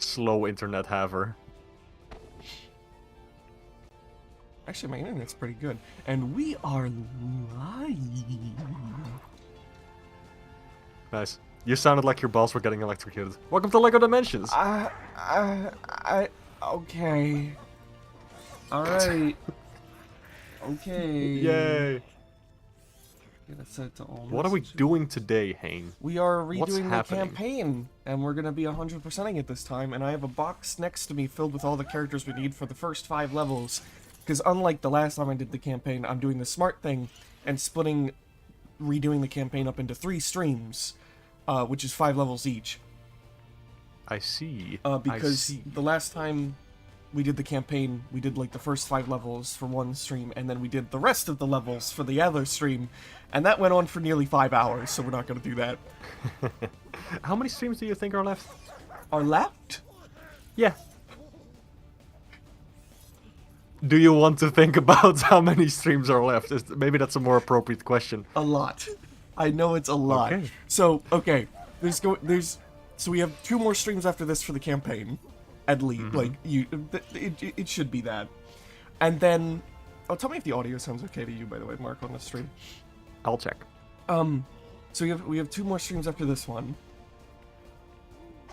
slow internet haver. Actually, my internet's pretty good. And we are live. Nice. You sounded like your balls were getting electrocuted. Welcome to LEGO Dimensions! Okay. Alright. Okay. Yay! Gonna set it to all What are we messages. doing today, Hane? We are What's redoing the happening? campaign, and we're gonna be 100%ing it this time, and I have a box next to me filled with all the characters we need for the first 5 levels. Because unlike the last time I did the campaign, I'm doing the smart thing and redoing the campaign up into 3 streams, which is 5 levels each. I see. Because the last time we did the campaign, we did like the first 5 levels for one stream, and then we did the rest of the levels for the other stream, and that went on for nearly 5 hours, so we're not going to do that. How many streams do you think are left? Are left? Yeah. Do you want to think about how many streams are left? Maybe that's a more appropriate question. A lot. I know it's a lot. Okay. So, okay, so we have 2 more streams after this for the campaign, at least. Like it should be that. And then, tell me if the audio sounds okay to you, by the way, Mark, on the stream. I'll check. So we have 2 more streams after this one.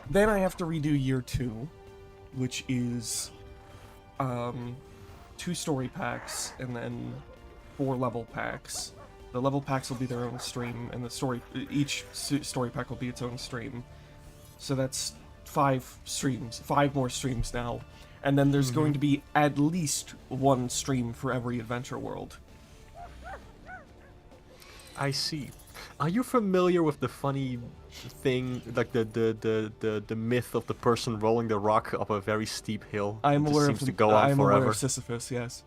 Then I have to redo year 2, which is 2 story packs and then 4 level packs. The level packs will be their own stream, and each story pack will be its own stream. So that's 5 streams, 5 more streams now. And then there's going to be at least 1 stream for every adventure world. I see. Are you familiar with the funny thing, like the myth of the person rolling the rock up a very steep hill? I'm It aware seems of to go on I'm forever. aware of Sisyphus, yes.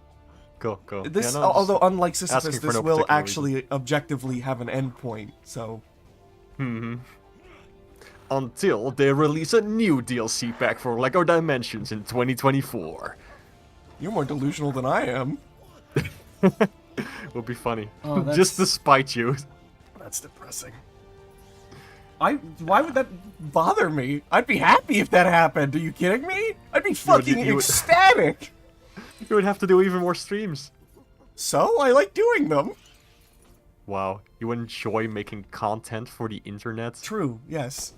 Go. This, Yeah, no, although just unlike Sisyphus, asking for this no will particular actually objectively have an endpoint. So until they release a new DLC pack for LEGO Dimensions in 2024. you're more delusional than I am. Would be funny. Oh, Just to spite you. That's depressing. Why would that bother me? I'd be happy if that happened. Are you kidding me? I'd be fucking you would- ecstatic. You would have to do even more streams. So, I like doing them. Wow, you enjoy making content for the internet? True, yes.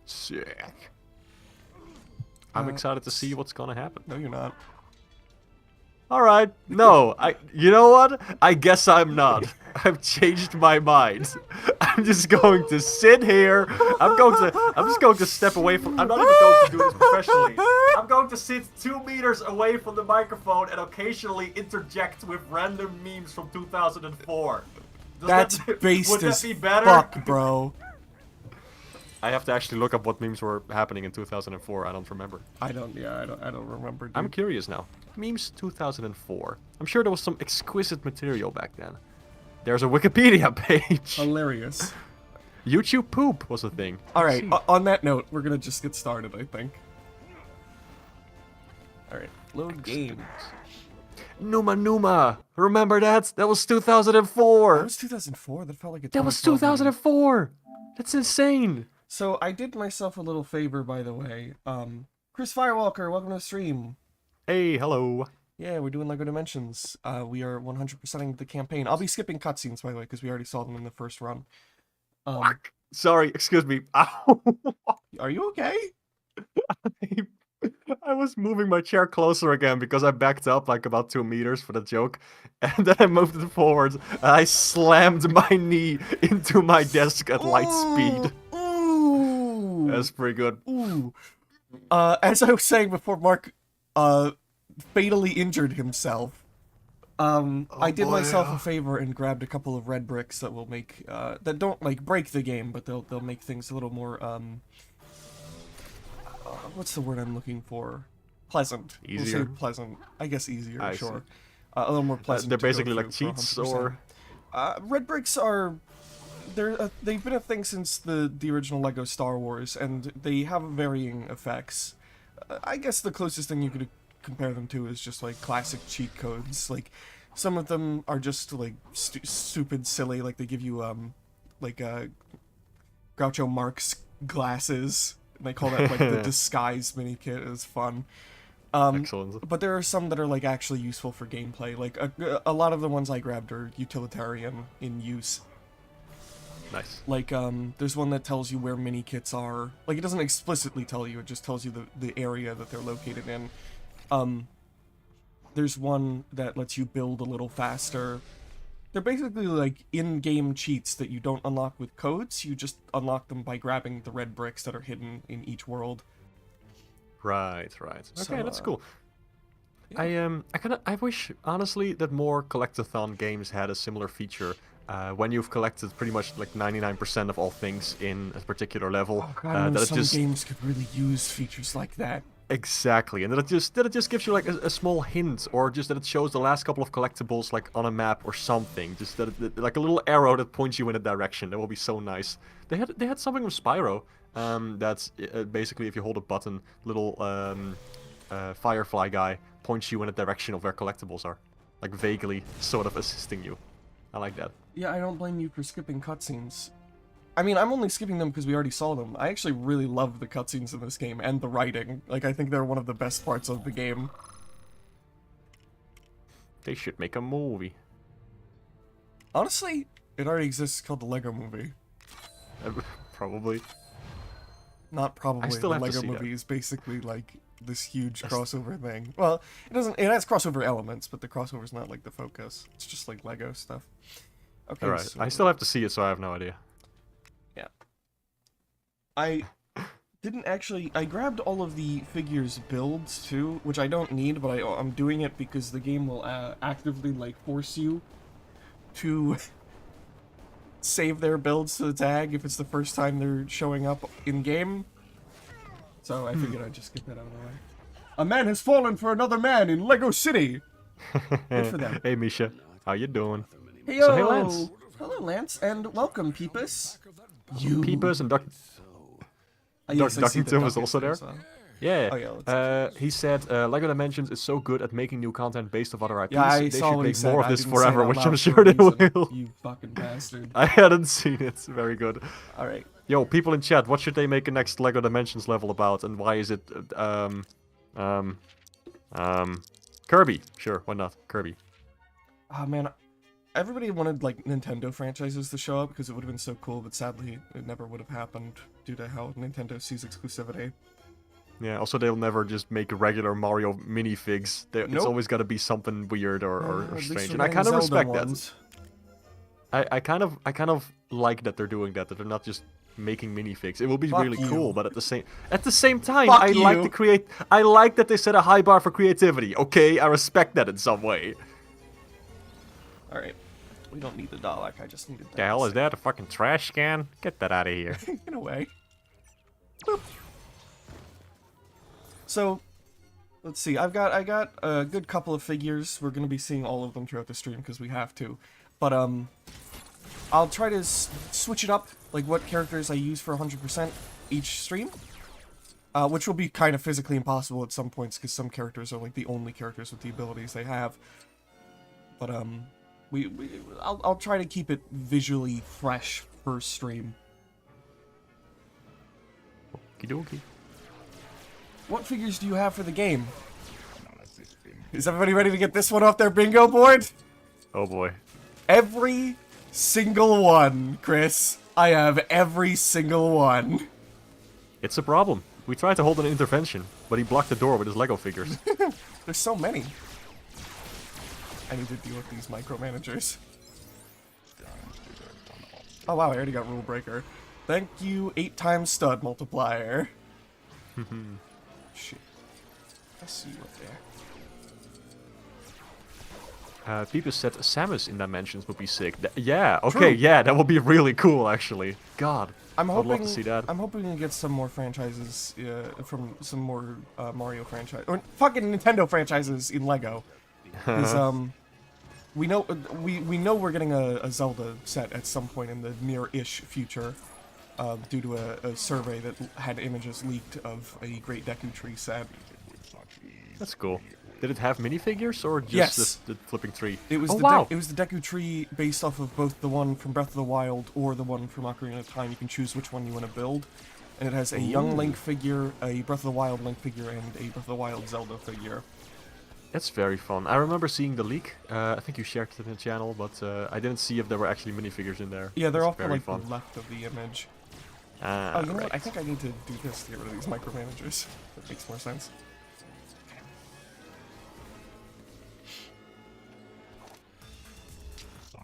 Sick. I'm excited to see what's gonna happen. No, you're not. Alright, no, you know what? I guess I'm not. I've changed my mind. I'm just going to sit here. I'm just going to step away from, I'm not even going to do this professionally. I'm going to sit 2 meters away from the microphone and occasionally interject with random memes from 2004. That's based would as that be better? fuck, bro. I have to actually look up what memes were happening in 2004. I don't remember. I don't remember, dude. I'm curious now. Memes 2004. I'm sure there was some exquisite material back then. There's a Wikipedia page. Hilarious. YouTube poop was a thing. Alright, on that note, we're gonna just get started, I think. Alright, load game. Numa. Remember that? That was 2004. That was 2004? That felt like a That was 2012 movie. 2004. That's insane. So, I did myself a little favor, by the way. Chris Firewalker, welcome to the stream. Hey, hello. Yeah, we're doing LEGO Dimensions. We are 100%ing the campaign. I'll be skipping cutscenes, by the way, because we already saw them in the first run. Sorry, excuse me. Ow. Are you okay? I was moving my chair closer again because I backed up like about 2 meters for the joke. And then I moved it forward and I slammed my knee into my desk at light speed. Ooh! That's pretty good. Ooh. As I was saying before, Mark, fatally injured himself. I did myself a favor and grabbed a couple of red bricks that will make, that don't, like, break the game, but they'll make things a little more, what's the word I'm looking for? Pleasant. Easier? We'll say pleasant. I guess easier, I sure. see. A little more pleasant. They're to go basically like through for cheats, 100%. or? Red bricks are... they've been a thing since the original LEGO Star Wars, and they have varying effects. I guess the closest thing you could compare them to is just, like, classic cheat codes. Like, some of them are just, like, stupid, silly, like, they give you, like, Groucho Marx glasses And they call that like the disguised mini kit. Is fun. Excellent. But there are some that are like actually useful for gameplay. Like a lot of the ones I grabbed are utilitarian in use. Nice. Like there's one that tells you where mini kits are. Like it doesn't explicitly tell you, it just tells you the area that they're located in. There's one that lets you build a little faster. They're basically like in-game cheats that you don't unlock with codes. You just unlock them by grabbing the red bricks that are hidden in each world. Right. Okay, So, that's cool. yeah. I wish honestly that more collectathon games had a similar feature. When you've collected pretty much like 99% of all things in a particular level, Oh god, that it some just games could really use features like that. exactly, and that it just gives you like a small hint, or just that it shows the last couple of collectibles like on a map or something. Just that like a little arrow that points you in a direction. That will be so nice. They had something with Spyro. That's basically if you hold a button, little firefly guy points you in a direction of where collectibles are, like vaguely sort of assisting you. I like that. Yeah, I don't blame you for skipping cutscenes. I mean, I'm only skipping them because we already saw them. I actually really love the cutscenes in this game, and the writing. Like, I think they're one of the best parts of the game. They should make a movie. Honestly, it already exists called the Lego Movie. Probably. Not probably. I still The have to Lego see Movie that. is basically like this huge crossover thing. Well, it doesn't. It has crossover elements, but the crossover's not like the focus. It's just like Lego stuff. Okay. Alright, So, I still have to see it, so I have no idea. yeah. I didn't actually. I grabbed all of the figures builds too, which I don't need, but I'm doing it because the game will actively like force you to save their builds to the tag if it's the first time they're showing up in game. So I figured I'd just get that out of the way. A man has fallen for another man in Lego City. Good for them. Hey Misha, how you doing? Hey So, hey, Lance. Hello Lance, and welcome Peepus. You. Peepers and Yes, I see the Duckington was Duckington also there? as well. Yeah. Oh, yeah, He said Lego Dimensions is so good at making new content based off other IPs. Yeah, I they saw should what he make said. more of I this didn't say it forever, out which loud I'm for sure a they reason. will. You fucking bastard. I hadn't seen it. Very good. All right. Yo, people in chat, what should they make a next Lego Dimensions level about, and why is it Kirby? Sure, why not? Kirby. Oh man, everybody wanted like Nintendo franchises to show up because it would have been so cool, but sadly it never would have happened due to how Nintendo sees exclusivity. Yeah, also they'll never just make regular Mario minifigs. It's Nope. always got to be something weird or At least strange, we're and I getting kind of Zelda respect ones. that. I kind of like that they're doing that they're not just making minifigs. It will be Fuck really you. cool, but at the same time, Fuck I like you. to create. I like that they set a high bar for creativity. Okay, I respect that in some way. All right, we don't need the Dalek. I just needed that. The hell is that? A fucking trash can? Get that out of here. In a way. Boop. So, let's see. I got a good couple of figures. We're gonna be seeing all of them throughout the stream because we have to. But I'll try to switch it up, like what characters I use for 100% each stream. Which will be kind of physically impossible at some points because some characters are like the only characters with the abilities they have. But I'll try to keep it visually fresh per stream. Okie dokie. What figures do you have for the game? Is everybody ready to get this one off their bingo board? Oh boy. Every single one, Chris. I have every single one. It's a problem. We tried to hold an intervention, but he blocked the door with his Lego figures. There's so many. I need to deal with these micromanagers. Oh wow, I already got Rule Breaker. Thank you, 8 times stud multiplier. Shit. I see you up there. People said Samus in Dimensions would be sick. Yeah, okay, True. yeah, that would be really cool, actually. God, I'm I'd hoping love to see that. I'm hoping to get some more franchises from some more Mario franchise or fucking Nintendo franchises in Lego. Because we know we're getting a Zelda set at some point in the near-ish future, due to a survey that had images leaked of a Great Deku Tree set. That's cool. Did it have minifigures or just Yes. the flipping tree? It was oh, the wow. it was the Deku Tree based off of both the one from Breath of the Wild or the one from Ocarina of Time. You can choose which one you want to build. and it has a young Link figure, a Breath of the Wild Link figure, and a Breath of the Wild Zelda figure. That's very fun. I remember seeing the leak. I think you shared it in the channel, but I didn't see if there were actually minifigures in there. Yeah, they're That's off to very like fun. the left of the image. Ah, Oh, you know right. what? I think I need to do this to get rid of these micromanagers. That makes more sense.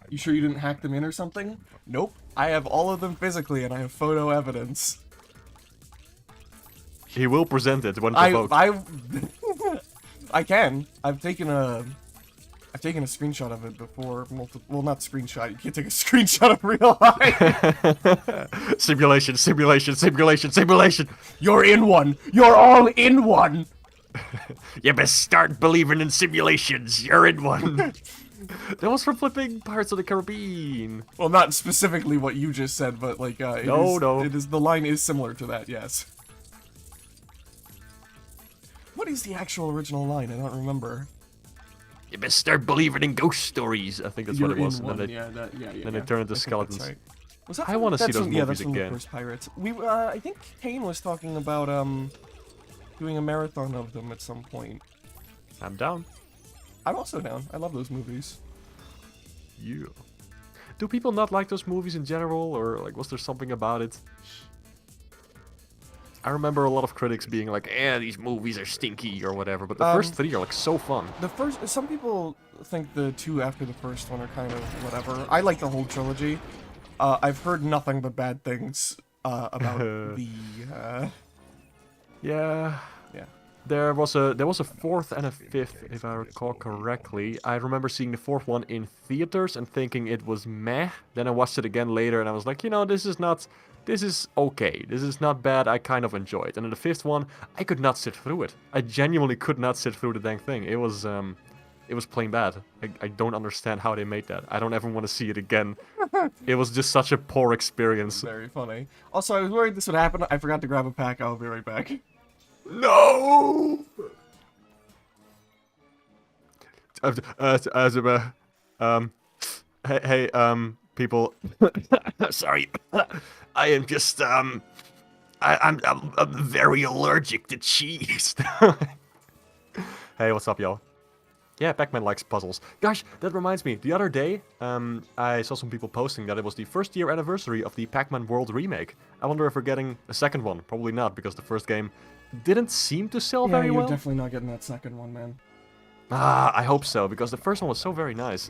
You sure you didn't hack them in or something? Nope. I have all of them physically, and I have photo evidence. He will present it when provoked. I can. I've taken a screenshot of it before. Well, not screenshot. You can't take a screenshot of real life. Simulation, simulation, simulation, simulation. You're in one. You're all in one. You best start believing in simulations. You're in one. That was from flipping Pirates of the Caribbean. Well, not specifically what you just said, but like, No. it is the line is similar to that. Yes. What is the actual original line? I don't remember. You best start believing in ghost stories. I think that's what it was. And then they turned into skeletons. Right. Was that I want to see that's those from, movies yeah, that's from again. the first Pirates. I think Kane was talking about doing a marathon of them at some point. I'm down. I'm also down. I love those movies. Yeah. Do people not like those movies in general, or like was there something about it? I remember a lot of critics being like, "Eh, these movies are stinky" or whatever. But the first three are like so fun. Some people think the two after the first one are kind of whatever. I like the whole trilogy. I've heard nothing but bad things about the. Yeah. Yeah. There was a fourth and a fifth, if I recall correctly. I remember seeing the fourth one in theaters and thinking it was meh. Then I watched it again later and I was like, you know, this is okay. This is not bad. I kind of enjoy it. And in the fifth one, I could not sit through it. I genuinely could not sit through the dang thing. It was plain bad. I don't understand how they made that. I don't ever want to see it again. It was just such a poor experience. Very funny. Also, I was worried this would happen. I forgot to grab a pack. I'll be right back. No! Hey, people. Sorry. I am just, I'm very allergic to cheese. Hey, what's up, y'all? Yeah, Pac-Man likes puzzles. Gosh, that reminds me. The other day, I saw some people posting that it was the first year anniversary of the Pac-Man World remake. I wonder if we're getting a second one. Probably not, because the first game didn't seem to sell very you're well. definitely not getting that second one, man. Ah, I hope so, because the first one was so very nice.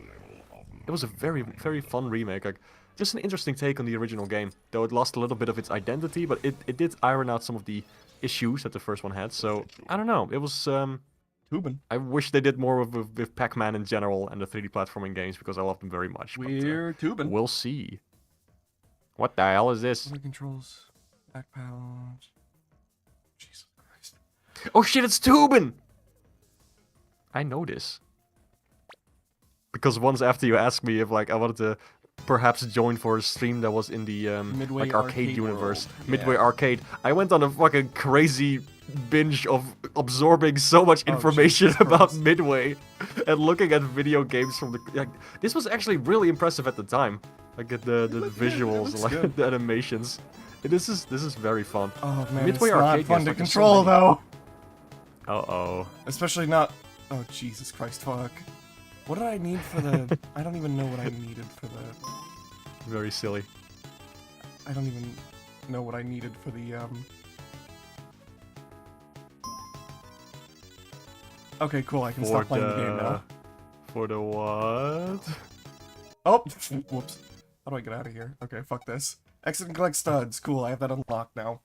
It was a very, very fun remake. Like, just an interesting take on the original game. Though it lost a little bit of its identity, but it did iron out some of the issues that the first one had. So, I don't know. It was, Tubin. I wish they did more with Pac-Man in general and the 3D platforming games, because I love them very much. We're tubing. We'll see. What the hell is this? Other controls. Back pouch. Jesus Christ. Oh shit, it's Tubin! I know this. Because once after you asked me if like I wanted to perhaps join for a stream that was in the Midway like arcade Arcade universe, World. Midway Yeah. Arcade, I went on a fucking crazy binge of absorbing so much information Jesus about Christ. Midway and looking at video games from the like, this was actually really impressive at the time. Like at the visuals, looks like good. the animations. This is very fun. Oh man, Midway it's not Arcade fun games, to like, there's so control many. though. Uh-oh. Especially not. Oh Jesus Christ, fuck. What did I need for the? I don't even know what I needed for the. Very silly. I don't even know what I needed for the Okay, cool. I can stop playing the game now. For the what? Oh, whoops. How do I get out of here? Okay, fuck this. Exit and collect studs. Cool, I have that unlocked now.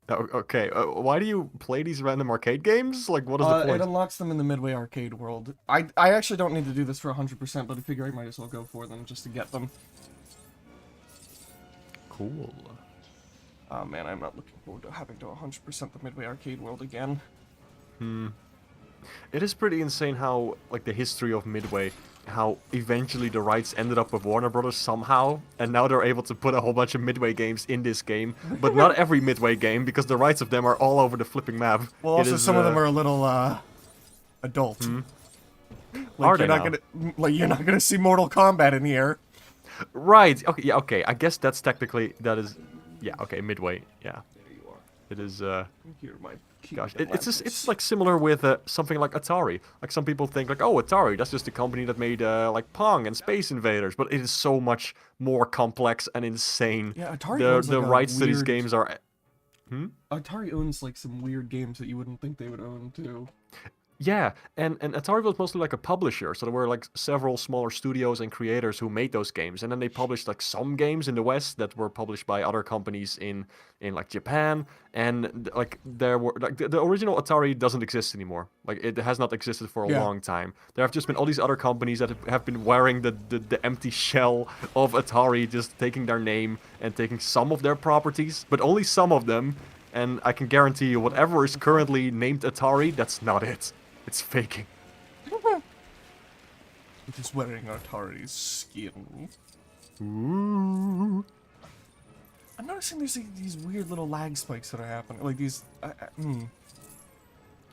Oh, okay, why do you play these random arcade games? Like, what is the It point? unlocks them in the Midway Arcade world. I actually don't need to do this for 100%, but I figure I might as well go for them just to get them. Cool. Oh man, I'm not looking forward to having to 100% the Midway Arcade world again. It is pretty insane how, like, the history of Midway, how eventually the rights ended up with Warner Brothers somehow, and now they're able to put a whole bunch of Midway games in this game, but not every Midway game, because the rights of them are all over the flipping map. Well, also some of them are a little adult. Are Like they you're not gonna see Mortal Kombat in here. Right, okay, yeah, okay, I guess that's technically, that is, yeah, okay, Midway, yeah. It is. Here, my Gosh, it's like similar with something like Atari. Like some people think like, oh, Atari, that's just the company that made like Pong and Space Invaders, but it is so much more complex and insane. Yeah, Atari The owns, like, a rights to these weird- games are. Atari owns like some weird games that you wouldn't think they would own too. Yeah, and Atari was mostly like a publisher, so there were like several smaller studios and creators who made those games, and then they published like some games in the West that were published by other companies in like Japan, and like there were like the original Atari doesn't exist anymore. Like it has not existed for a Yeah. long time. There have just been all these other companies that have been wearing the empty shell of Atari, just taking their name and taking some of their properties, but only some of them. And I can guarantee you, whatever is currently named Atari, that's not it. It's faking. It is wearing Atari's skin. Ooh. I'm noticing there's like, these weird little lag spikes that are happening. Like these.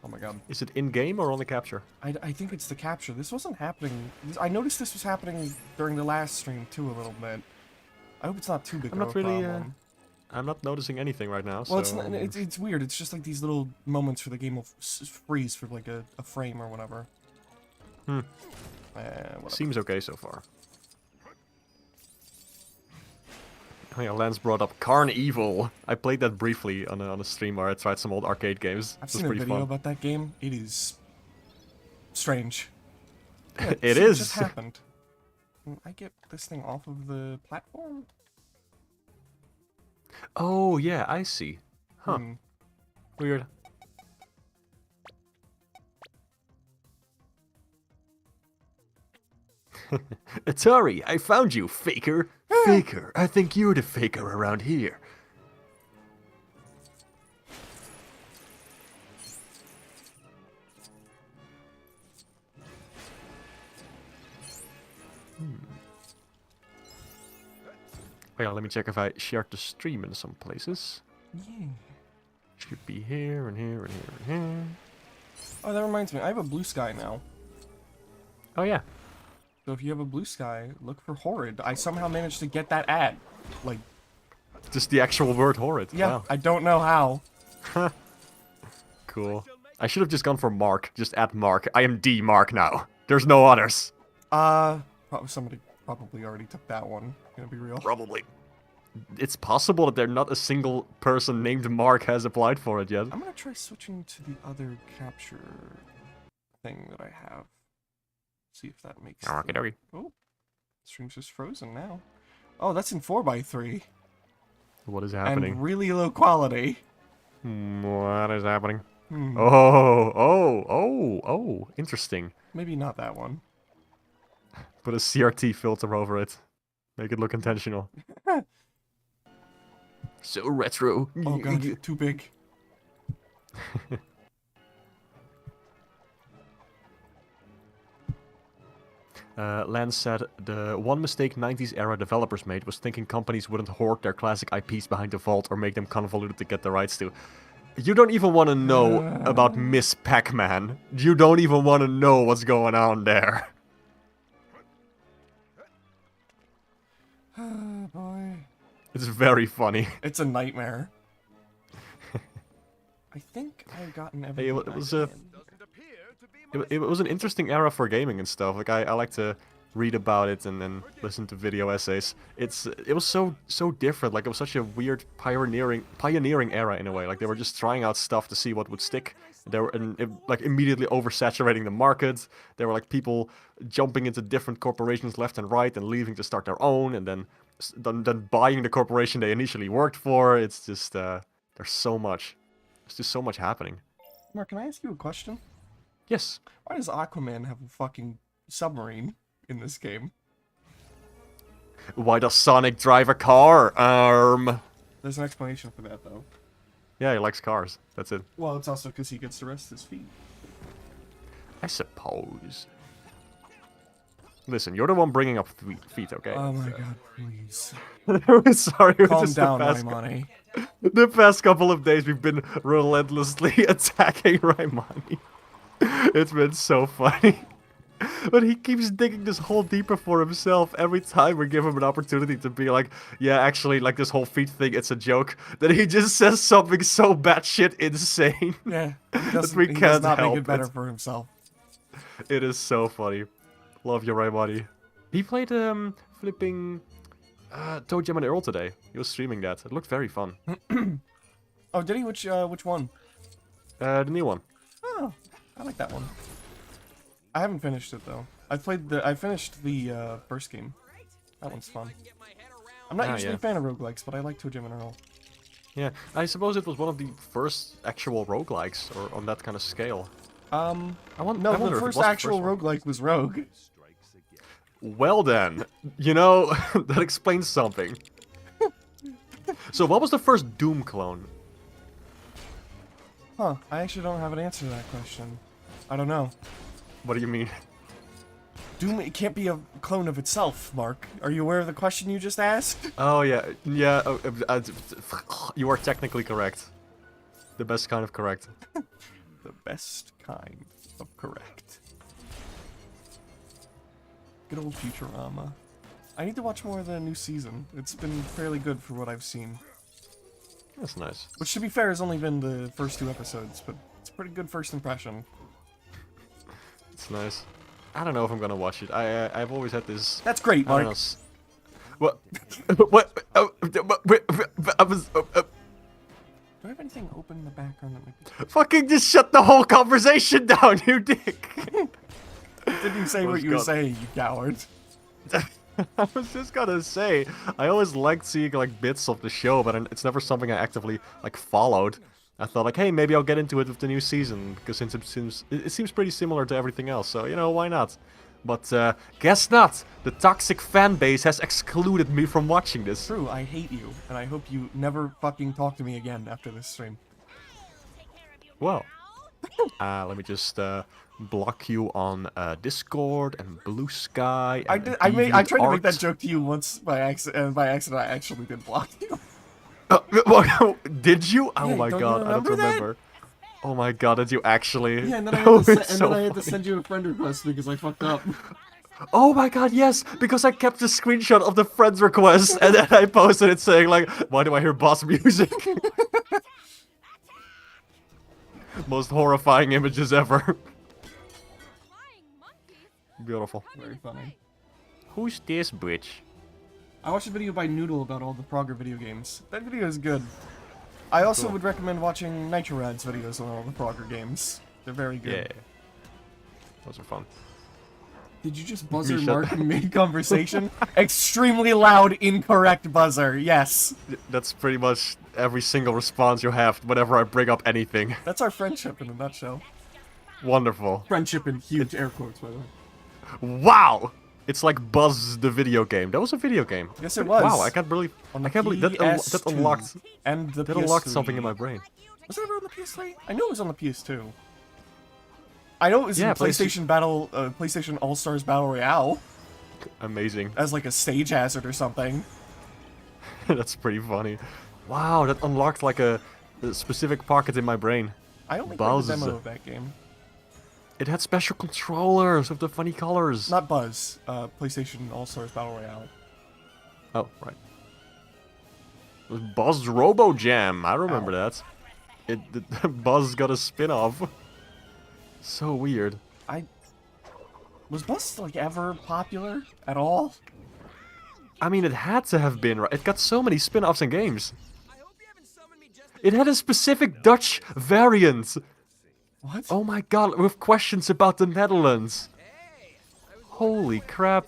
Oh my god. Is it in game or on the capture? I think it's the capture. This wasn't happening. I noticed this was happening during the last stream too a little bit. I hope it's not too big I'm of not a really. problem. I'm not noticing anything right now. Well, so... it's weird. It's just like these little moments for the game will freeze for like a frame or whatever. Whatever. Seems okay so far. Oh yeah, Lance brought up Carnival. I played that briefly on a stream where I tried some old arcade games. I've It was seen a pretty video fun. about that game. It is strange. Yeah, It shit is. just happened. Can I get this thing off of the platform? Oh yeah, I see. Huh. Weird. Atari, I found you, faker. Faker, I think you're the faker around here. Oh yeah, let me check if I shared the stream in some places. Yeah. Should be here and here and here and here. Oh, that reminds me. I have a blue sky now. Oh yeah. So if you have a blue sky, look for horrid. I somehow managed to get that ad. Like, Just the actual word horrid. yeah, Wow. I don't know how. Cool. I should have just gone for Mark. Just add Mark. I am D Mark now. There's no others. Somebody probably already took that one. Gonna be real. Probably. It's possible that there not a single person named Mark has applied for it yet. I'm gonna try switching to the other capture thing that I have. See if that makes. Okie Oh, stream's just frozen now. Oh, that's in 4x3 What is happening? and really low quality. What is happening? Oh, interesting. Maybe not that one. Put a CRT filter over it. Make it look intentional. So retro. Oh god, too big. Lance said, the one mistake 90s era developers made was thinking companies wouldn't hoard their classic IPs behind the vault or make them convoluted to get the rights to. You don't even want to know about Miss Pac-Man. You don't even want to know what's going on there. Oh boy. It's very funny. It's a nightmare. I think I've gotten Hey, everything. it was a... It was an interesting era for gaming and stuff. Like I like to read about it and then listen to video essays. It was so different. Like it was such a weird pioneering era in a way. Like they were just trying out stuff to see what would stick. They were like immediately oversaturating the market. There were like people jumping into different corporations left and right and leaving to start their own and then buying the corporation they initially worked for. It's just there's so much. There's just so much happening. Mark, can I ask you a question? Yes. Why does Aquaman have a fucking submarine in this game? Why does Sonic drive a car? There's an explanation for that, though. Yeah, he likes cars. That's it. Well, it's also because he gets to rest his feet. I suppose. Listen, you're the one bringing up feet, okay? Oh my god, please. Sorry, it's Calm just down, the Raimani. The past couple of days we've been relentlessly attacking Raimani. It's been so funny. But he keeps digging this hole deeper for himself every time we give him an opportunity to be like, yeah, actually, like this whole feet thing, it's a joke. Then he just says something so batshit insane Yeah, that we he can't does not make help it better for himself. It is so funny. Love you, right, buddy. He played flipping Toe Jam and Earl today. He was streaming that. It looked very fun. Oh, did he? Which one? The new one. Oh, I like that one. I haven't finished it though. I finished the first game. That one's fun. I'm not usually a fan of roguelikes, but I like Toe Jam and Earl. Yeah, I suppose it was one of the first actual roguelikes, or on that kind of scale. No, I wonder if the it was first the actual one. roguelike was Rogue. Well then, you know, that explains something. So what was the first Doom clone? Huh, I actually don't have an answer to that question. I don't know. What do you mean? Doom, it can't be a clone of itself, Mark. Are you aware of the question you just asked? Oh yeah, yeah, you are technically correct. The best kind of correct. The best kind of correct. Good old Futurama. I need to watch more of the new season. It's been fairly good for what I've seen. That's nice. Which, to be fair, has only been the first 2 episodes, but it's a pretty good first impression. It's nice. I don't know if I'm gonna watch it. I've always had this. That's great, I don't Mark. know, what? I was. Do I have anything open in the background that might be... Fucking just shut the whole conversation down, you dick! Didn't you say what you were saying, you coward? I was just gonna say, I always liked seeing like bits of the show, but it's never something I actively like followed. I thought like, hey, maybe I'll get into it with the new season because it seems pretty similar to everything else. So you know, why not? But guess not. The toxic fan base has excluded me from watching this. True, I hate you, and I hope you never fucking talk to me again after this stream. Well, let me just block you on Discord and Blue Sky. And I tried to make that DeviantArt. joke to you once by accident, and by accident I actually did block you. Did you? Oh Yeah, my don't you god, I don't remember that? remember. Oh my god, did you actually? Yeah, and then I Oh, had, to, it's and so then I had to funny. send you a friend request because I fucked up. Oh my god, yes, because I kept a screenshot of the friend's request and then I posted it saying like, why do I hear boss music? Most horrifying images ever. Beautiful. Very funny. Who's this bitch? I watched a video by Noodle about all the Frogger video games. That video is good. I also Cool. would recommend watching Nitro Rad's videos on all the Frogger games. They're very good. Yeah. Those are fun. Did you just buzzer Misha. Mark mid-conversation? Extremely loud, incorrect buzzer, yes. That's pretty much every single response you have whenever I bring up anything. That's our friendship in a nutshell. Wonderful. Friendship in huge air quotes, by the way. Wow! It's like Buzz the video game. That was a video game. Yes, it was. Wow, I can't believe On I the can't believe that PS2 unlocked and the that unlocked PS3. something in my brain. Was it ever on the PS3? I know it was on the PS2. I know it was Yeah, in PlayStation All-Stars Battle Royale Amazing. as like a stage hazard or something. That's pretty funny. Wow, that unlocked like a specific pocket in my brain. I only Buzz. played the demo of that game. It had special controllers with the funny colors. Not Buzz, PlayStation All-Stars Battle Royale. Oh, right. It was Buzz Robo Jam. I remember that. Buzz got a spin-off. So weird. Was Buzz like ever popular at all? I mean, it had to have been, right? It got so many spin-offs and games. It had a specific Dutch variant. What? Oh my god, with questions about the Netherlands. Holy crap.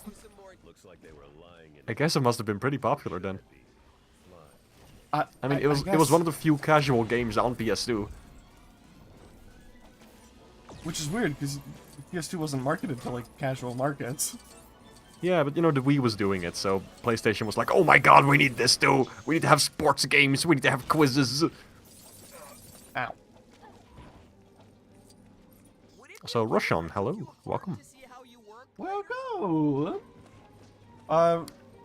I guess it must have been pretty popular then. I mean, it was guess, one of the few casual games on PS2. which is weird because PS2 wasn't marketed to like casual markets. Yeah, but you know, the Wii was doing it, so PlayStation was like, oh my god, we need this too. We need to have sports games, we need to have quizzes. Ow. So, Roshan, hello, welcome. Welcome.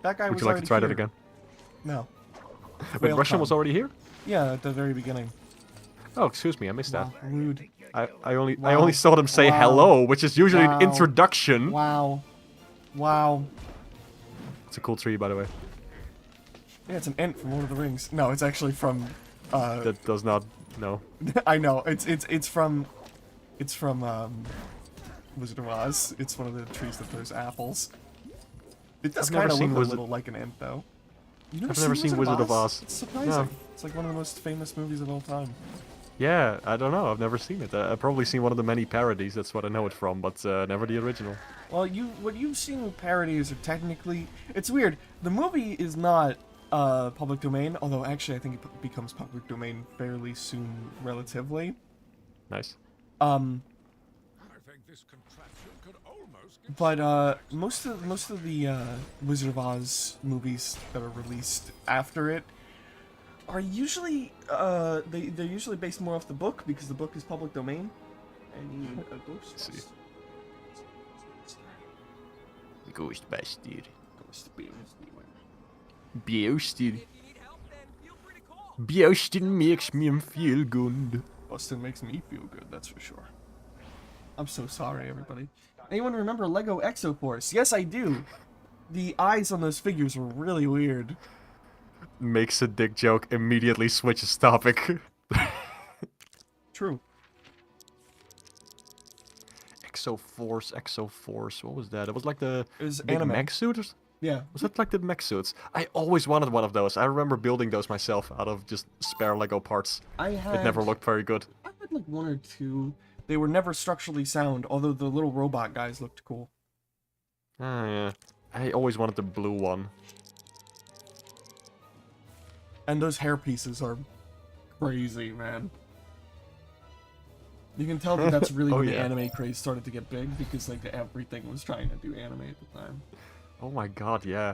That guy Would was you like to already try that here. again? No. Wait, Roshan was already here? Yeah, at the very beginning. Oh, excuse me, I missed that. Wow, rude. I only Wow. saw them say Wow. hello, which is usually Wow. an introduction. Wow. Wow. It's a cool tree, by the way. Yeah, it's an ant from Lord of the Rings. No, it's actually from. That does not. No. I know. It's from Wizard of Oz. It's one of the trees that throws apples. It does I've never kind of seen look a Wizard- little like an ant, though. I've never seen Wizard of Oz. It's surprising. No. It's like one of the most famous movies of all time. Yeah, I don't know. I've never seen it. I've probably seen one of the many parodies. That's what I know it from, but never the original. Well, what you've seen with parodies are technically... It's weird. The movie is not public domain, although actually I think it becomes public domain fairly soon, relatively. Nice. I think this contraption could almost get But most of the Wizard of Oz movies that are released after it are usually they're usually based more off the book because the book is public domain. I need a ghost. See. Ghostbuster. Boston. Boston makes me feel good. Boston makes me feel good, that's for sure. I'm so sorry, everybody. Anyone remember Lego Exoforce? Yes, I do. The eyes on those figures were really weird. Makes a dick joke, immediately switches topic. True. Exoforce. What was that? It was like the It was big anime. mech suit? Yeah. Was that like the mech suits? I always wanted one of those. I remember building those myself out of just spare Lego parts. I had... It never looked very good. I had like one or two. They were never structurally sound, although the little robot guys looked cool. Ah, yeah. I always wanted the blue one. And those hair pieces are crazy, man. You can tell that that's really Oh, when the yeah. anime craze started to get big, because like everything was trying to do anime at the time. Oh my god, yeah.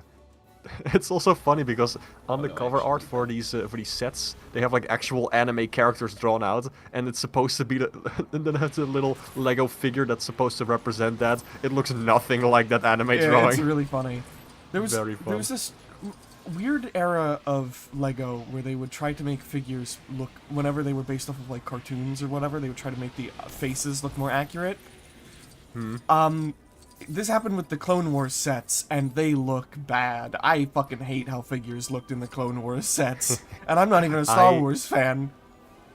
It's also funny because on the no, cover art for these sets, they have like actual anime characters drawn out, and it's supposed to be the and then has a little Lego figure that's supposed to represent that. It looks nothing like that anime Yeah, drawing. it's really funny. There was Very there was this weird era of Lego where they would try to make figures look, whenever they were based off of like cartoons or whatever, they would try to make the faces look more accurate. This happened with the Clone Wars sets, and they look bad. I fucking hate how figures looked in the Clone Wars sets, and I'm not even a Star Wars fan.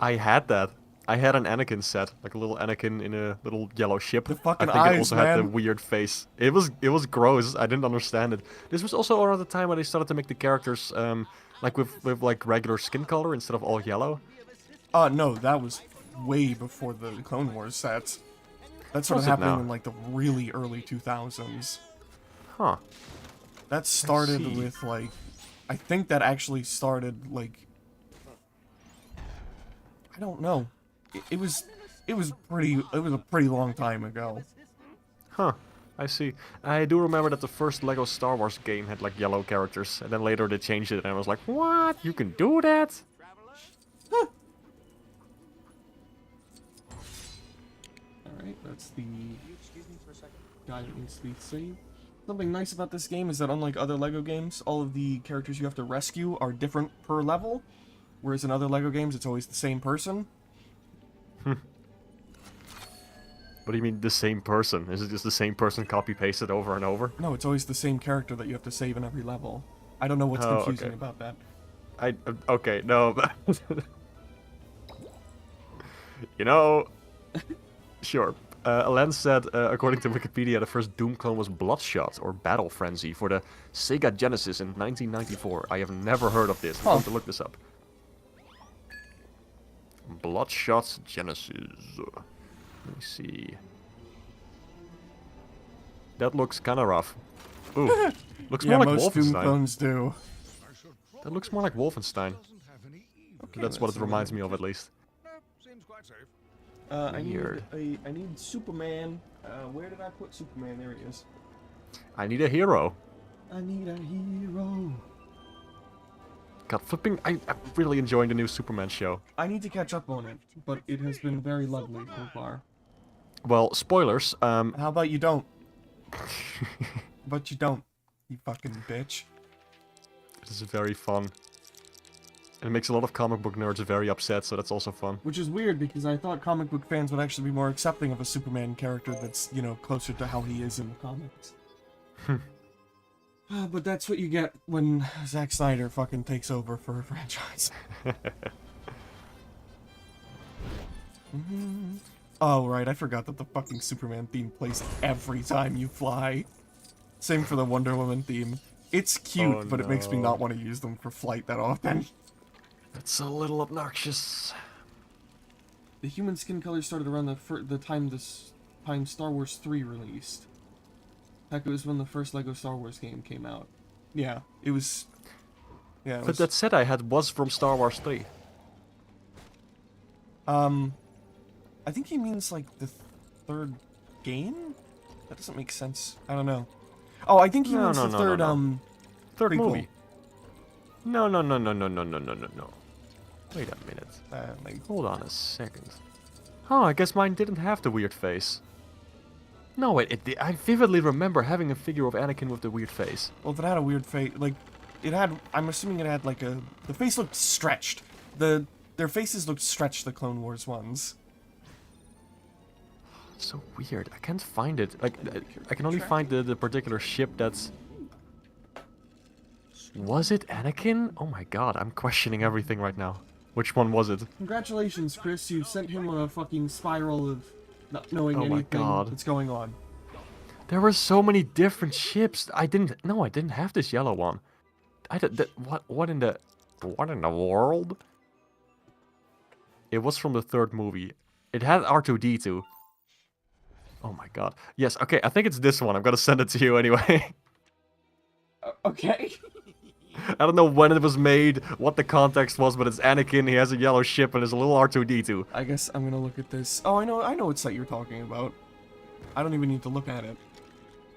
I had that. I had an Anakin set, like a little Anakin in a little yellow ship. The fucking I think eyes, it also had the man. weird face. It was gross. I didn't understand it. This was also around the time when they started to make the characters like with like regular skin color instead of all yellow. No, that was way before the Clone Wars sets. That started Was it happening now? in like the really early 2000s. Huh. That started see. with like, I think that actually started like, I don't know. It was a pretty long time ago. Huh. I see. I do remember that the first Lego Star Wars game had like yellow characters, and then later they changed it, and I was like, what? You can do that? Alright, that's the guy that needs to be saved. Something nice about this game is that unlike other Lego games, all of the characters you have to rescue are different per level, whereas in other Lego games it's always the same person. What do you mean the same person? Is it just the same person copy-pasted over and over? No, it's always the same character that you have to save in every level. I don't know what's Oh, confusing okay. about that. Okay, no. You know... Sure. Alan said, according to Wikipedia, the first Doom clone was Bloodshot, or Battle Frenzy, for the Sega Genesis in 1994. I have never heard of this. I'm going to look this up. Bloodshot Genesis. Let me see. That looks kind of rough. Ooh. Looks Yeah, more like most Doom Wolfenstein. clones do. That looks more like Wolfenstein. Okay, That's what it reminds me of, at least. Seems quite safe. I Weird. need Superman. Where did I put Superman? There he is. I need a hero. I need a hero. God, flipping. I'm really enjoying the new Superman show. I need to catch up on it, but it has been very lovely so far. Well, spoilers. How about you don't? But you don't, you fucking bitch. This is very fun. It makes a lot of comic book nerds very upset, so that's also fun. Which is weird, because I thought comic book fans would actually be more accepting of a Superman character that's, you know, closer to how he is in the comics. But that's what you get when Zack Snyder fucking takes over for a franchise. Oh, right, I forgot that the fucking Superman theme plays every time you fly. Same for the Wonder Woman theme. It's cute, Oh, but it makes me no. not want to use them for flight that often. That's a little obnoxious. The human skin color started around the time Star Wars 3 released. Heck, it was when the first Lego Star Wars game came out. Yeah, it was... Yeah, it But was... that set I had was from Star Wars 3. I think he means, like, the third game? That doesn't make sense. I don't know. Oh, I think he means the third, Third prequel. movie. No. Wait a minute. Hold on a second. Oh, I guess mine didn't have the weird face. No, wait, I vividly remember having a figure of Anakin with the weird face. Well, if it had a weird face, like, it had, I'm assuming it had, like, the face looked stretched. Their faces looked stretched, the Clone Wars ones. So weird. I can't find it. Like, I can only find the particular ship that's... Was it Anakin? Oh my god, I'm questioning everything right now. Which one was it? Congratulations, Chris, you sent him on a fucking spiral of not knowing Oh my anything God. that's going on. There were so many different ships. I didn't have this yellow one. What in the world? It was from the third movie. It had R2-D2. Oh my god. Yes, okay, I think it's this one. I'm gonna send it to you anyway. Okay. I don't know when it was made, what the context was, but it's Anakin, he has a yellow ship, and there's a little R2-D2. I guess I'm gonna look at this. Oh, I know what site you're talking about. I don't even need to look at it.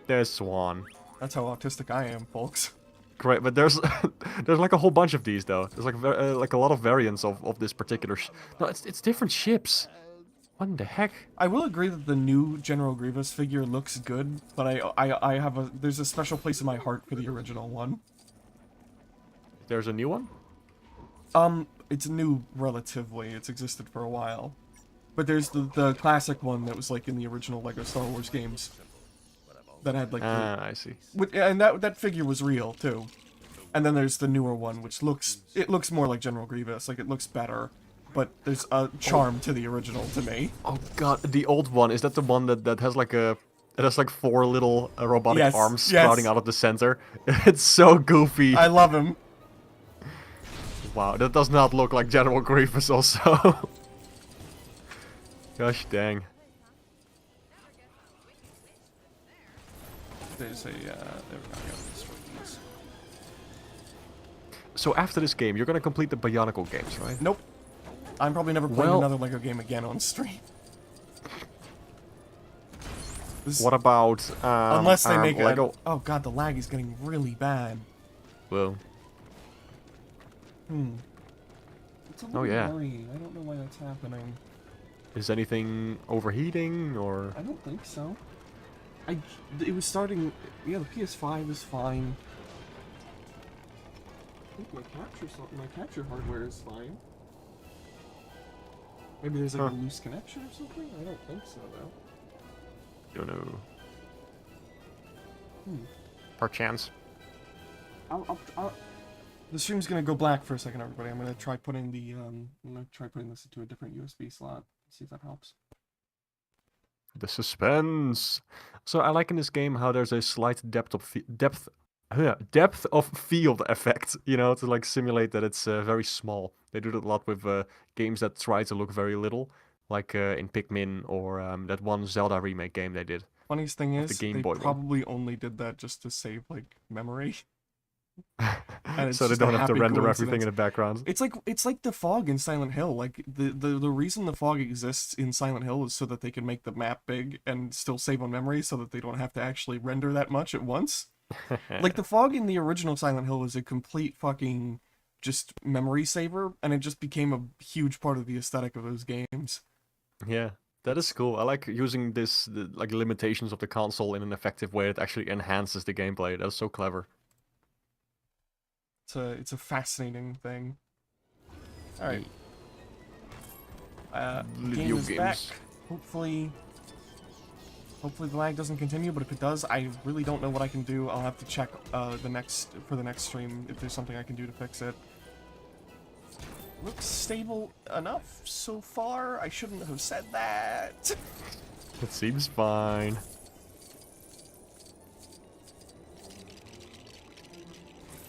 There's Swan. That's how autistic I am, folks. Great, but there's there's like a whole bunch of these though. There's like a lot of variants of this particular. No, it's different ships. What in the heck? I will agree that the new General Grievous figure looks good, but I have there's a special place in my heart for the original one. There's a new one? It's new relatively. It's existed for a while. But there's the classic one that was like in the original Lego Star Wars games. That had like I see. and that figure was real too. And then there's the newer one which looks more like General Grievous, like it looks better, but there's a charm to the original to me. Oh god, the old one, is that the one that has like a... It has like 4 little robotic Yes, arms yes. sprouting out of the center? It's so goofy. I love him. Wow, that does not look like General Grievous also. Gosh dang. There's a there we go. Yeah, this one is- So after this game, you're gonna complete the Bionicle games, right? Nope. I'm probably never playing Well- another Lego game again on stream. What about Unless they make Lego? Oh god, the lag is getting really bad. Well, It's a little yeah. worrying. I don't know why that's happening. is anything overheating or? I don't think so. It was starting. Yeah, the PS5 is fine. I think my capture hardware is fine. Maybe there's like a loose connection or something. I don't think so though. Don't know. Perchance. The stream's gonna go black for a second, everybody. I'm gonna try putting this into a different USB slot. See if that helps. The suspense. So I like in this game how there's a slight depth of field effect. You know, to like simulate that it's very small. They do that a lot with games that try to look very little, like in Pikmin or that one Zelda remake game they did. Funniest thing the is, Game they Boy one. probably only did that just to save like memory. And it's So they just a don't have to happy render coincidence. everything in the background. It's like the fog in Silent Hill. Like the reason the fog exists in Silent Hill is so that they can make the map big and still save on memory, so that they don't have to actually render that much at once. Like the fog in the original Silent Hill was a complete fucking just memory saver, and it just became a huge part of the aesthetic of those games. Yeah, that is cool. I like using the like limitations of the console in an effective way that actually enhances the gameplay. That's so clever. It's a fascinating thing. Alright. Game Video is back. Hopefully the lag doesn't continue, but if it does, I really don't know what I can do. I'll have to check for the next stream if there's something I can do to fix it. Looks stable enough so far. I shouldn't have said that. It seems fine.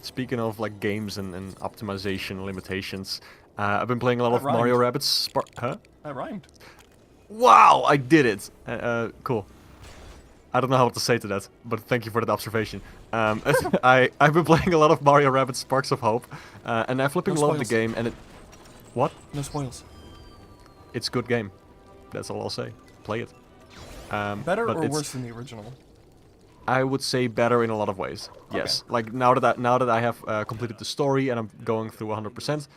Speaking of like games and optimization limitations, I've been playing a lot That of Mario rhymed. Rabbids. Huh? That rhymed. Wow, I did it! Cool. I don't know how to say to that, but thank you for that observation. I've been playing a lot of Mario Rabbids Sparks of Hope, and I'm flipping No a lot of the spoils. game, and it... What? No spoils. It's a good game. That's all I'll say. Play it. Better but or it's- worse than the original? I would say better in a lot of ways. Yes, like now that I have completed the story and I'm going through 100%,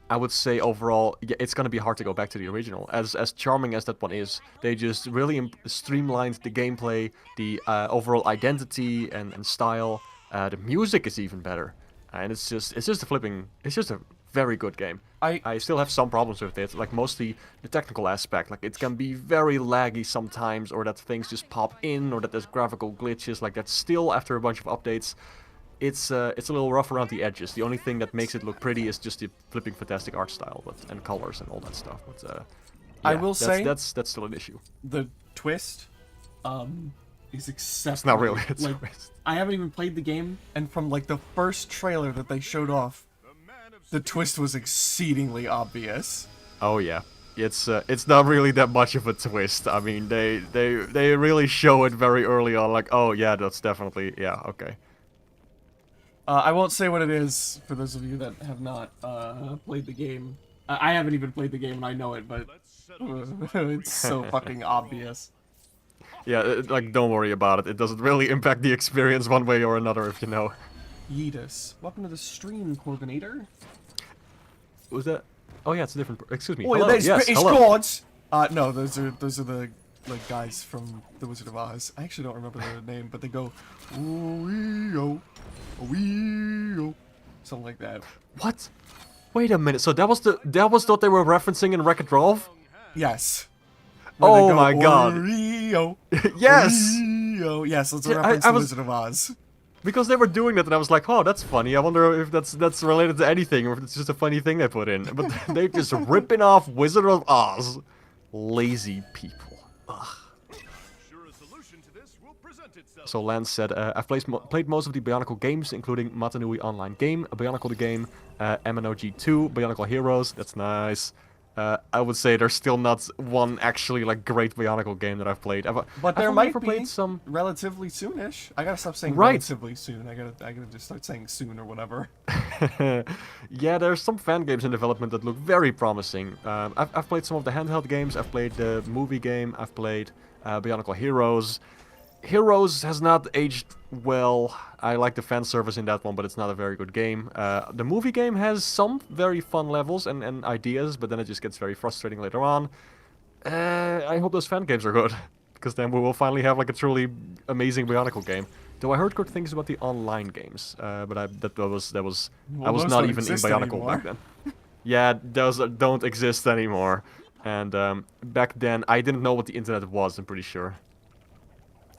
I would say overall, yeah, it's gonna be hard to go back to the original. As charming as that one is, they just really streamlined the gameplay, the overall identity and style. The music is even better, and it's just a very good game. I still have some problems with it, like mostly the technical aspect. Like it can be very laggy sometimes, or that things just pop in, or that there's graphical glitches. Like that still after a bunch of updates, it's a little rough around the edges. The only thing that makes it look pretty is just the flipping fantastic art style, and colors and all that stuff. But I yeah, will say that's still an issue. the twist is exceptional. It's not really a like, twist. I haven't even played the game, and from like the first trailer that they showed off, the twist was exceedingly obvious. Oh yeah, it's not really that much of a twist. I mean, they really show it very early on. Like, oh yeah, that's definitely okay. I won't say what it is for those of you that have not played the game. I haven't even played the game and I know it, but it's so fucking obvious. Yeah, like don't worry about it. It doesn't really impact the experience one way or another, if you know. Yeetus. Welcome to the stream, Corbinator. Was that? Oh yeah, it's a different. Excuse me. Oh, Hello. there's Yes, British hello. gods! No, those are the like guys from The Wizard of Oz. I actually don't remember their name, but they go ooh-wee-oh, ooh-wee-oh, something like that. What? Wait a minute. So that was what they were referencing in Wreck-It Ralph? Yes. Where they Oh go, my god. "Ooh-wee-oh, Yes. ooh-wee-oh." Yes, that's a Yeah, reference I to was- Wizard of Oz. Because they were doing that, and I was like, oh, that's funny. I wonder if that's related to anything, or if it's just a funny thing they put in. But they're just ripping off Wizard of Oz. Lazy people. Ugh. Sure, a solution to this will present itself. So Lance said, I've played most of the Bionicle games, including Matanui Online Game, Bionicle the Game, MNOG2, Bionicle Heroes. That's nice. I would say there's still not one actually like great Bionicle game that I've played. But there I've might never be played some. relatively soonish. I gotta stop saying Right. relatively soon. I gotta just start saying soon or whatever. Yeah, there's some fan games in development that look very promising. I've played some of the handheld games. I've played the movie game. I've played Bionicle Heroes. Heroes has not aged well. I like the fan service in that one, but it's not a very good game. The movie game has some very fun levels and ideas, but then it just gets very frustrating later on. I hope those fan games are good, because then we will finally have like a truly amazing Bionicle game. Though I heard good things about the online games, but I was Well, I was those not don't even in exist Bionicle anymore. back then. Yeah, those don't exist anymore. And back then, I didn't know what the internet was, I'm pretty sure.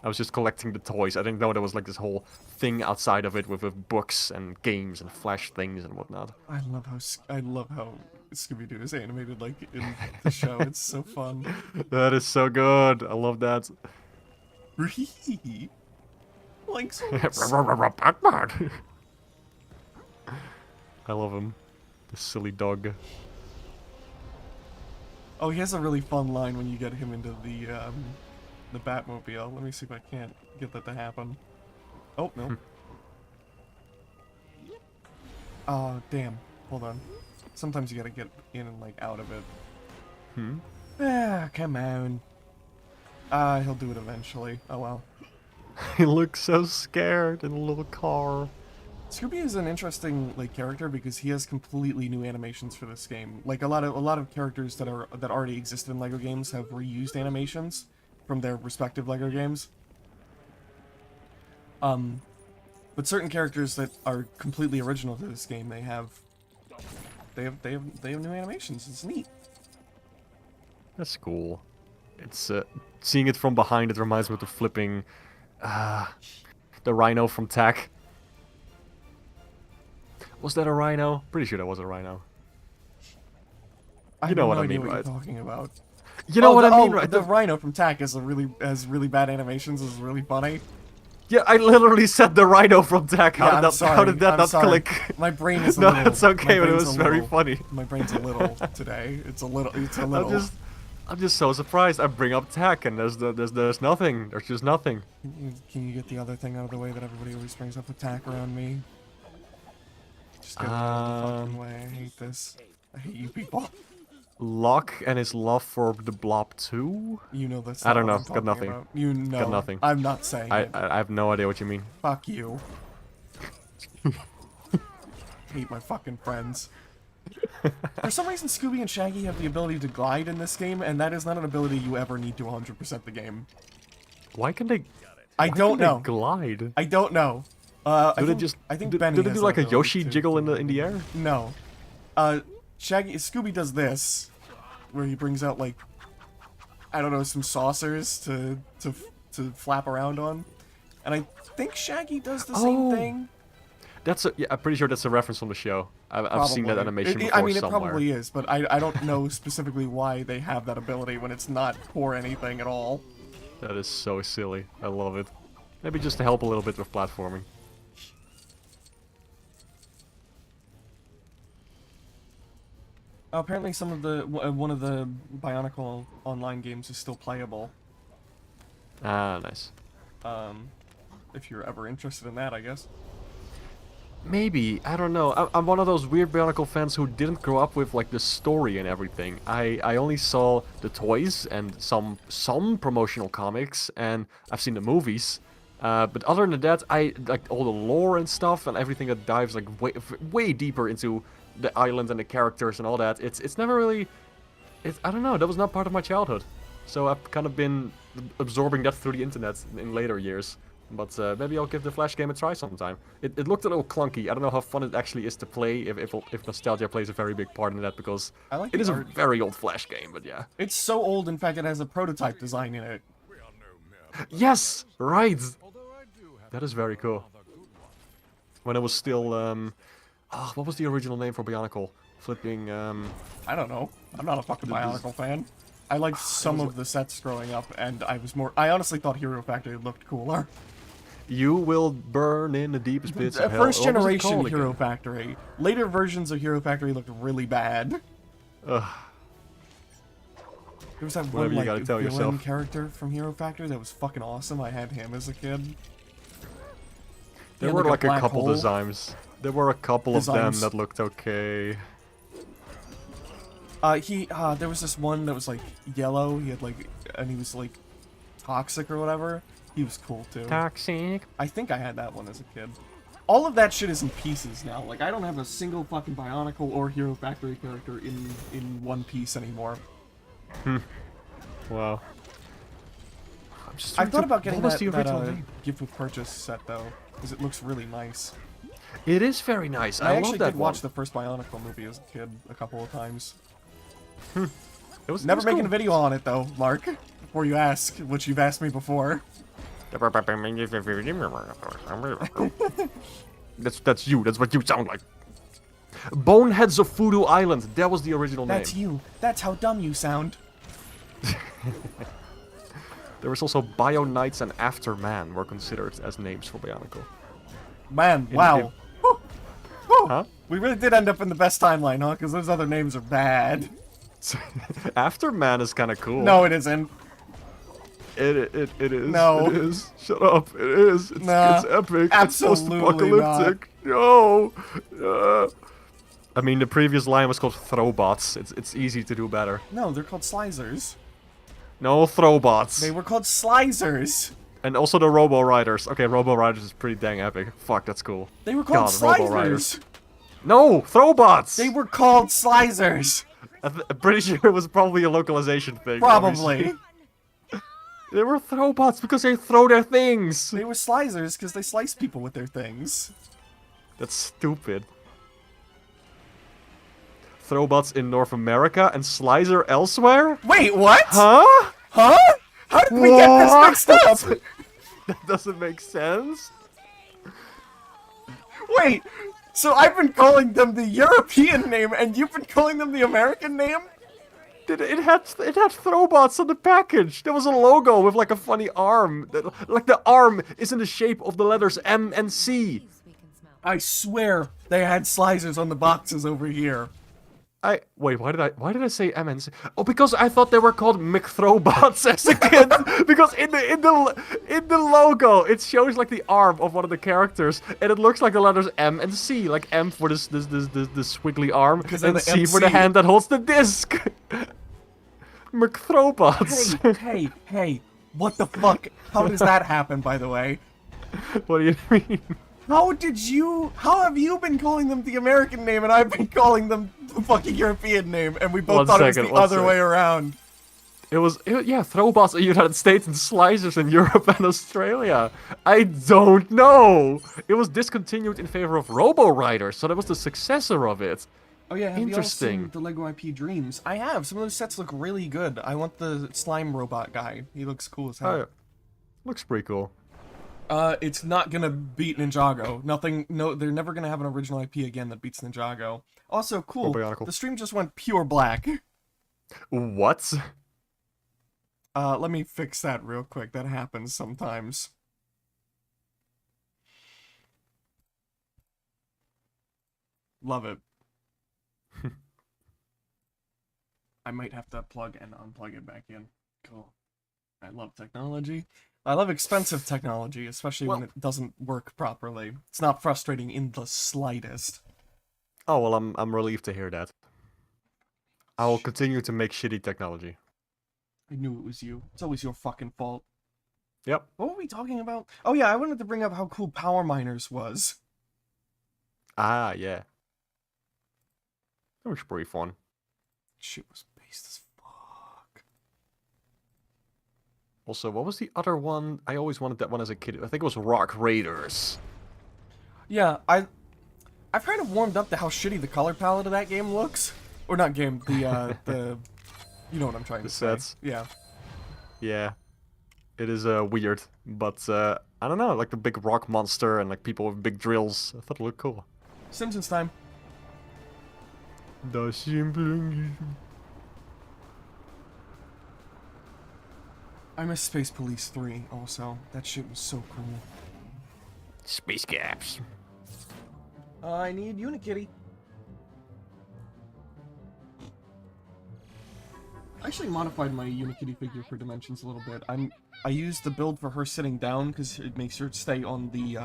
I was just collecting the toys. I didn't know there was like this whole thing outside of it with books and games and flash things and whatnot. I love how Scooby-Doo is animated like in the show. It's so fun. That is so good. I love that. Like so. Batman. I love him. The silly dog. Oh, he has a really fun line when you get him into the Batmobile. Let me see if I can't get that to happen. Oh, no. Oh, damn. Hold on. Sometimes you gotta get in and, like, out of it. Ah, come on. He'll do it eventually. Oh, well. He looks so scared in a little car. Scooby is an interesting, like, character because he has completely new animations for this game. Like, a lot of characters that already existed in LEGO games have reused animations from their respective LEGO games. But certain characters that are completely original to this game, they have they have new animations. It's neat. That's cool. It's seeing it from behind. It reminds me of the flipping, the rhino from Tack. Was that a rhino? Pretty sure that was a rhino. I You know have what no I idea mean, what right? you're talking about. You know what I mean, right? The rhino from Tack has really bad animations. Is really funny. Yeah, I literally said the rhino from Tack. Yeah, I'm How sorry. did that I'm not sorry. click? My brain is a No, little. it's okay, my but it brain's was a very little- funny. My brain's a little today. It's a little. It's a little. I'm just so surprised. I bring up Tack and there's nothing. There's just nothing. Can you get the other thing out of the way that everybody always brings up with Tack around me? Just get it out of the fucking way. I hate this. I hate you people. Locke and his love for the Blob 2? You know this. I don't know. Got nothing. About. You know. Got nothing. I'm not saying it. I have no idea what you mean. Fuck you. Hate my fucking friends. For some reason, Scooby and Shaggy have the ability to glide in this game, and that is not an ability you ever need to 100% the game. Why can they? I don't know. Glide. I don't know. Do they just? I think do Benny they do has like that a ability Yoshi too. jiggle in the air? No. Scooby does this, where he brings out like, I don't know, some saucers to flap around on, and I think Shaggy does the same thing. Yeah, I'm pretty sure that's a reference from the show. I've seen that Probably. animation before I mean, somewhere. it probably is, but I don't know specifically why they have that ability when it's not for anything at all. That is so silly. I love it. Maybe just to help a little bit with platforming. Apparently, some of the one of the Bionicle online games is still playable. Ah, nice. If you're ever interested in that, I guess. Maybe, I don't know. I'm one of those weird Bionicle fans who didn't grow up with like the story and everything. I only saw the toys and some promotional comics, and I've seen the movies. But other than that, I like all the lore and stuff and everything that dives like way deeper into the island and the characters and all that. It's never really. I don't know. That was not part of my childhood, so I've kind of been absorbing that through the internet in later years. But maybe I'll give the Flash game a try sometime. It looked a little clunky. I don't know how fun it actually is to play, if nostalgia plays a very big part in that, because I like it the is a art. very old Flash game, but yeah. It's so old, in fact, it has a prototype design in it. We are no mere. Yes! Right! Although I do have That is very cool. another good one. When it was still, what was the original name for Bionicle? Flipping, I don't know. I'm not a fucking Bionicle fan. I liked some of the sets growing up, and I honestly thought Hero Factory looked cooler. You will burn in the deepest pits of hell. First What was it generation called Hero again? Factory. Later versions of Hero Factory looked really bad. Ugh. There was that Whatever one you like gotta tell villain yourself. character from Hero Factory that was fucking awesome. I had him as a kid. There had, were like a black couple hole. designs. There were a couple of them Designs. that looked okay. There was this one that was like yellow. He had like, and he was like toxic or whatever. He was cool too. Toxic. I think I had that one as a kid. All of that shit is in pieces now. Like, I don't have a single fucking Bionicle or Hero Factory character in one piece anymore. Wow. I'm just I trying thought to- about getting what was that, the original name? gift with purchase set though, because it looks really nice. It is very nice. I I actually love that did watch one. the first Bionicle movie as a kid a couple of times. It was Never making cool. a video on it though, Mark. Before you ask, which you've asked me before. That's you. That's what you sound like. Boneheads of Voodoo Island. That was the original That's name. you. That's how dumb you sound. There was also Bio Knights and Afterman were considered as names for Bionicle. Man, wow. Whew. Whew. Huh? We really did end up in the best timeline, huh? Because those other names are bad. Afterman is kind of cool. No, it isn't. It is. No. It is. Shut up. It is. It's, Nah, it's epic. absolutely It's post-apocalyptic. No. I mean, the previous line was called Throwbots. It's easy to do better. No, they're called Slizers. No Throwbots. They were called Slizers. And also the Robo Riders. Okay, Robo Riders is pretty dang epic. Fuck, that's cool. They were called God, Robo Riders. Slizers. No, Throwbots. They were called Slizers. I'm pretty sure it was probably a localization thing. Probably. They were Throwbots because they throw their things. They were Slizers because they slice people with their things. That's stupid. Throwbots in North America and Slicer elsewhere? Wait, what? Huh? Huh? How did we get this mixed up? That doesn't make sense. Wait, so I've been calling them the European name, and you've been calling them the American name? It had Throwbots on the package. There was a logo with like a funny arm. Like the arm is in the shape of the letters M and C. I swear they had slicers on the boxes over here. Wait, why did I say M and C? Oh, because I thought they were called McThrowbots as a kid. Because in the logo it shows like the arm of one of the characters, and it looks like the letters M and C, like M for this squiggly arm, and C for the hand that holds the disc. McThrowbots. Hey, what the fuck? How does that happen, by the way? What do you mean? How have you been calling them the American name and I've been calling them the fucking European name, and we both thought it was the other way around? Yeah, Throwbots in the United States and Slicers in Europe and Australia. I don't know. It was discontinued in favor of Robo Rider, so that was the successor of it. Oh yeah, have you all Interesting. seen the Lego IP Dreams? I have. Some of those sets look really good. I want the slime robot guy. He looks cool as hell. Oh, yeah. Looks pretty cool. It's not gonna beat Ninjago. They're never gonna have an original IP again that beats Ninjago. Also, cool. Bionicle. The stream just went pure black. What? Let me fix that real quick. That happens sometimes. Love it. I might have to plug and unplug it back in. Cool. I love technology. I love expensive technology, especially when it doesn't work properly. It's not frustrating in the slightest. Oh well, I'm relieved to hear that. I will continue to make shitty technology. I knew it was you. It's always your fucking fault. Yep. What were we talking about? Oh yeah, I wanted to bring up how cool Power Miners was. Ah, yeah. That was pretty fun. Shit was based as fuck. Also, what was the other one? I always wanted that one as a kid. I think it was Rock Raiders. Yeah, I've kind of warmed up to how shitty the color palette of that game looks. Or not game, the you know what I'm trying to say. Sets. Yeah. Yeah. It is weird, but I don't know, like the big rock monster and like people with big drills. I thought it looked cool. Simpsons time. The Simpsons. I miss Space Police 3 also. That shit was so cool. Space Caps. I need Unikitty. I actually modified my Unikitty figure for dimensions a little bit. I used the build for her sitting down because it makes her stay on the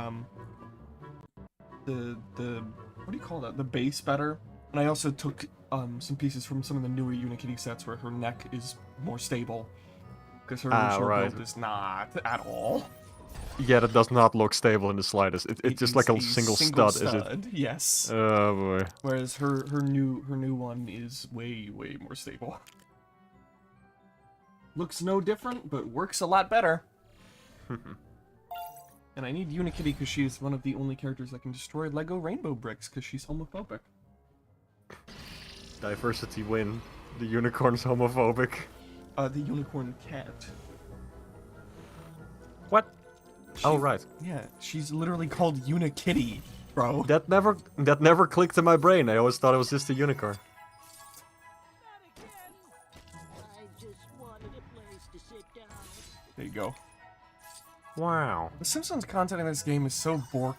what do you call that? The base better. And I also took some pieces from some of the newer Unikitty sets where her neck is more stable. Because her original build is not at all. Yeah, that does not look stable in the slightest. It's just like a single stud, is it? Yes. Oh boy. Whereas her new one is way more stable. Looks no different, but works a lot better. And I need Unikitty because she's one of the only characters that can destroy Lego rainbow bricks because she's homophobic. Diversity win. The unicorn's homophobic. The unicorn cat. What? Oh right. Yeah, she's literally called Unikitty, bro. That never clicked in my brain. I always thought it was just a unicorn. There you go. Wow. The Simpsons content in this game is so borked.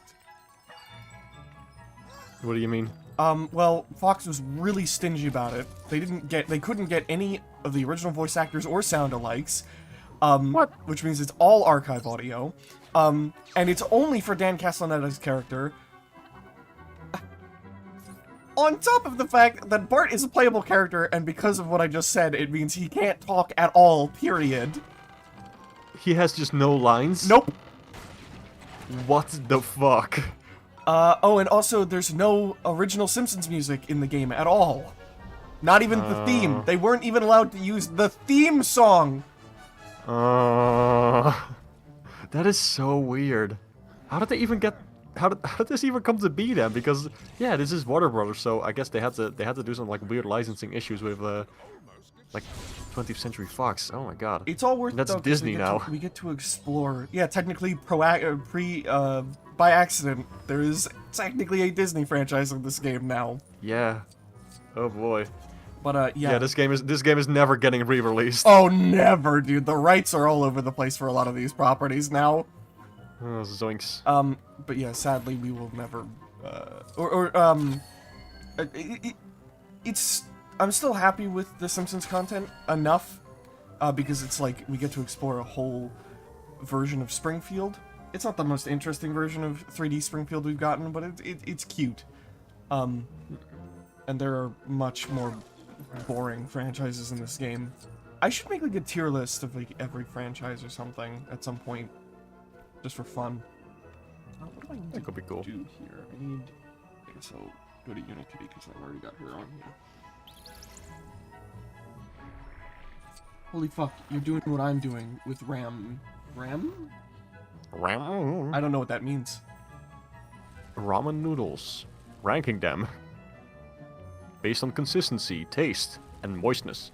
What do you mean? Well, Fox was really stingy about it. They couldn't get any of the original voice actors or sound-alikes. What? Which means it's all archive audio. And it's only for Dan Castellaneta's character. On top of the fact that Bart is a playable character, and because of what I just said, it means he can't talk at all, period. He has just no lines? Nope. What the fuck? Oh, and also there's no original Simpsons music in the game at all. Not even the theme. They weren't even allowed to use the theme song. That is so weird. How did they even get how did this even come to be then? Because yeah, this is Warner Brothers, so I guess they had to do some like weird licensing issues with like 20th Century Fox. Oh my god. It's all worth it, That's though, 'cause Disney now. we get to explore. Yeah, technically, by accident, there is technically a Disney franchise in this game now. Yeah. Oh boy. But Yeah, this game is never getting re-released. Oh, never, dude. The rights are all over the place for a lot of these properties now. Oh, zoinks. But yeah, sadly, we will never. It's. I'm still happy with the Simpsons content enough, because it's like we get to explore a whole version of Springfield. It's not the most interesting version of 3D Springfield we've gotten, but it's cute. And there are much more boring franchises in this game. I should make like a tier list of like every franchise or something at some point, just for fun. What do I need That could be cool. to do here? I need. I guess I'll go to Unikitty because I've already got her on here. Holy fuck! You're doing what I'm doing with RAM. RAM? I don't know what that means. Ramen noodles. Ranking them. Based on consistency, taste, and moistness.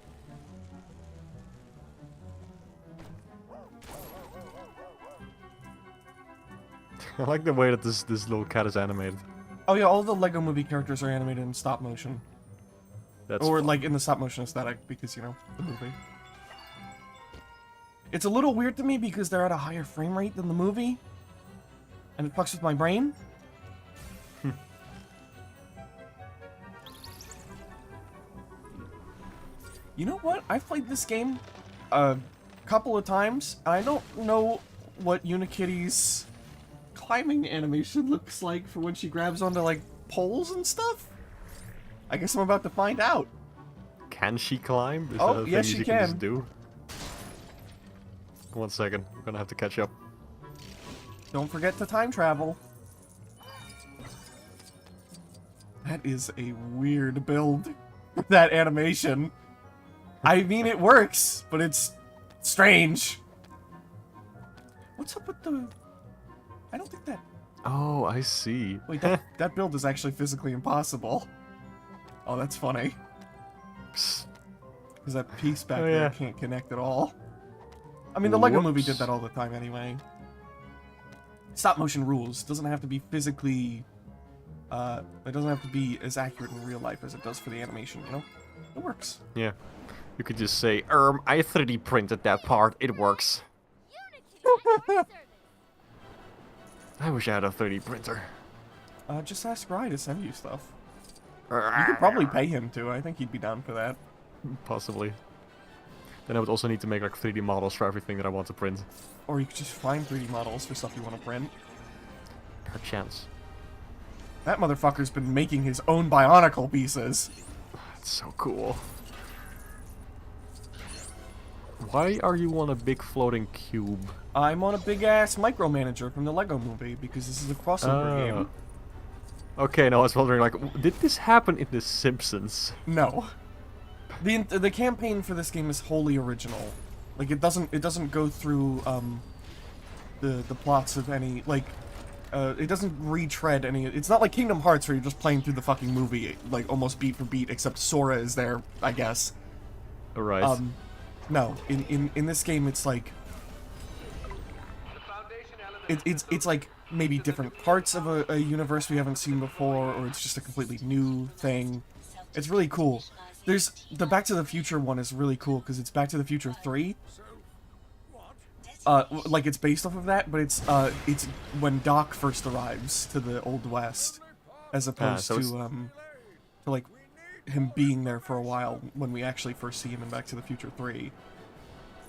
I like the way that this little cat is animated. Oh yeah, all the Lego Movie characters are animated in stop motion. That's Or fun. like in the stop motion aesthetic, because, you know, the movie. It's a little weird to me because they're at a higher frame rate than the movie. And it fucks with my brain. You know what? I've played this game a couple of times, and I don't know what Unikitty's climbing animation looks like for when she grabs onto, like, poles and stuff. I guess I'm about to find out. Can she climb? Is Oh, that a yes, thing she you can. just do? 1 second. I'm gonna have to catch up. Don't forget to time travel. That is a weird build. That animation. I mean, it works, but it's strange. What's up with the... I don't think that... Oh, I see. Wait, that build is actually physically impossible. Oh, that's funny. Psst. Because that piece back Oh, there yeah. can't connect at all. I mean, the Lego Movie did Whoops. that all the time anyway. Stop motion rules. Doesn't have to be physically... it doesn't have to be as accurate in real life as it does for the animation, you know? It works. Yeah. You could just say, I 3D printed that part. It works. I wish I had a 3D printer. Just ask Rye to send you stuff. You could probably pay him to. I think he'd be down for that. Possibly. Then I would also need to make like 3D models for everything that I want to print. Or you could just find 3D models for stuff you want to print. A chance. That motherfucker's been making his own Bionicle pieces. That's so cool. Why are you on a big floating cube? I'm on a big-ass micromanager from the Lego Movie, because this is a crossover game. Okay, no, I was wondering, like, did this happen in The Simpsons? No. The campaign for this game is wholly original. Like, it doesn't go through, the plots of any, like, it doesn't retread any... It's not like Kingdom Hearts where you're just playing through the fucking movie, like, almost beat for beat, except Sora is there, I guess. Alright. No, in this game, it's like... It's like maybe different parts of a universe we haven't seen before, or it's just a completely new thing. It's really cool. There's... The Back to the Future one is really cool, because it's Back to the Future 3. Like, it's based off of that, but it's when Doc first arrives to the Old West, as opposed so to like, him being there for a while when we actually first see him in Back to the Future 3.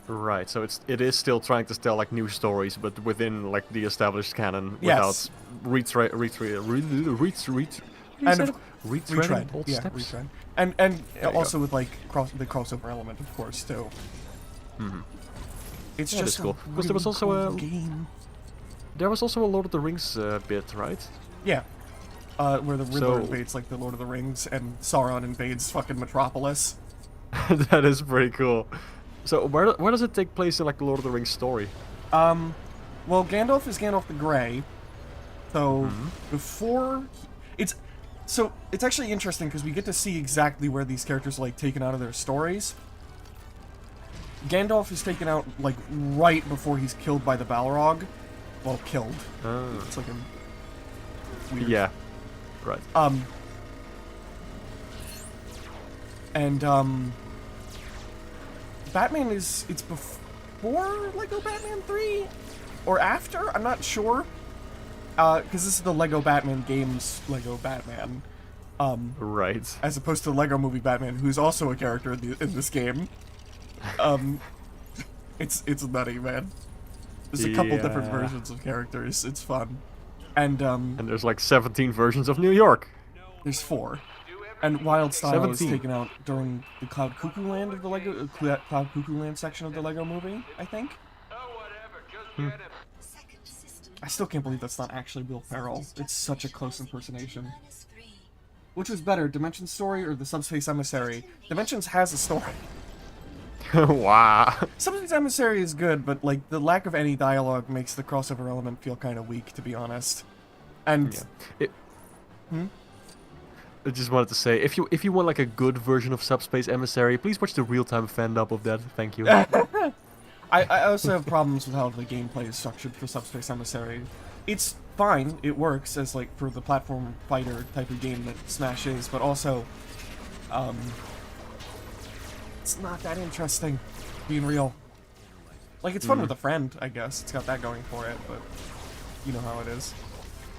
Right, so it is still trying to tell like new stories, but within like the established canon Yes. without retreading old Yeah, steps. retread. And you also with like the crossover element, of course, too. It's Yeah, just that's cool. a Because there was really also cool game. There was also a Lord of the Rings bit, right? Yeah. Where the Riddler So- invades like the Lord of the Rings and Sauron invades fucking Metropolis. That is pretty cool. So where does it take place in like the Lord of the Rings story? Well, Gandalf is Gandalf the Grey, So before it's actually interesting because we get to see exactly where these characters are like taken out of their stories. Gandalf is taken out like right before he's killed by the Balrog. Well, killed. It's like a weird. Yeah. Right. And Batman it's before Lego Batman 3 or after? I'm not sure. Because this is the Lego Batman games Lego Batman. Right. As opposed to Lego Movie Batman, who's also a character in this game. It's nutty, man. There's a couple different versions of characters. It's fun. And there's like 17 versions of New York. there's 4. And Wild Style is 17. taken out during the Cloud Cuckoo Land of the Lego Cloud Cuckoo Land section of the Lego Movie, I think. I still can't believe that's not actually Will Ferrell. It's such a close impersonation. Which was better, Dimensions story or the Subspace Emissary? Dimensions has a story. Wow. Subspace Emissary is good, but like the lack of any dialogue makes the crossover element feel kind of weak, to be honest. And I just wanted to say, if you want like a good version of Subspace Emissary, please watch the real-time fan-dub of that. Thank you. I also have problems with how the gameplay is structured for Subspace Emissary. It's fine, it works as like for the platform fighter type of game that Smash is, but also, it's not that interesting, being real. Like, it's fun with a friend, I guess. It's got that going for it, but you know how it is.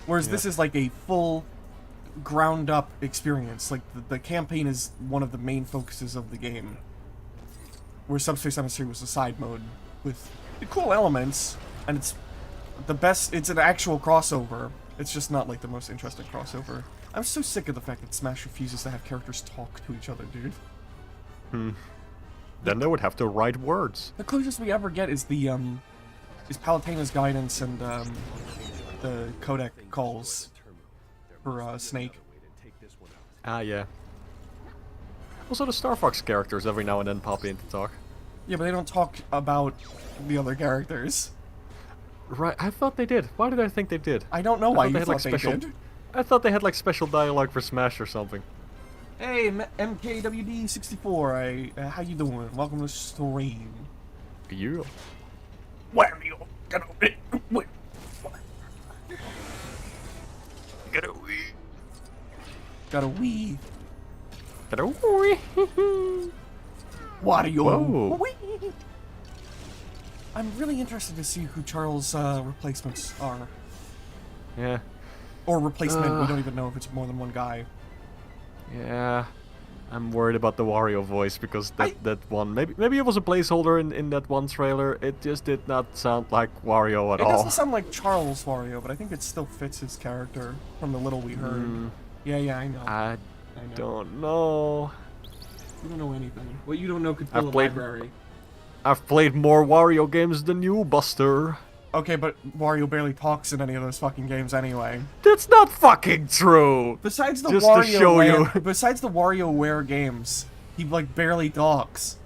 Whereas this is like a full, ground-up experience. Like, the campaign is one of the main focuses of the game. Where Subspace Emissary was a side mode with cool elements, and it's the best. It's an actual crossover. It's just not like the most interesting crossover. I'm so sick of the fact that Smash refuses to have characters talk to each other, dude. Then they would have to write words. The closest we ever get is the is Palutena's guidance and the codec calls for Snake. Ah, yeah. Also, the Star Fox characters every now and then pop in to talk. Yeah, but they don't talk about the other characters. Right, I thought they did. Why did I think they did? I don't know why you had, thought like, they special... did. I thought they had like special dialogue for Smash or something. Hey, MKWD64, how you doing? Welcome to the stream. You? Where are you gonna be? Get a wee. Got a Wii. Get a wee. Wario. Whoa. Wii. I'm really interested to see who Charles' replacements are. Yeah. Or replacement, we don't even know if it's more than one guy. Yeah. I'm worried about the Wario voice because that one maybe it was a placeholder in that one trailer. It just did not sound like Wario at all. It doesn't sound like Charles Wario, but I think it still fits his character from the little we heard. Yeah, I know. I don't know. You don't know anything. What you don't know could fill a library. I've played more Wario games than you, Buster. Okay, but Wario barely talks in any of those fucking games anyway. That's not fucking true. Besides the Just to show you. Besides the WarioWare games, he like barely talks.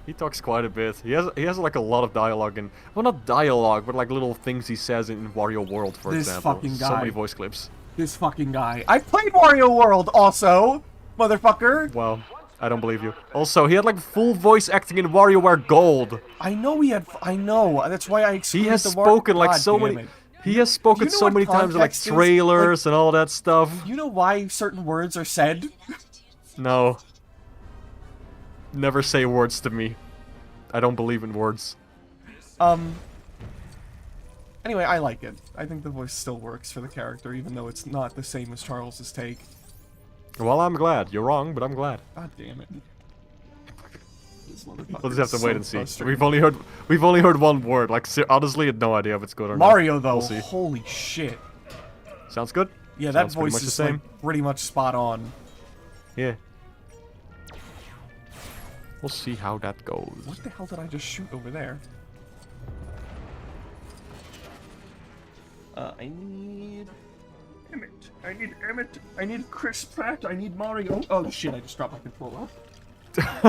He talks quite a bit. He has like a lot of dialogue and well, not dialogue, but like little things he says in Wario World, for This example. fucking So guy. many voice clips. This fucking guy. I played Wario World also, motherfucker. Well, I don't believe you. Also, he had like full voice acting in WarioWare Gold. I know he had. I know. That's why I excluded He has the spoken like God so damn many. it. He has spoken Do you know so what many times in like context is? trailers and all that stuff. You know why certain words are said? No. Never say words to me. I don't believe in words. Anyway, I like it. I think the voice still works for the character, even though it's not the same as Charles's take. Well, I'm glad. You're wrong, but I'm glad. God damn it. This motherfucker We'll just have is to wait so and see. frustrating. We've only heard one word. Like honestly, I had no idea if it's good or Mario not. though, We'll see. holy shit. Sounds good. Yeah, that Sounds pretty voice much the is same. like pretty much spot on. Yeah. We'll see how that goes. What the hell did I just shoot over there? I need Emmett. I need Emmett. I need Chris Pratt. I need Mario. Oh shit! I just dropped my controller.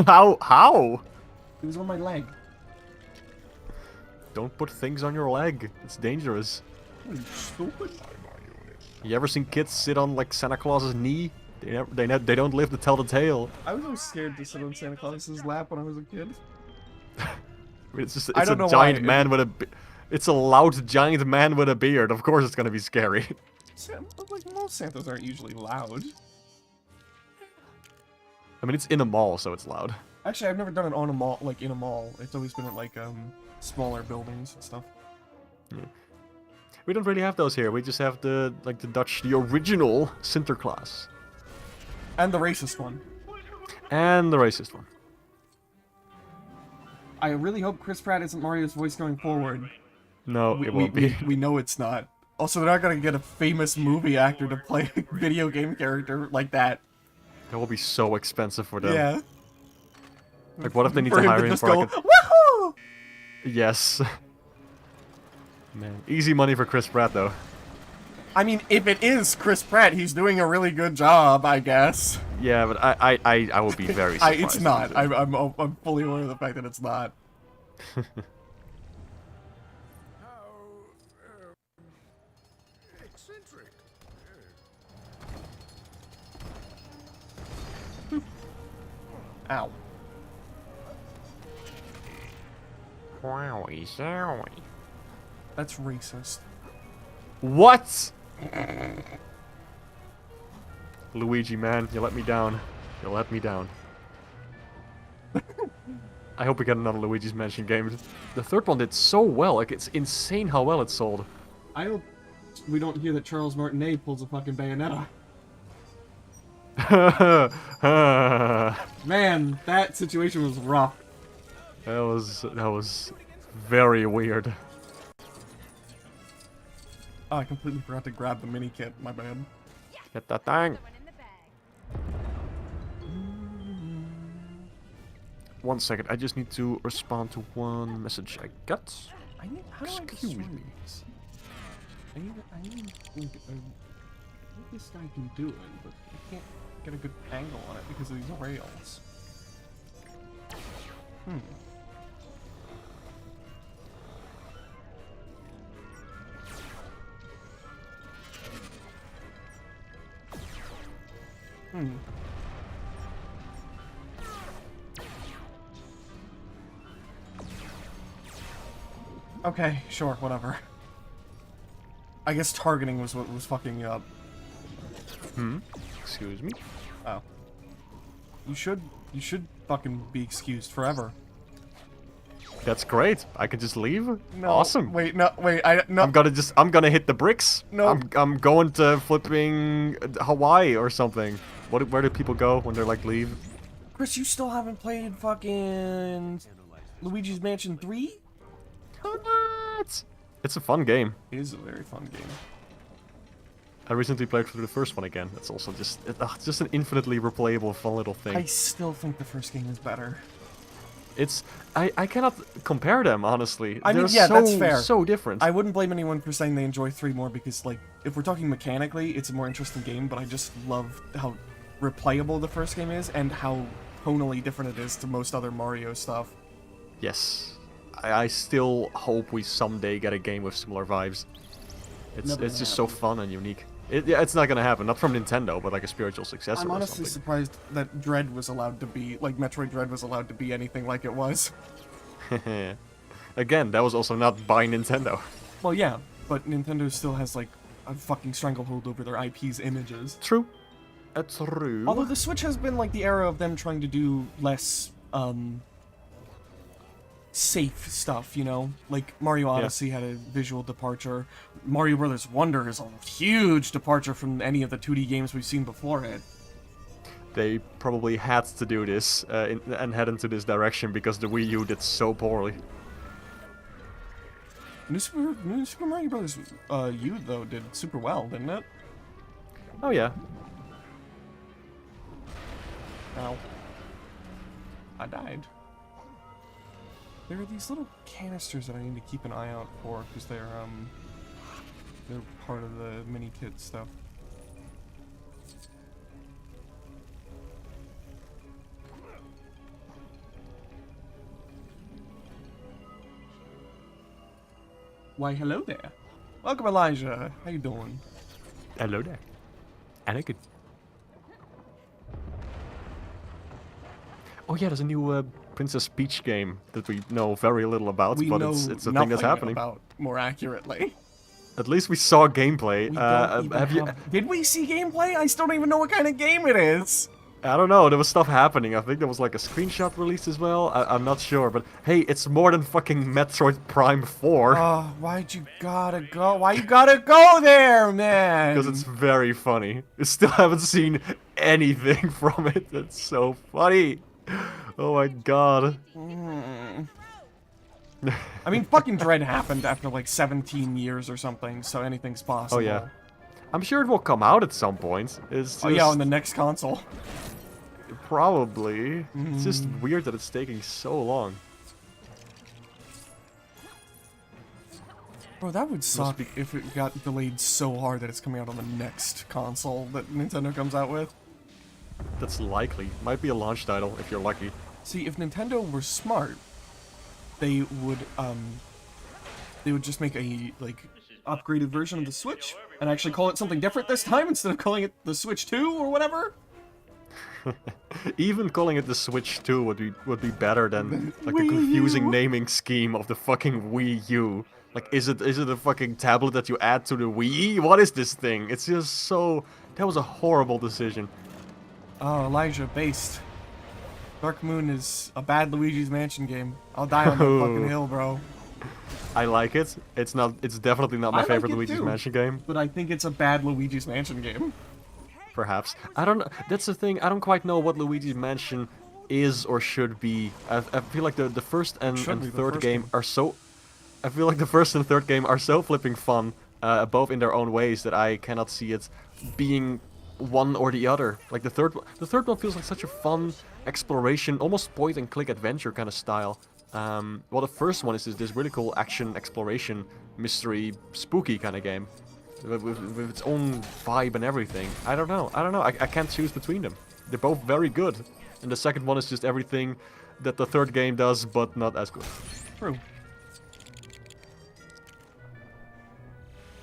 How? It was on my leg. Don't put things on your leg. It's dangerous. You stupid. You ever seen kids sit on like Santa Claus's knee? They don't live to tell the tale. I was always scared to sit on Santa Claus's lap when I was a kid. I mean, it's just I it's a don't know giant why. man with a it's a loud giant man with a beard. Of course it's gonna be scary. Like, most Santas aren't usually loud. I mean, it's in a mall, so it's loud. Actually, I've never done it on a mall, like in a mall. It's always been at like smaller buildings and stuff. We don't really have those here. We just have the the original Sinterklaas. And the racist one. And the racist one. I really hope Chris Pratt isn't Mario's voice going forward. No, it won't be. We know it's not. Also, they're not gonna get a famous movie actor to play a video game character like that. That will be so expensive for them. Yeah. Like, what if they need For to him hire to him just for go, like a... woohoo! Yes. Man, easy money for Chris Pratt, though. I mean, if it is Chris Pratt, he's doing a really good job, I guess. Yeah, but I would be very surprised. It's not. I'm fully aware of the fact that it's not. How eccentric. Ow. Wowie zowie. That's racist. What? Luigi, man, you let me down. You let me down. I hope we get another Luigi's Mansion game. The third one did so well. Like, it's insane how well it sold. I hope we don't hear that Charles Martinet pulls a fucking Bayonetta. Man, that situation was rough. That was very weird. Oh, I completely forgot to grab the mini kit. My bad. Get that thing. One second, I just need to respond to one message I got. How do I Excuse destroy me. these? I need like, what this guy can do it, but I can't get a good angle on it because of these rails. Okay, sure, whatever. I guess targeting was what was fucking you up. Excuse me. Oh. You should fucking be excused forever. That's great. I can just leave. No, Awesome. Wait, no, no. I'm gonna hit the bricks. No. I'm going to flipping Hawaii or something. Where do people go when they're like leave? Chris, you still haven't played fucking Luigi's Mansion 3? What? It's a fun game. It is a very fun game. I recently played through the first one again. It's also just just an infinitely replayable, fun little thing. I still think the first game is better. I cannot compare them, honestly. I mean, They're yeah, so, that's fair. So different. I wouldn't blame anyone for saying they enjoy 3 more because, like, if we're talking mechanically, it's a more interesting game, but I just love how replayable the first game is and how tonally different it is to most other Mario stuff. Yes. I still hope we someday get a game with similar vibes. It's just so fun and unique. Yeah, it's not gonna happen. Not from Nintendo, but like a spiritual successor I'm or honestly something. surprised that Dread was allowed to be, like, Metroid Dread was allowed to be anything like it was. Again, that was also not by Nintendo. Well, yeah, but Nintendo still has, like, a fucking stranglehold over their IP's images. True. True. Although the Switch has been, like, the era of them trying to do less, safe stuff, you know? Like, Mario Odyssey had a visual departure. Mario Brothers Wonder is a huge departure from any of the 2D games we've seen before it. They probably had to do this and head into this direction because the Wii U did so poorly. New Super Mario Brothers U, though, did super well, didn't it? Oh yeah. Ow. I died. There are these little canisters that I need to keep an eye out for, because they're part of the mini kit stuff. Why, hello there. Welcome, Elijah. How you doing? Hello there. Anakin. Oh yeah, there's a new Princess Peach game that we know very little about, We but know it's a thing nothing that's happening. about more accurately. At least we saw gameplay. We don't even Have you? Did we see gameplay? I still don't even know what kind of game it is. I don't know. There was stuff happening. I think there was like a screenshot released as well. I'm not sure, but hey, it's more than fucking Metroid Prime 4. Oh, why'd you gotta go? Why you gotta go there, man? Because it's very funny. I still haven't seen anything from it. It's so funny. Oh my god. I mean, fucking Dread happened after like 17 years or something, so anything's possible. Oh yeah. I'm sure it will come out at some point. It's just, Oh yeah, on the next console. probably. It's just weird that it's taking so long. Bro, that would suck if it got delayed so hard that it's coming out on the next console that Nintendo comes out with. That's likely. Might be a launch title if you're lucky. See, if Nintendo were smart, they would just make a like upgraded version of the Switch and actually call it something different this time instead of calling it the Switch 2 or whatever. Even calling it the Switch 2 would be better than like the Wii confusing U. naming scheme of the fucking Wii U. Like, is it a fucking tablet that you add to the Wii? What is this thing? It's just so... That was a horrible decision. Oh, Elijah, based. Dark Moon is a bad Luigi's Mansion game. I'll die on that fucking hill, bro. I like it. It's definitely not my I like favorite it Luigi's too. Mansion game. But I think it's a bad Luigi's Mansion game. Perhaps. I don't know. That's the thing. I don't quite know what Luigi's Mansion is or should be. I feel like the first and Should be the third first game one. are so... I feel like the first and third game are so flipping fun, both in their own ways, that I cannot see it being one or the other. Like the third one feels like such a fun exploration, almost point and click adventure kind of style. Well, the first one is this really cool action exploration, mystery, spooky kind of game, with its own vibe and everything. I don't know. I can't choose between them. They're both very good, and the second one is just everything that the third game does, but not as good. True.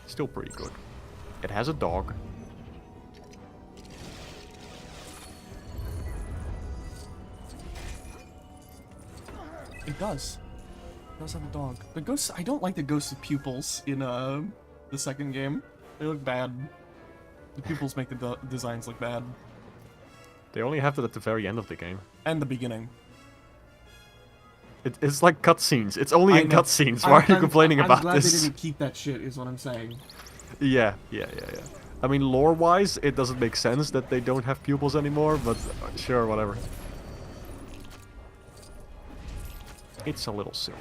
Still pretty good. It has a dog. It does. It does have a dog. The ghosts. I don't like the ghosts of pupils in the second game. They look bad. The pupils make the designs look bad. They only have that at the very end of the game. And the beginning. It's like cutscenes. It's only in I know. cutscenes. Why are you complaining I'm about glad this? they didn't keep that shit, is what I'm saying. Yeah. I mean, lore-wise, it doesn't make sense that they don't have pupils anymore, but sure, whatever. It's a little silly.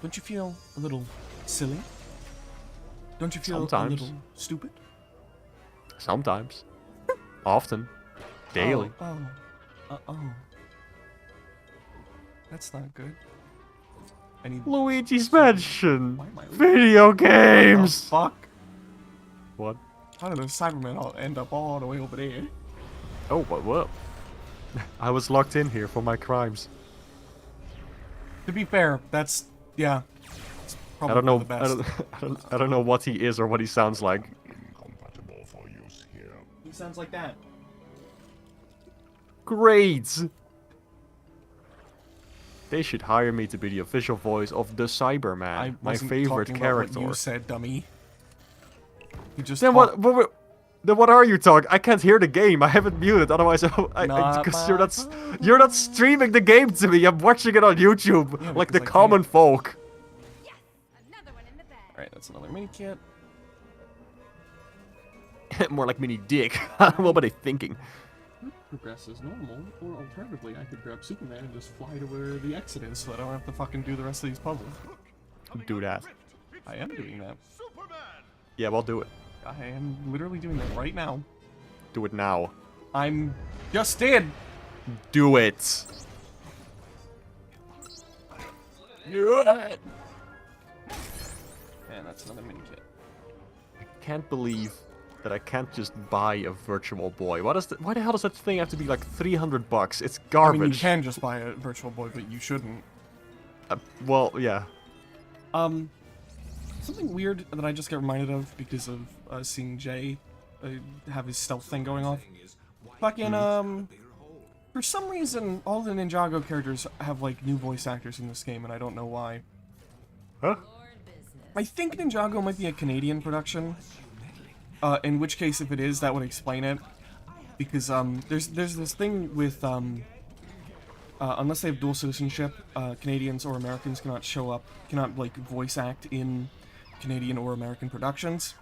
Don't you feel a little silly? Don't you feel Sometimes. a little stupid? Sometimes. Often. Daily. Oh. That's not good. I need... Luigi's Mansion! Why am I... Video games! Oh, fuck. What? How did the Cybermen all end up all the way over there? Oh, what? I was locked in here for my crimes. To be fair, that's... yeah. It's I probably don't know. the best. I don't know what he is or what he sounds like. Incompatible for use here. He sounds like that. Great! They should hire me to be the official voice of the Cyberman, I my wasn't favorite talking character. About what you said, dummy. You just Then what are you talking? I can't hear the game. I have it muted. Otherwise, because you're not streaming the game to me. I'm watching it on YouTube, Yeah, like the because I common folk. Another one in the bag. Alright, that's another mini kit. More like mini dick. What were they thinking? Progress as normal, or alternatively, I could grab Superman and just fly to where the exit is so that I don't have to fucking do the rest of these puzzles. Do that. I am doing that. Yeah, well, do it. I am literally doing that right now. Do it now. I'm just did. Do it. And that's another mini kit. Can't believe that I can't just buy a virtual boy. Why the hell does that thing have to be like $300? It's I garbage. mean, you can just buy a Virtual Boy, but you shouldn't. Well, yeah. Something weird that I just got reminded of because of seeing Jay have his stealth thing going off. Fucking, for some reason, all the Ninjago characters have, like, new voice actors in this game, and I don't know why. Huh? I think Ninjago might be a Canadian production. In which case, if it is, that would explain it. Because, there's this thing with, unless they have dual citizenship, Canadians or Americans cannot, like, voice act in Canadian or American productions.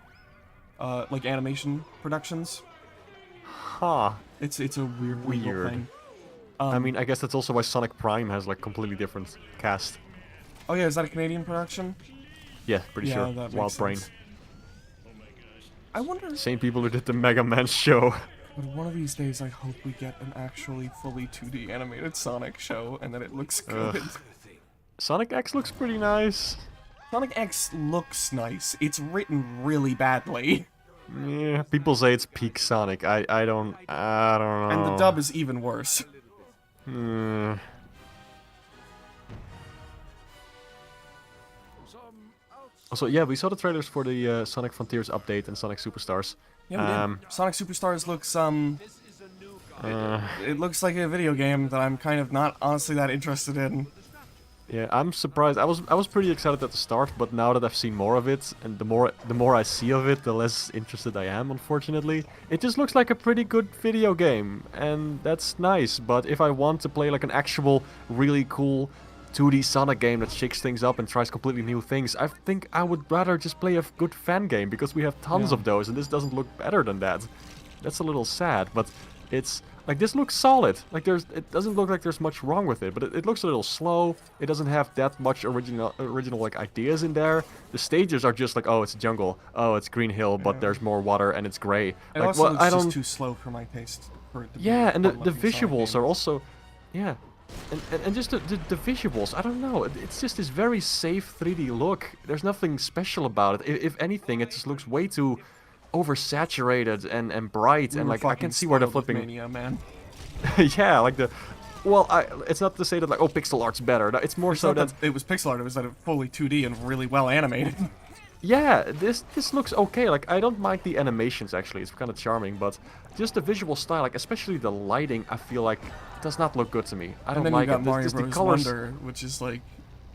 Like animation productions. Huh. It's a weird legal thing. I mean, I guess that's also why Sonic Prime has, like, completely different cast. Oh yeah, is that a Canadian production? Yeah, pretty Yeah, sure. that makes Wild Brain. sense. I wonder... Same people who did the Mega Man show. But one of these days, I hope we get an actually fully 2D animated Sonic show, and that it looks good. Sonic X looks pretty nice. Sonic X looks nice. It's written really badly. Yeah, people say it's peak Sonic. I don't know. And the dub is even worse. Hmm. Also, yeah, we saw the trailers for the Sonic Frontiers update and Sonic Superstars. Yeah, we did. Sonic Superstars looks, it looks like a video game that I'm kind of not honestly that interested in. Yeah, I'm surprised. I was pretty excited at the start, but now that I've seen more of it, and the more I see of it, the less interested I am, unfortunately. It just looks like a pretty good video game, and that's nice, but if I want to play like an actual, really cool 2D Sonic game that shakes things up and tries completely new things, I think I would rather just play a good fan game, because we have tons of those, and this doesn't look better than that. That's a little sad, but it's... Like, this looks solid. Like, it doesn't look like there's much wrong with it, but it looks a little slow. It doesn't have that much original like, ideas in there. The stages are just like, oh, it's jungle. Oh, it's Green Hill, but there's more water and it's gray. It like, also well, looks I just don't... too slow for my taste. For it to be Yeah, and the fun-looking Sonic visuals game. are also... Yeah. And just the visuals, I don't know. It's just this very safe 3D look. There's nothing special about it. If anything, it just looks way too oversaturated and bright. We and, were like, I fucking can see where the spoiled with flipping... Mania, man. Yeah, like the... Well, it's not to say that, like, oh, pixel art's better. No, it's more It's so not that... that it was pixel art, it was that it fully 2D and really well animated. Yeah, this looks okay. Like, I don't mind the animations, actually. It's kind of charming, but just the visual style, like, especially the lighting, I feel like does not look good to me. I don't And then like you got it. Mario Just Bros. the colors... Wonder, which is like...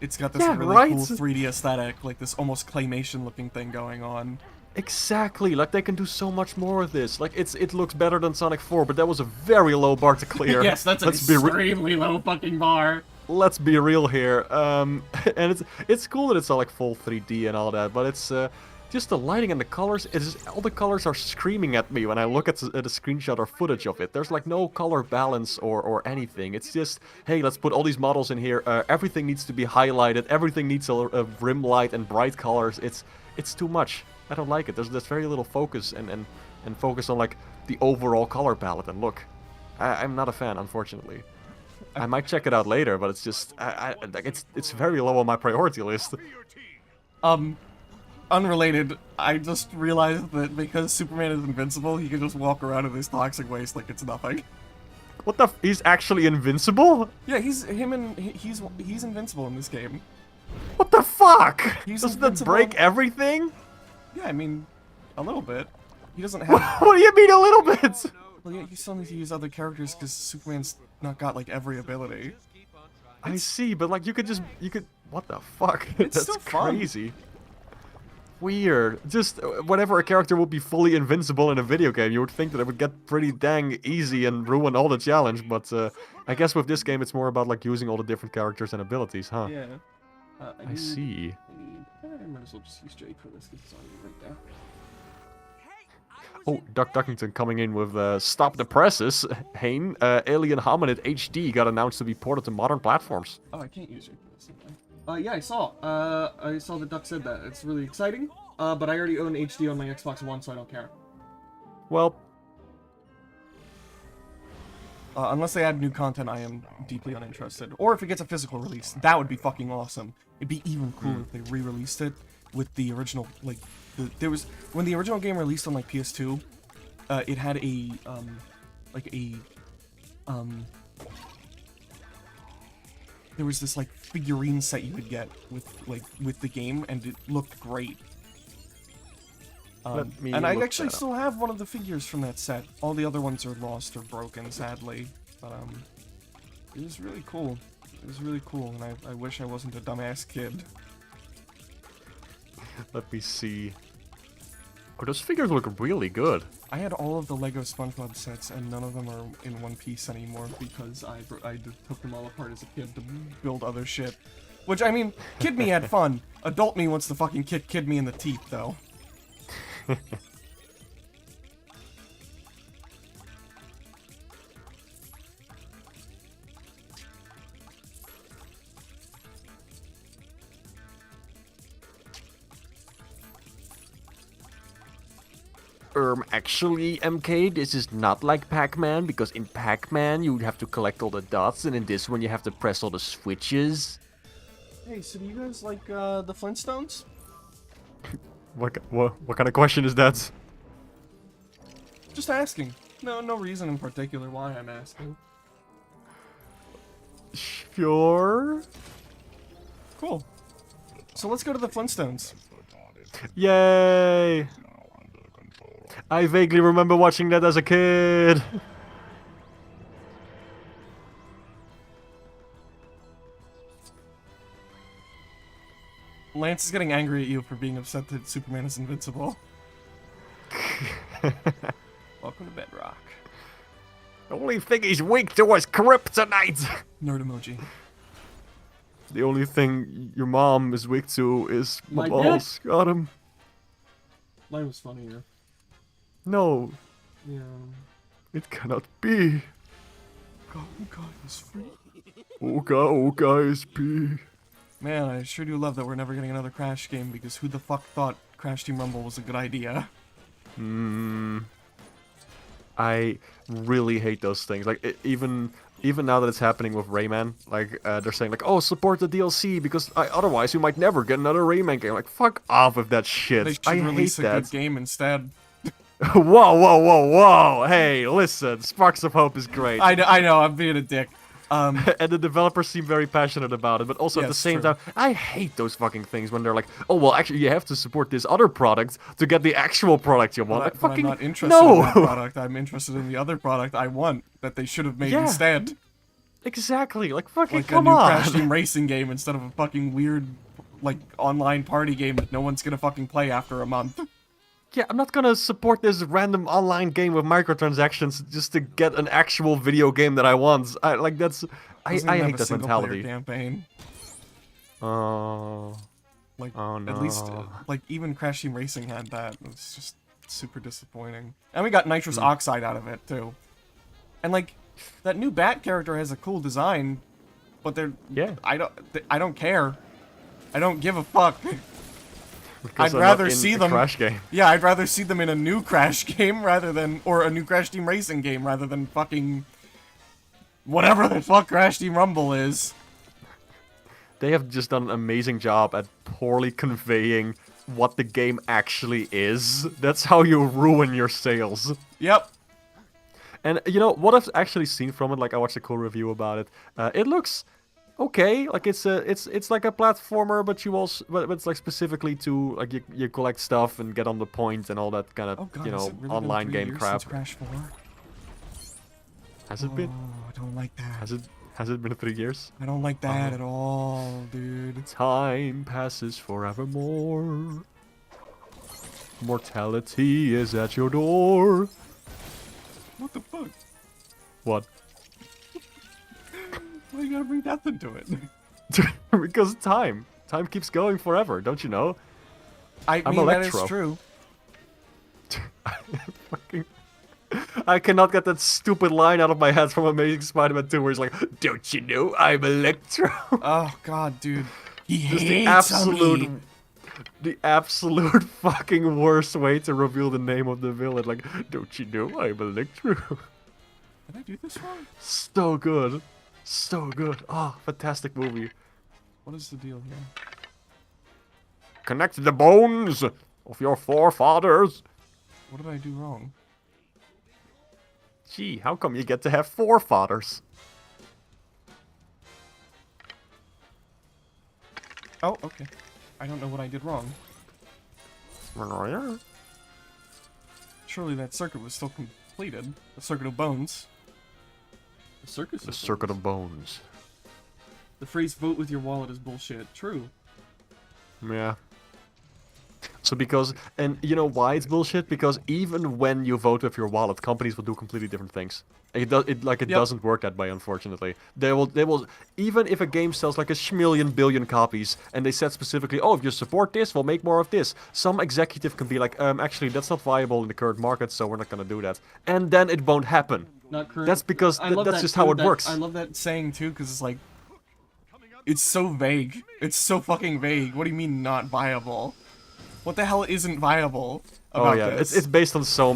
It's got this Yeah, really right? cool 3D aesthetic, like this almost claymation-looking thing going on. Exactly, like, they can do so much more with this. Like, it looks better than Sonic 4, but that was a very low bar to clear. Yes, that's an extremely low fucking bar. Let's be real here. And it's cool that it's all, like, full 3D and all that, but it's... just the lighting and the colors, all the colors are screaming at me when I look at the screenshot or footage of it. There's like no color balance or anything. It's just, hey, let's put all these models in here. Everything needs to be highlighted. Everything needs a rim light and bright colors. It's too much. I don't like it. There's very little focus and focus on like the overall color palette and look. I'm not a fan, unfortunately. I might check it out later, but it's just, like it's very low on my priority list. Unrelated, I just realized that because Superman is invincible, he can just walk around in this toxic waste like it's nothing. What the he's actually invincible? Yeah, he's invincible in this game. What the fuck? He's Doesn't that invincible. break everything? Yeah, I mean, a little bit. He doesn't have... What do you mean a little bit? Well, yeah, you still need to use other characters because Superman's not got, like, every ability. I see, but like you could... What the fuck? It's That's still fun. crazy. Weird. Just whenever a character would be fully invincible in a video game, you would think that it would get pretty dang easy and ruin all the challenge, but I guess with this game it's more about like using all the different characters and abilities, huh? Yeah. I see. I might as well just use Jake for this because it's already right now. Oh, Duck Duckington coming in with Stop the Presses. Hane, Alien Hominid HD got announced to be ported to modern platforms. Oh, I can't use Jake for this. Yeah, I saw that Duck said that. It's really exciting. But I already own HD on my Xbox One, so I don't care. Well... unless they add new content, I am deeply uninterested. Or if it gets a physical release, that would be fucking awesome. It'd be even cooler if they re-released it with the original, like, when the original game released on, like, PS2, it had a, there was this, like, figurine set you could get with the game, and it looked great. Let me And I look actually that up. still have one of the figures from that set. All the other ones are lost or broken, sadly. But, it was really cool. It was really cool, and I wish I wasn't a dumbass kid. Let me see. Oh, those figures look really good. I had all of the Lego SpongeBob sets, and none of them are in one piece anymore because I took them all apart as a kid to build other shit. Which, I mean, kid me had fun. Adult me wants to fucking kick kid me in the teeth, though. Actually, MK, this is not like Pac-Man, because in Pac-Man you have to collect all the dots, and in this one you have to press all the switches. Hey, so do you guys like, the Flintstones? What kind of question is that? Just asking. No reason in particular why I'm asking. Sure. Cool. So let's go to the Flintstones. Yay! I vaguely remember watching that as a kid. Lance is getting angry at you for being upset that Superman is invincible. Welcome to Bedrock. The only thing he's weak to is kryptonite. Nerd emoji. The only thing your mom is weak to is my My balls. Got him. Mine was funnier. No, Yeah. it cannot be. Ooga is free. Ooga is pee. Man, I sure do love that we're never getting another Crash game because who the fuck thought Crash Team Rumble was a good idea? I really hate those things. Like even now that it's happening with Rayman, like they're saying like, oh, support the DLC because otherwise we might never get another Rayman game. Like, fuck off with that shit. They should I hate release a that. good game instead. Whoa! Hey, listen, Sparks of Hope is great. I know, I'm being a dick. And the developers seem very passionate about it, but also Yeah, at the it's same true. time, I hate those fucking things when they're like, oh, well, actually, you have to support this other product to get the actual product you want. But, Like, but fucking, I'm not interested no! in that product. I'm interested in the other product I want that they should have made Yeah. instead. Exactly, like, fucking, Like come a new on! Crash Team Racing game instead of a fucking weird, like, online party game that no one's gonna fucking play after a month. Yeah, I'm not gonna support this random online game with microtransactions just to get an actual video game that I want. I Doesn't even hate have a that single-player mentality. campaign. Oh, Like, Oh, at least, no. like, even Crash Team Racing had that. It's just super disappointing. And we got nitrous oxide out of it, too. And, like, that new Bat character has a cool design, but they're... yeah. I don't care. I don't give a fuck. Because I'd they're not rather in see a them... Crash game. Yeah, I'd rather see them in a new Crash game rather than... Or a new Crash Team Racing game rather than fucking... Whatever the fuck Crash Team Rumble is. They have just done an amazing job at poorly conveying what the game actually is. That's how you ruin your sales. Yep. And you know what I've actually seen from it, like I watched a cool review about it. It looks okay. Like it's like a platformer, but but it's like specifically to like you collect stuff and get on the point and all that kind of Oh god, you has know it really online been 3 game years crap. since Crash 4? Has it been? Oh, I don't like that. Has it been 3 years? I don't like that at all, dude. Time passes forevermore. Mortality is at your door. What the fuck? What? Why you gotta bring death into it? Because time keeps going forever, don't you know? I I'm mean, that Electro. is true. Fucking... I cannot get that stupid line out of my head from Amazing Spider-Man 2 where he's like, don't you know I'm Electro? Oh god, dude. He Just hates me. the absolute fucking worst way to reveal the name of the villain. Like, don't you know I'm Electro? Did I do this wrong? So good. So good. Oh, fantastic movie. What is the deal here? Connect the bones of your forefathers. What did I do wrong? Gee, how come you get to have forefathers? Oh, okay. I don't know what I did wrong. Surely that circuit was still completed. The circuit of bones. The circus. The Circuit of Bones. The phrase "vote with your wallet" is bullshit. True. Yeah. So because, and you know why it's bullshit? Because even when you vote with your wallet, companies will do completely different things. It Yep. doesn't work that way, unfortunately. They will, even if a game sells like a schmillion billion copies, and they said specifically, oh, if you support this, we'll make more of this. Some executive can be like, actually, that's not viable in the current market, so we're not gonna do that. And then it won't happen. Not current. That's because that's that just too, how it works. I love that saying too, because it's like, it's so vague. It's so fucking vague. What do you mean not viable? What the hell isn't viable about Oh yeah, this? it's based on so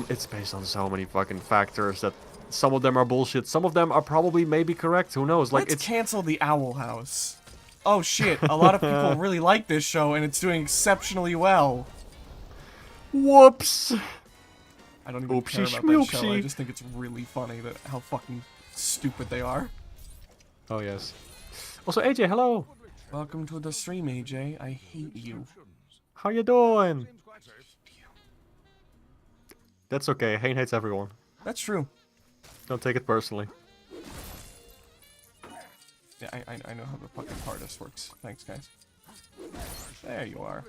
many fucking factors that some of them are bullshit. Some of them are probably maybe correct. Who knows? Like Let's it's cancel the Owl House. Oh shit! A lot of people really like this show, and it's doing exceptionally well. whoops. I don't even care Oopsie about that show. I schmoopsie. just think it's really funny that how fucking stupid they are. Oh yes. Also AJ, hello. Welcome to the stream, AJ. I hate you. How you doing? That's okay. Hane hates everyone. That's true. Don't take it personally. Yeah, I know how the fucking TARDIS works. Thanks, guys. There you are.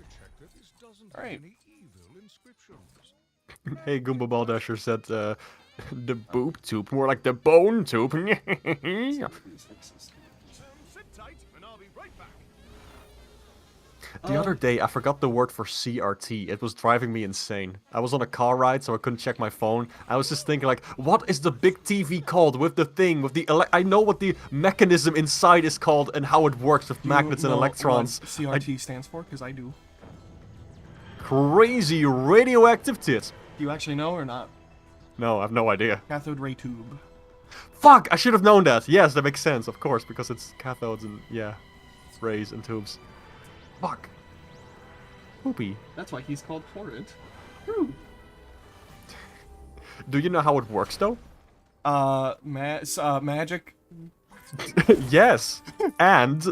Alright. Hey, Goomba Baldasher said the boob tube, more like the bone tube. The other day, I forgot the word for CRT. It was driving me insane. I was on a car ride, so I couldn't check my phone. I was just thinking, like, what is the big TV called with the thing, with the I know what the mechanism inside is called and how it works with magnets and know electrons. What CRT stands for? Because I do. Crazy radioactive tit. Do you actually know or not? No, I have no idea. Cathode ray tube. Fuck! I should have known that. Yes, that makes sense, of course, because it's cathodes and, yeah, rays and tubes. Fuck. Poopy. That's why he's called Horrid. Do you know how it works, though? Magic. Yes, and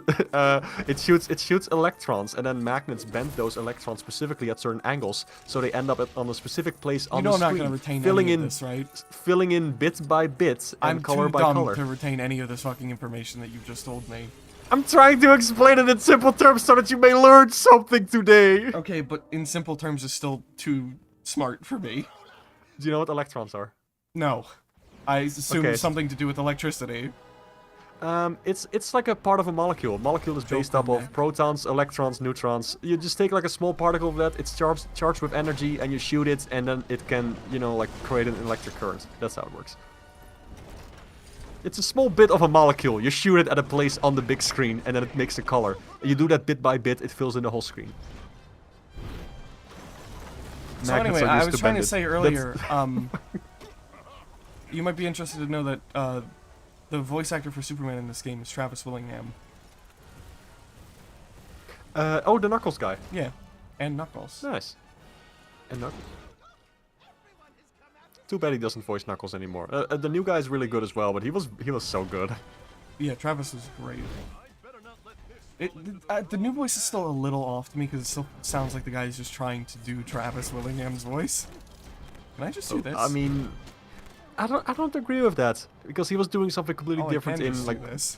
it shoots electrons, and then magnets bend those electrons specifically at certain angles, so they end up on a specific place on You know the I'm not screen, gonna retain filling any in of this, right? filling in bit by bit and I'm color too by dumb color. to retain any of this fucking information that you've just told me. I'm trying to explain it in simple terms so that you may learn something today. Okay, but in simple terms, it's still too smart for me. Do you know what electrons are? No, I assume Okay. something to do with electricity. It's like a part of a molecule. A molecule is based up of protons, electrons, neutrons. You just take like a small particle of that, it's charged with energy, and you shoot it, and then it can, you know, like create an electric current. That's how it works. It's a small bit of a molecule. You shoot it at a place on the big screen, and then it makes a color. You do that bit by bit, it fills in the whole screen. So Magnets anyway, are I used was to trying bend to say it. earlier, you might be interested to know that the voice actor for Superman in this game is Travis Willingham. Oh, the Knuckles guy. Yeah, and Knuckles. Nice. And Knuckles. Too bad he doesn't voice Knuckles anymore. The new guy is really good as well, but he was so good. Yeah, Travis was great. The new voice is still a little off to me because it still sounds like the guy's just trying to do Travis Willingham's voice. Can I just do this? I mean, I don't agree with that because he was doing something completely Oh, different I can in just like do this.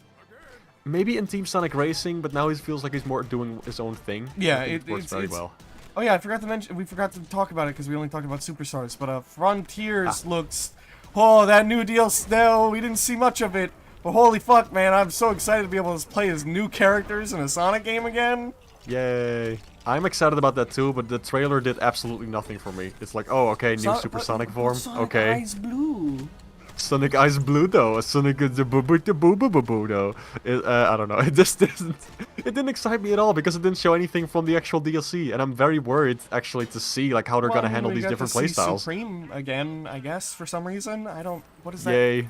maybe in Team Sonic Racing, but now he feels like he's more doing his own thing. Yeah, I think it works very well. Oh yeah, I forgot to mention. We forgot to talk about it because we only talked about Superstars. But Frontiers looks. Oh, that new DLC. No, we didn't see much of it. But holy fuck, man! I'm so excited to be able to play as new characters in a Sonic game again. Yay! I'm excited about that too, but the trailer did absolutely nothing for me. It's like, oh, okay, new supersonic form. Sonic Okay. Eyes Blue. Sonic Eyes Blue though, Sonic the boo boo boo boo though. I don't know. It just didn't. It didn't excite me at all because it didn't show anything from the actual DLC, and I'm very worried actually to see like how they're gonna handle these different playstyles. Supreme again, I guess for some reason. I don't. What is that? Yay!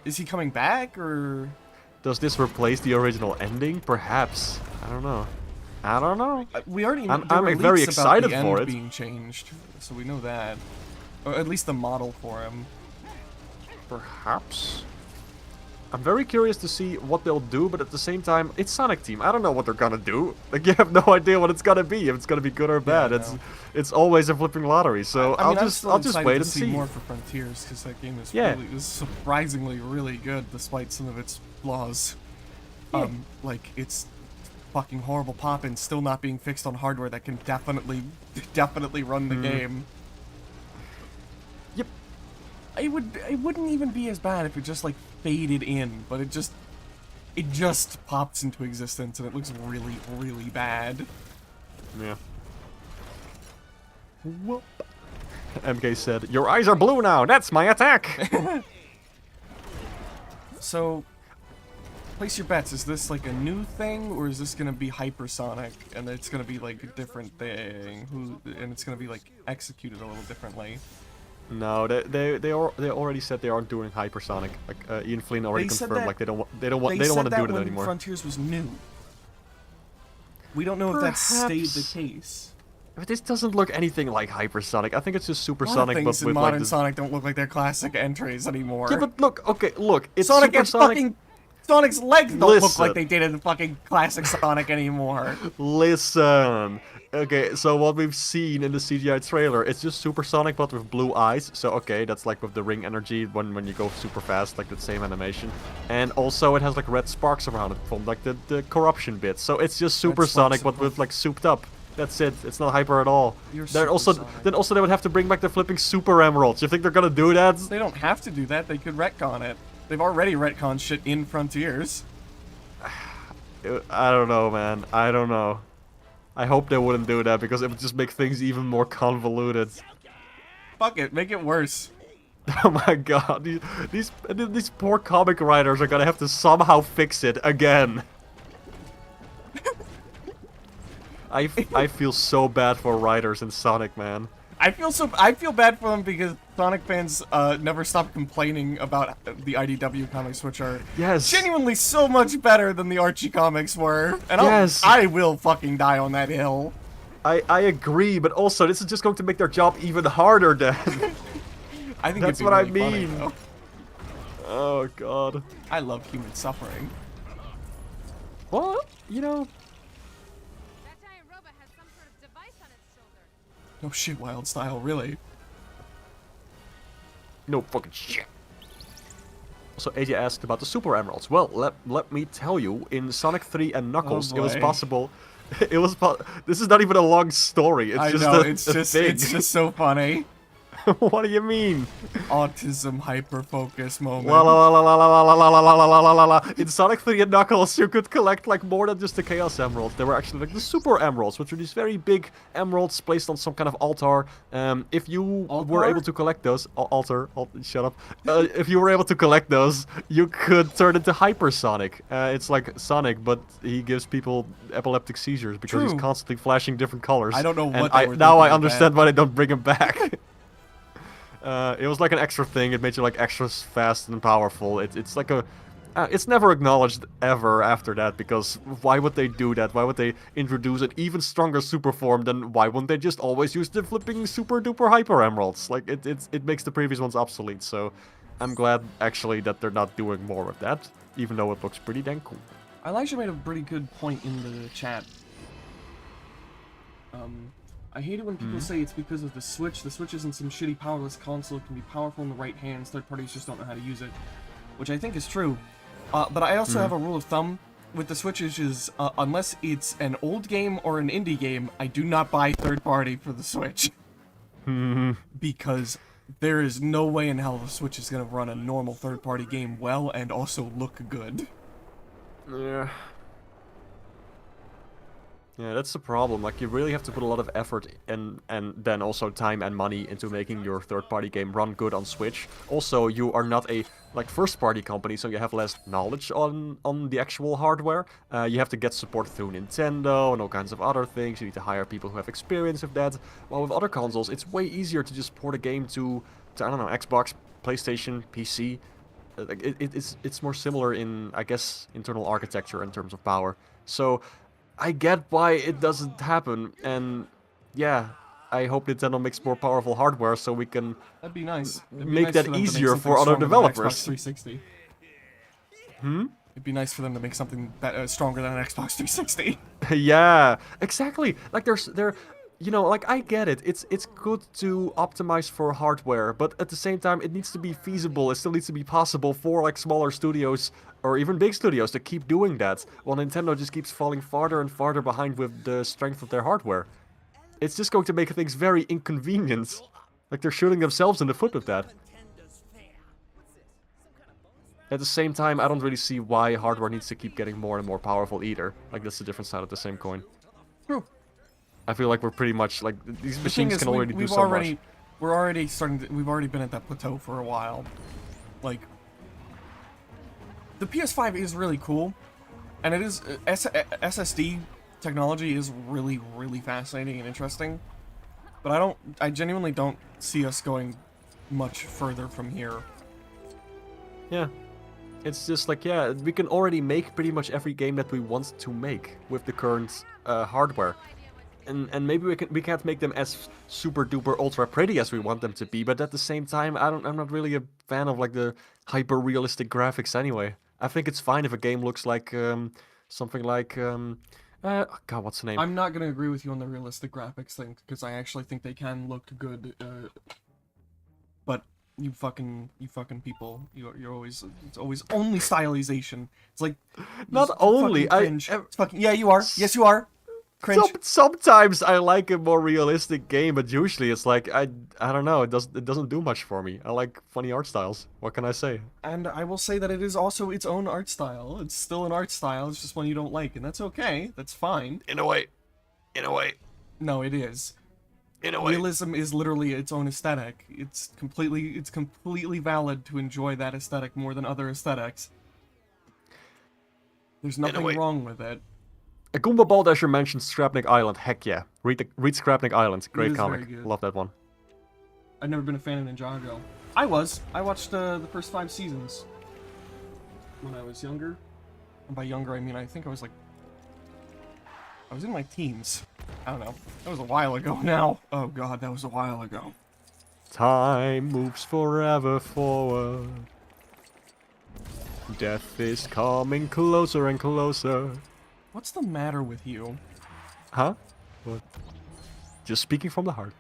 Is he coming back or? Does this replace the original ending? Perhaps. I don't know. I don't know. We already. I'm there were very leaks about excited the for end it. being changed, so we know that, or at least the model for him. Perhaps. I'm very curious to see what they'll do, but at the same time, it's Sonic Team. I don't know what they're gonna do. Like, you have no idea what it's gonna be. If it's gonna be good or bad, it's always a flipping lottery. So I mean, I'll just wait and see see. more for Frontiers because that game is Yeah. is surprisingly really good despite some of its flaws. Yeah. Like it's fucking horrible poppin' still not being fixed on hardware that can definitely run the game. Yep. It wouldn't even be as bad if it just like faded in, but it just pops into existence and it looks really, really bad. Yeah. Whoop. MK said, "Your eyes are blue now. That's my attack." So, place your bets. Is this like a new thing, or is this gonna be hypersonic, and it's gonna be like a different thing? And it's gonna be like executed a little differently? No, they already said they aren't doing hypersonic. Like Ian Flynn already They said confirmed. that- Like they don't want to do that it when anymore. Frontiers was new. We don't know if that stayed the Perhaps. case. But this doesn't look anything like hypersonic. I think it's just A lot of supersonic, but things in with like modern this. Sonic don't look like their classic entries anymore. Yeah, but look, okay, look, it's Sonic gets supersonic. fucking. Sonic's legs don't look Listen. like they did in fucking classic Sonic anymore. Listen. Okay, so what we've seen in the CGI trailer, it's just supersonic but with blue eyes. So okay, that's like with the ring energy when you go super fast, like the same animation. And also it has like red sparks around it from like the corruption bits. So it's just supersonic but with like souped up. That's it. It's not hyper at all. You're Then also supersonic. they would have to bring back the flipping super emeralds. You think they're gonna do that? They don't have to do that. They could retcon it. They've already retconned shit in Frontiers. I don't know, man. I don't know. I hope they wouldn't do that because it would just make things even more convoluted. Fuck it, make it worse. Oh my god, these poor comic writers are gonna have to somehow fix it again. I feel so bad for writers in Sonic, man. I feel bad for them because Sonic fans never stop complaining about the IDW comics, which are Yes. genuinely so much better than the Archie comics were. And Yes. I will fucking die on that hill. I agree, but also this is just going to make their job even harder then. I think That's it'd be what I really funny, mean. though. Oh god. I love human suffering. Well, you know, That giant robot has some sort of device on its shoulder. No shit, Wild Style, really. no fucking shit. Also, AJ asked about the Super Emeralds. Well, let me tell you, in Sonic 3 and Knuckles, it was boy. possible. This is not even a long story. It's I just know, a thing. it's just so funny. What do you mean? Autism hyper-focus moment. La la la la la la la la la la la la la la. In Sonic 3 and Knuckles, you could collect like more than just the Chaos Emeralds. They were actually like the Super Emeralds, which are these very big emeralds placed on some kind of altar. If you were able to collect those, shut up. If you were able to collect those, you could turn into Hypersonic. It's like Sonic, but he gives people epileptic seizures because True. he's constantly flashing different colors. I don't know And what they were now I thinking with understand that. why they don't bring him back. It was like an extra thing. It made you like extra fast and powerful. It's like a... it's never acknowledged ever after that, because why would they do that? Why would they introduce an even stronger super form? Then why wouldn't they just always use the flipping super duper hyper emeralds? Like it makes the previous ones obsolete. So I'm glad actually that they're not doing more with that, even though it looks pretty dang cool. Elijah made a pretty good point in the chat. I hate it when people say it's because of the Switch. The Switch isn't some shitty powerless console. It can be powerful in the right hands. Third parties just don't know how to use it. Which I think is true. But I also have a rule of thumb with the Switch, which is unless it's an old game or an indie game, I do not buy third party for the Switch. Because there is no way in hell the Switch is going to run a normal third party game well and also look good. Yeah. Yeah, that's the problem. Like, you really have to put a lot of effort and then also time and money into making your third-party game run good on Switch. Also, you are not a like first-party company, so you have less knowledge on the actual hardware. You have to get support through Nintendo and all kinds of other things. You need to hire people who have experience with that. While with other consoles, it's way easier to just port a game to I don't know, Xbox, PlayStation, PC. Like it's more similar in, I guess, internal architecture in terms of power. So I get why it doesn't happen, and yeah, I hope Nintendo makes more powerful hardware so we can That'd be nice. It'd be make nice that for them to make easier something for other stronger than developers. Xbox 360. It'd be nice for them to make something that stronger than an Xbox 360. Yeah, exactly. Like you know, like I get it. It's good to optimize for hardware, but at the same time, it needs to be feasible. It still needs to be possible for like smaller studios or even big studios to keep doing that. While Nintendo just keeps falling farther and farther behind with the strength of their hardware. It's just going to make things very inconvenient. Like they're shooting themselves in the foot with that. At the same time, I don't really see why hardware needs to keep getting more and more powerful either. Like, that's a different side of the same coin. True. I feel like we're pretty much, like, these The thing machines is, can already do we've so already, much. we're already starting to, we've already been at that plateau for a while. Like, the PS5 is really cool, and it is, SSD technology is really, really fascinating and interesting, but I genuinely don't see us going much further from here. Yeah. It's just like, yeah, we can already make pretty much every game that we want to make with the current hardware. And maybe we can't make them as super duper ultra pretty as we want them to be, but at the same time, I'm not really a fan of like the hyper realistic graphics anyway. I think it's fine if a game looks like something like God, what's the name? I'm not gonna agree with you on the realistic graphics thing, because I actually think they can look good, but you fucking people, you're always, it's always only stylization. It's like, Not it's only, fucking cringe. It's fucking, yeah, you are. Yes, you are. Cringe. Sometimes I like a more realistic game, but usually it's like I don't know, it doesn't do much for me. I like funny art styles. What can I say? And I will say that it is also its own art style. It's still an art style. It's just one you don't like, and that's okay. That's fine. In a way. No, it is. In a way. Realism is literally its own aesthetic. It's completely valid to enjoy that aesthetic more than other aesthetics. There's nothing way. wrong with it. A Goomba Baldasher mentioned Scrapnik Island. Heck yeah. Read Scrapnik Island. Great is comic. very good. Love that one. I've never been a fan of Ninjago. I watched the first 5 seasons when I was younger. And by younger, I mean I think I was in my teens. I don't know. That was a while ago now. Oh god, that was a while ago. Time moves forever forward. Death is coming closer and closer. What's the matter with you? Huh? What? Just speaking from the heart.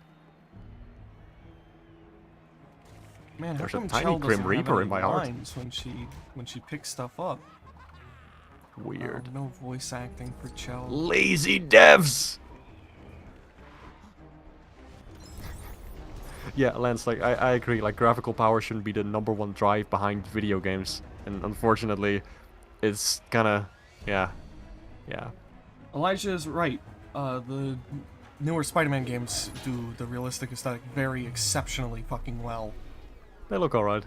Man, how There's a come tiny Chell Grim doesn't have Reaper any in my heart. lines when she picks stuff up? Weird. Oh, no voice acting for Chell. Lazy devs! Yeah, Lance, like, I agree, like, graphical power shouldn't be the #1 drive behind video games. And unfortunately, it's kinda, yeah. Elijah is right. The newer Spider-Man games do the realistic aesthetic very exceptionally fucking well. They look alright.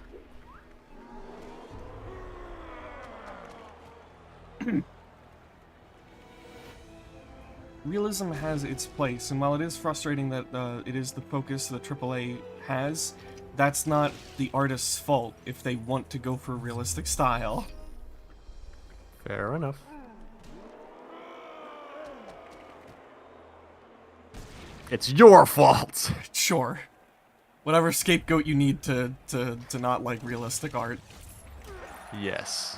Realism has its place, and while it is frustrating that it is the focus the AAA has, that's not the artist's fault if they want to go for realistic style. Fair enough. It's your fault! Sure. Whatever scapegoat you need to not like realistic art. Yes.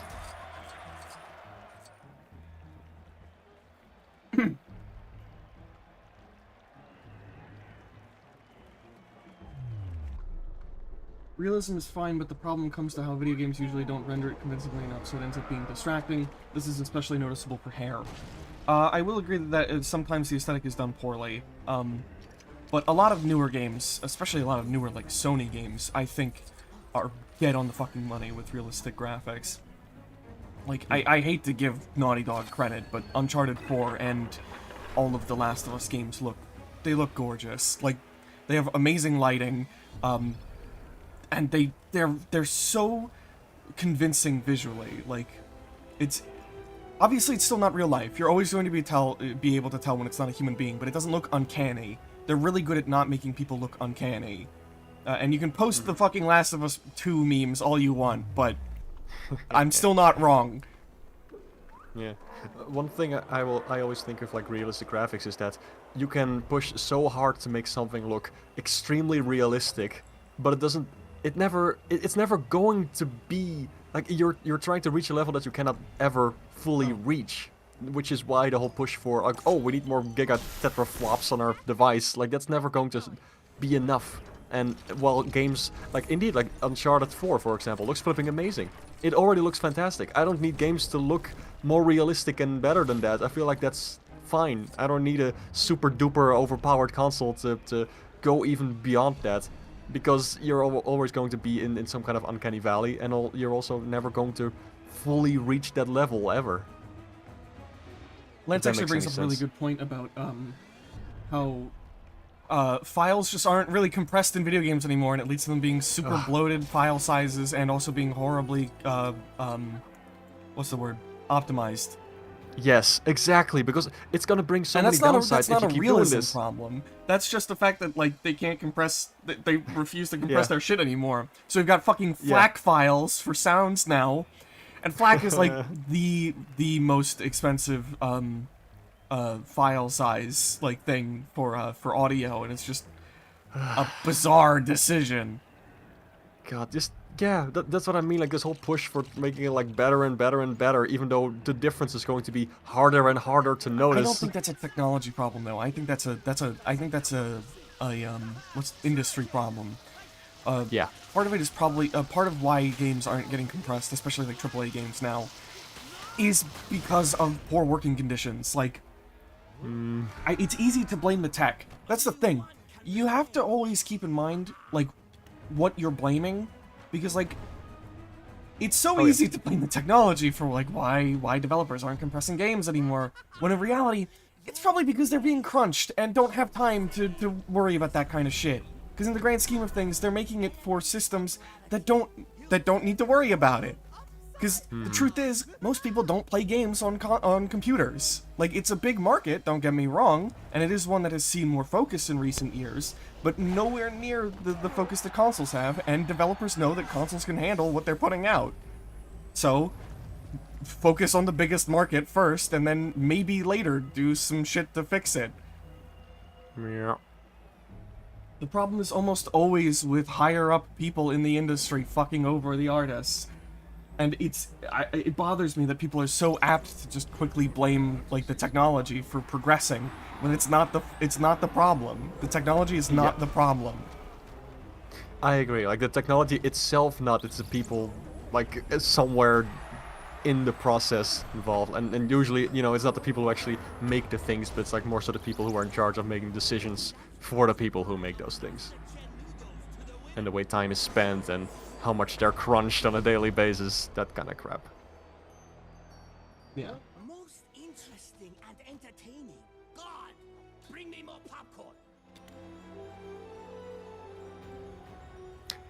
Realism is fine, but the problem comes to how video games usually don't render it convincingly enough, so it ends up being distracting. This is especially noticeable for hair. I will agree that sometimes the aesthetic is done poorly, but a lot of newer games, especially a lot of newer, like, Sony games, I think are dead on the fucking money with realistic graphics. Like, I hate to give Naughty Dog credit, but Uncharted 4 and all of the Last of Us games look gorgeous. Like, they have amazing lighting, and they're so convincing visually. Like, it's obviously it's still not real life. You're always going to be able to tell when it's not a human being, but it doesn't look uncanny. They're really good at not making people look uncanny. And you can post the fucking Last of Us 2 memes all you want, but I'm still not wrong. Yeah. One thing I always think of like realistic graphics is that you can push so hard to make something look extremely realistic, but it's never going to be like you're trying to reach a level that you cannot ever fully reach, which is why the whole push for like, oh, we need more giga tetraflops on our device, like that's never going to be enough. And while games like indeed like Uncharted 4 for example looks flipping amazing, it already looks fantastic. I don't need games to look more realistic and better than that. I feel like that's fine. I don't need a super duper overpowered console to go even beyond that, because you're always going to be in some kind of uncanny valley, and you're also never going to fully reach that level ever. Lance actually brings up a really good point about how files just aren't really compressed in video games anymore, and it leads to them being super bloated file sizes and also being horribly what's the word? Optimized. Yes, exactly, because it's gonna bring so many downsides if you keep doing this. Problem. That's just the fact that like they can't compress. They refuse to compress their shit anymore. So we've got fucking FLAC files for sounds now, and FLAC is like the most expensive file size like thing for audio, and it's just a bizarre decision. God, that's what I mean. Like this whole push for making it like better and better and better, even though the difference is going to be harder and harder to notice. I don't think that's a technology problem though. I think that's a what's industry problem. Yeah. Part of it is probably part of why games aren't getting compressed, especially like AAA games now, is because of poor working conditions. Like, it's easy to blame the tech. That's the thing. You have to always keep in mind like what you're blaming, because like it's so easy to blame the technology for like why developers aren't compressing games anymore, when in reality it's probably because they're being crunched and don't have time to worry about that kind of shit. Because in the grand scheme of things, they're making it for systems that don't need to worry about it. Because the truth is, most people don't play games on computers. Like, it's a big market, don't get me wrong, and it is one that has seen more focus in recent years, but nowhere near the focus that consoles have, and developers know that consoles can handle what they're putting out. So, focus on the biggest market first, and then maybe later do some shit to fix it. Yeah. The problem is almost always with higher-up people in the industry fucking over the artists. And it bothers me that people are so apt to just quickly blame like the technology for progressing when it's not the problem. The technology is not the problem. I agree. Like the technology itself, not it's the people like somewhere in the process involved, and usually it's not the people who actually make the things, but it's like more so the people who are in charge of making decisions for the people who make those things, and the way time is spent and how much they're crunched on a daily basis, that kind of crap. Yeah. Most interesting and entertaining. God, bring me more popcorn.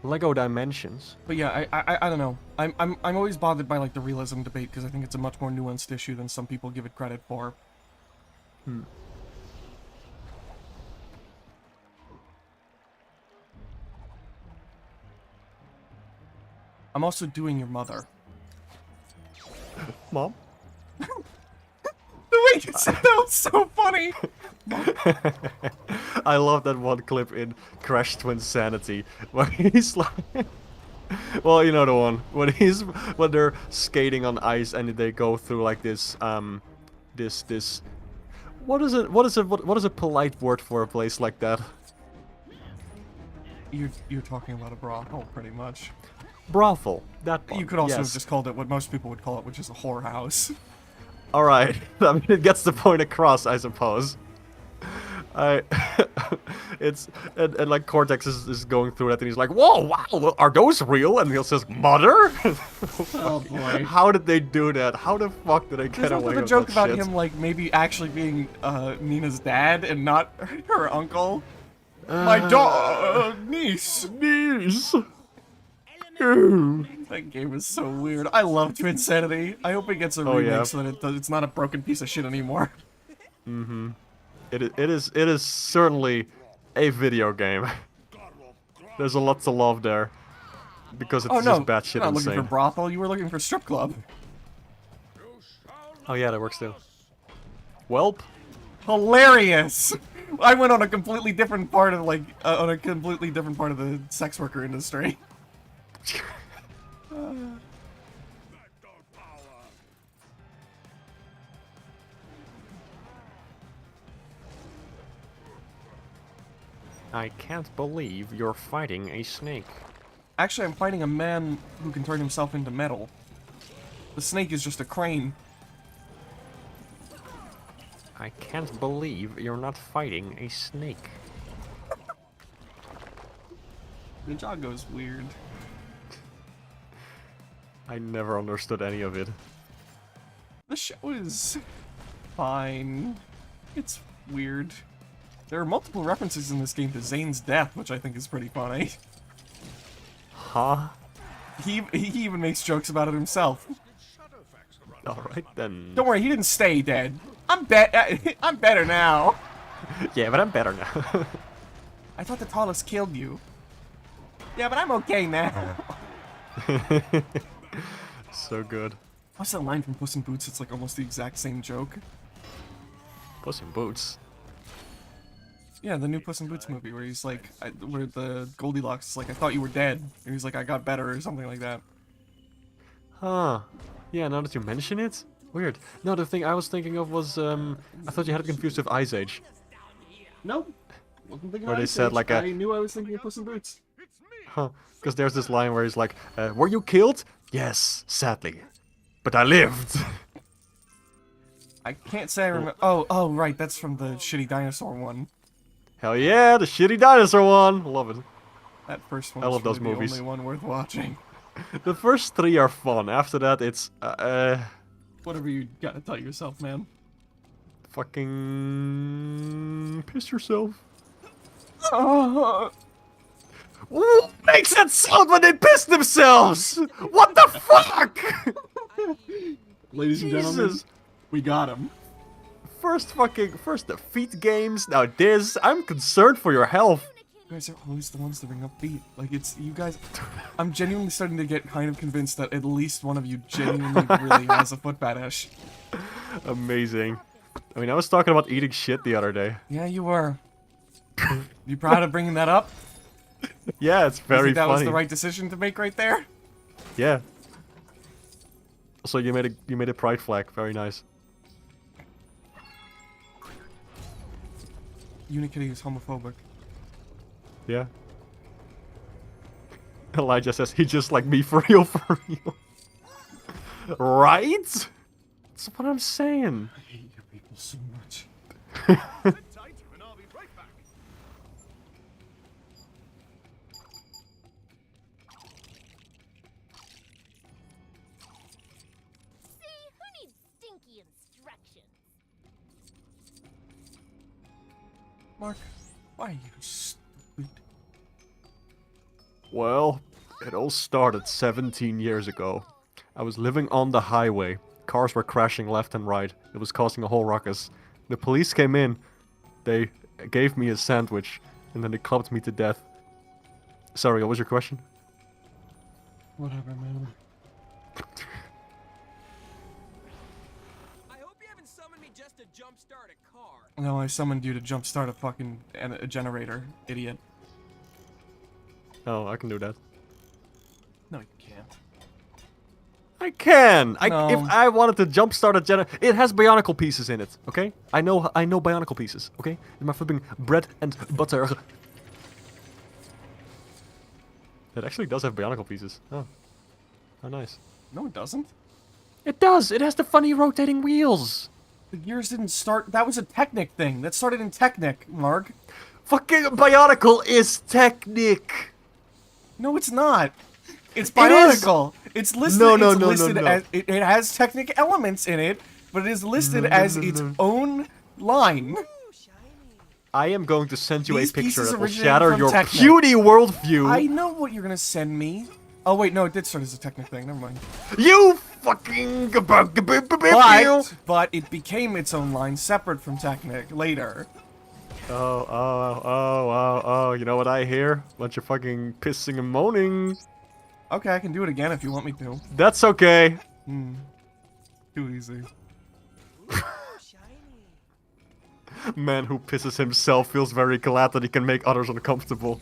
Lego Dimensions. But yeah, I don't know. I'm always bothered by like the realism debate, because I think it's a much more nuanced issue than some people give it credit for. I'm also doing your mother. Mom? The way you said that was so funny! I love that one clip in Crash Twinsanity where he's like, well, you know the one when they're skating on ice and they go through like this what is a polite word for a place like that? You're talking about a brothel, pretty much. Brothel. That one. You could also have yes. just called it what most people would call it, which is a whorehouse. All right. I mean, it gets the point across, I suppose. It's and like Cortex is going through that, and he's like, "Whoa, wow, are those real?" And he says, "Mother." Oh boy. How did they do that? How the fuck did they get There's away also the with joke that about shit? him like maybe actually being Nina's dad and not her uncle. My niece. That game is so weird. I love Twinsanity. I hope it gets a remake so that it's not a broken piece of shit anymore. It is certainly a video game. There's a lot to love there because it's just batshit you're not insane. looking for brothel. You were looking for strip club. Oh yeah, that works too. Welp. Hilarious. I went on a completely different part of the sex worker industry. I can't believe you're fighting a snake. Actually, I'm fighting a man who can turn himself into metal. The snake is just a crane. I can't believe you're not fighting a snake. Ninjago's weird. I never understood any of it. The show is fine. It's weird. There are multiple references in this game to Zane's death, which I think is pretty funny. Huh? He even makes jokes about it himself. Alright then. Don't worry, he didn't stay dead. I'm better now. Yeah, but I'm better now. I thought the tallest killed you. Yeah, but I'm okay now. So good. What's that line from Puss in Boots? It's like almost the exact same joke. Puss in Boots. Yeah, the new Puss in Boots movie where he's like, where the Goldilocks is like, I thought you were dead. And he's like, I got better or something like that. Huh. Yeah, now that you mention it. Weird. No, the thing I was thinking of was, I thought you had it confused with Ice Age. Nope. Wasn't thinking Where of they Ice said, Age. like, a- I knew I was thinking of Puss in Boots. Huh. Because there's this line where he's like, were you killed? Yes, sadly. But I lived. I can't say I remember. Oh, right. That's from the shitty dinosaur one. Hell yeah, the shitty dinosaur one. Love it. That first one I was love those really movies. the only one worth watching. The first 3 are fun. After that, it's, Whatever you gotta tell yourself, man. fucking... piss yourself. Oh, What makes that sound when they piss themselves? What the fuck? ladies and gentlemen, Jesus. we got him. First the feet games, now this. I'm concerned for your health. You guys are always the ones to bring up feet. Like, it's you guys. I'm genuinely starting to get kind of convinced that at least one of you genuinely really has a foot fetish. Amazing. I mean, I was talking about eating shit the other day. Yeah, you were. You proud of bringing that up? Yeah, it's You very think that was funny. the right decision to make right there? Yeah. Also, you made a pride flag. Very nice. Unikitty is homophobic. Yeah. Elijah says he just like me for real, for real. Right? That's what I'm saying. I hate you people so much. See, who needs stinky instructions? Mark, why are you stupid? Well, it all started 17 years ago. I was living on the highway. Cars were crashing left and right. It was causing a whole ruckus. The police came in. They gave me a sandwich, and then they clubbed me to death. Sorry, what was your question? Whatever, man. I hope you haven't summoned me just to jumpstart a car. No, I summoned you to jumpstart a fucking a generator, idiot. Oh, I can do that. No, you can't. I can! No. If I wanted to jumpstart a generator... It has Bionicle pieces in it, okay? I know Bionicle pieces, okay? In my flipping bread and butter. It actually does have Bionicle pieces. Oh. How nice. No, it doesn't. It does! It has the funny rotating wheels! The gears didn't start. That was a Technic thing. That started in Technic, Mark. Fucking Bionicle is Technic! No, it's not. It's It is. Bionicle. It's listed. No, it's listed no. as it has Technic elements in it, but it is listed as its own line. I am going to send you These a picture pieces that will originated shatter from your Technic. puny worldview. I know what you're gonna send me. Oh wait, no, it did start as a Technic thing. Never mind. You fucking... But it became its own line, separate from Technic later. Oh, you know what I hear? Bunch of fucking pissing and moaning. Okay, I can do it again if you want me to. That's okay. Too easy. Man who pisses himself feels very glad that he can make others uncomfortable.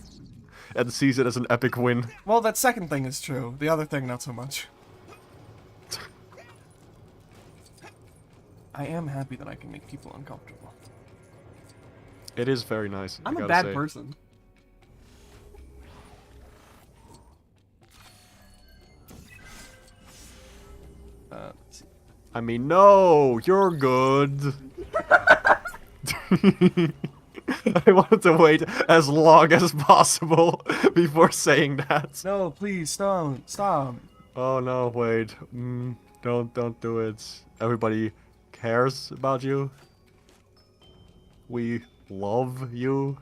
And sees it as an epic win. Well, that second thing is true. The other thing, not so much. I am happy that I can make people uncomfortable. It is very nice. I'm I a gotta bad say. person. Let's see. I mean, no, you're good. I wanted to wait as long as possible before saying that. No, please, stop. Stop. Oh no, wait. Don't do it. Everybody cares about you. We love you.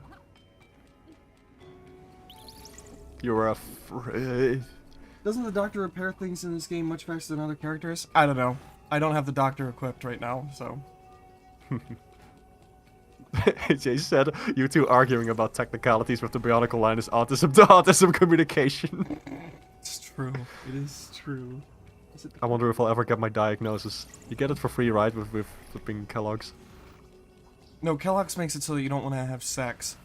You're afraid. Doesn't the doctor repair things in this game much faster than other characters? I don't know. I don't have the doctor equipped right now, so... Jay said, you two arguing about technicalities with the Bionicle line is autism to autism communication. It's true. It is true. Is it I wonder if I'll ever get my diagnosis. You get it for free, right, with flipping Kellogg's? No, Kellogg's makes it so that you don't want to have sex.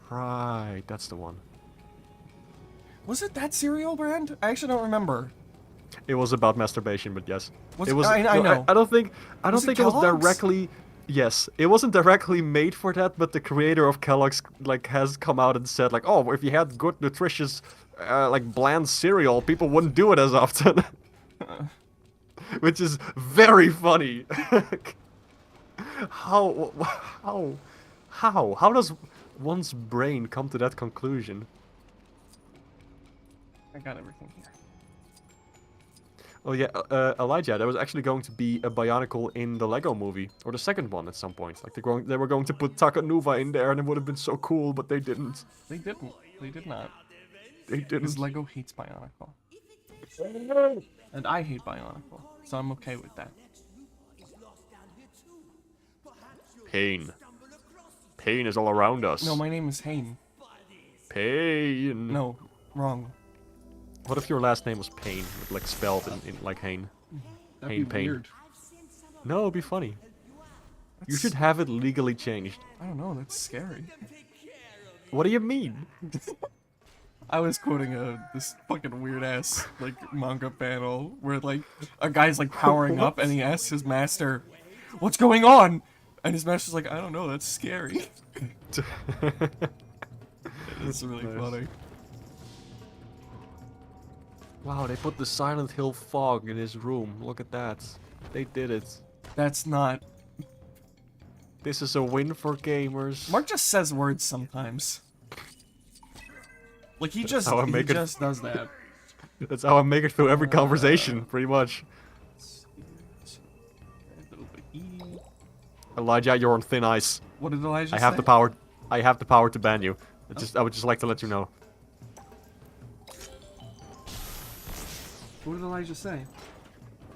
Right, that's the one. Was it that cereal brand? I actually don't remember. It was about masturbation, but yes. Was it it- was. I know. I don't think Was it it was Kellogg's? directly. Yes, it wasn't directly made for that, but the creator of Kellogg's like has come out and said like, oh, if you had good, nutritious, like bland cereal, people wouldn't do it as often. Which is very funny. How does one's brain come to that conclusion? I got everything here. Oh yeah, Elijah, there was actually going to be a Bionicle in the Lego movie, or the second one at some point. Like they were going to put Takanuva in there, and it would have been so cool, but they didn't. They didn't. They did not. They Because didn't. Lego hates Bionicle. And I hate Bionicle, so I'm okay with that. Pain. Pain is all around us. No, my name is Hane. Pain. No, wrong. What if your last name was Pain, with, like spelled in like Hane? That'd Hane be Pain. weird. No, it'd be funny. You That's- should have it legally changed. I don't know, that's scary. What do you mean? I was quoting this fucking weird ass like manga panel where like a guy's like powering up and he asks his master, "What's going on?" And his master's like, "I don't know, that's scary." It's really Nice. funny. Wow, they put the Silent Hill fog in his room. Look at that. They did it. That's not. This is a win for gamers. Mark just says words sometimes. Like he just how I make it- just does that. That's how I make it through every conversation, pretty much. Elijah, you're on thin ice. What did Elijah I have say? the power. I have the power to ban you. I would just like to let you know. What did Elijah say?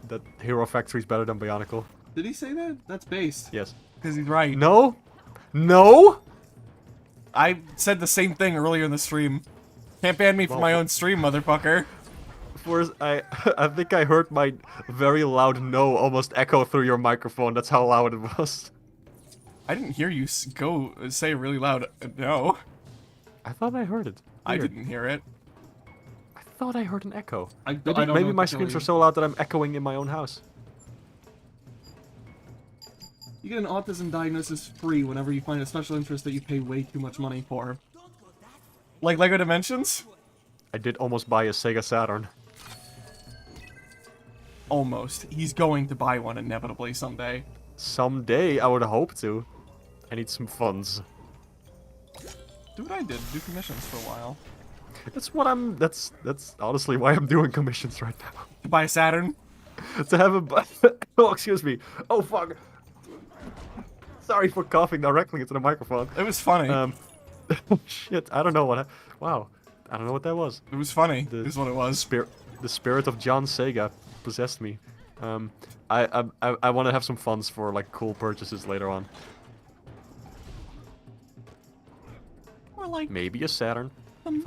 That Hero Factory is better than Bionicle. Did he say that? That's based. Yes. Because he's right. No? No? I said the same thing earlier in the stream. Can't ban me from my own stream, motherfucker. First, I think I heard my very loud no almost echo through your microphone. That's how loud it was. I didn't hear you go say really loud no. I thought I heard it. I Weird. didn't hear it. I thought I heard an echo. I Maybe, don't know maybe what my to tell screams you. are so loud that I'm echoing in my own house. You get an autism diagnosis free whenever you find a special interest that you pay way too much money for. Like Lego Dimensions? I did almost buy a Sega Saturn. Almost. He's going to buy one inevitably someday. Someday, I would hope to. I need some funds. Do what I did. Do commissions for a while. That's what I'm. That's honestly why I'm doing commissions right now. To buy a Saturn? To have a. Oh, excuse me. Oh fuck. Sorry for coughing directly into the microphone. It was funny. Shit. I don't know what. Wow. I don't know what that was. It was funny, The- is what it was. The spirit of John Sega possessed me. I want to have some funds for like cool purchases later on. More like Maybe a Saturn.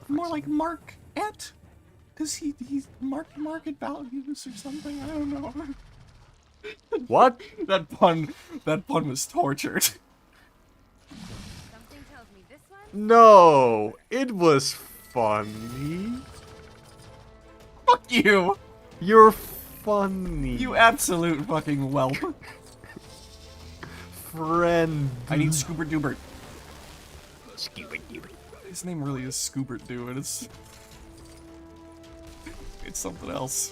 more like Mark Et? Cause he's market values or something. I don't know. What? that pun was tortured. Something tells me this one. No, it was funny. Fuck you! You're funny. You absolute fucking whelp. friend. I need Scoobert Doobert. His name really is Scoobert Doo, and it's something else.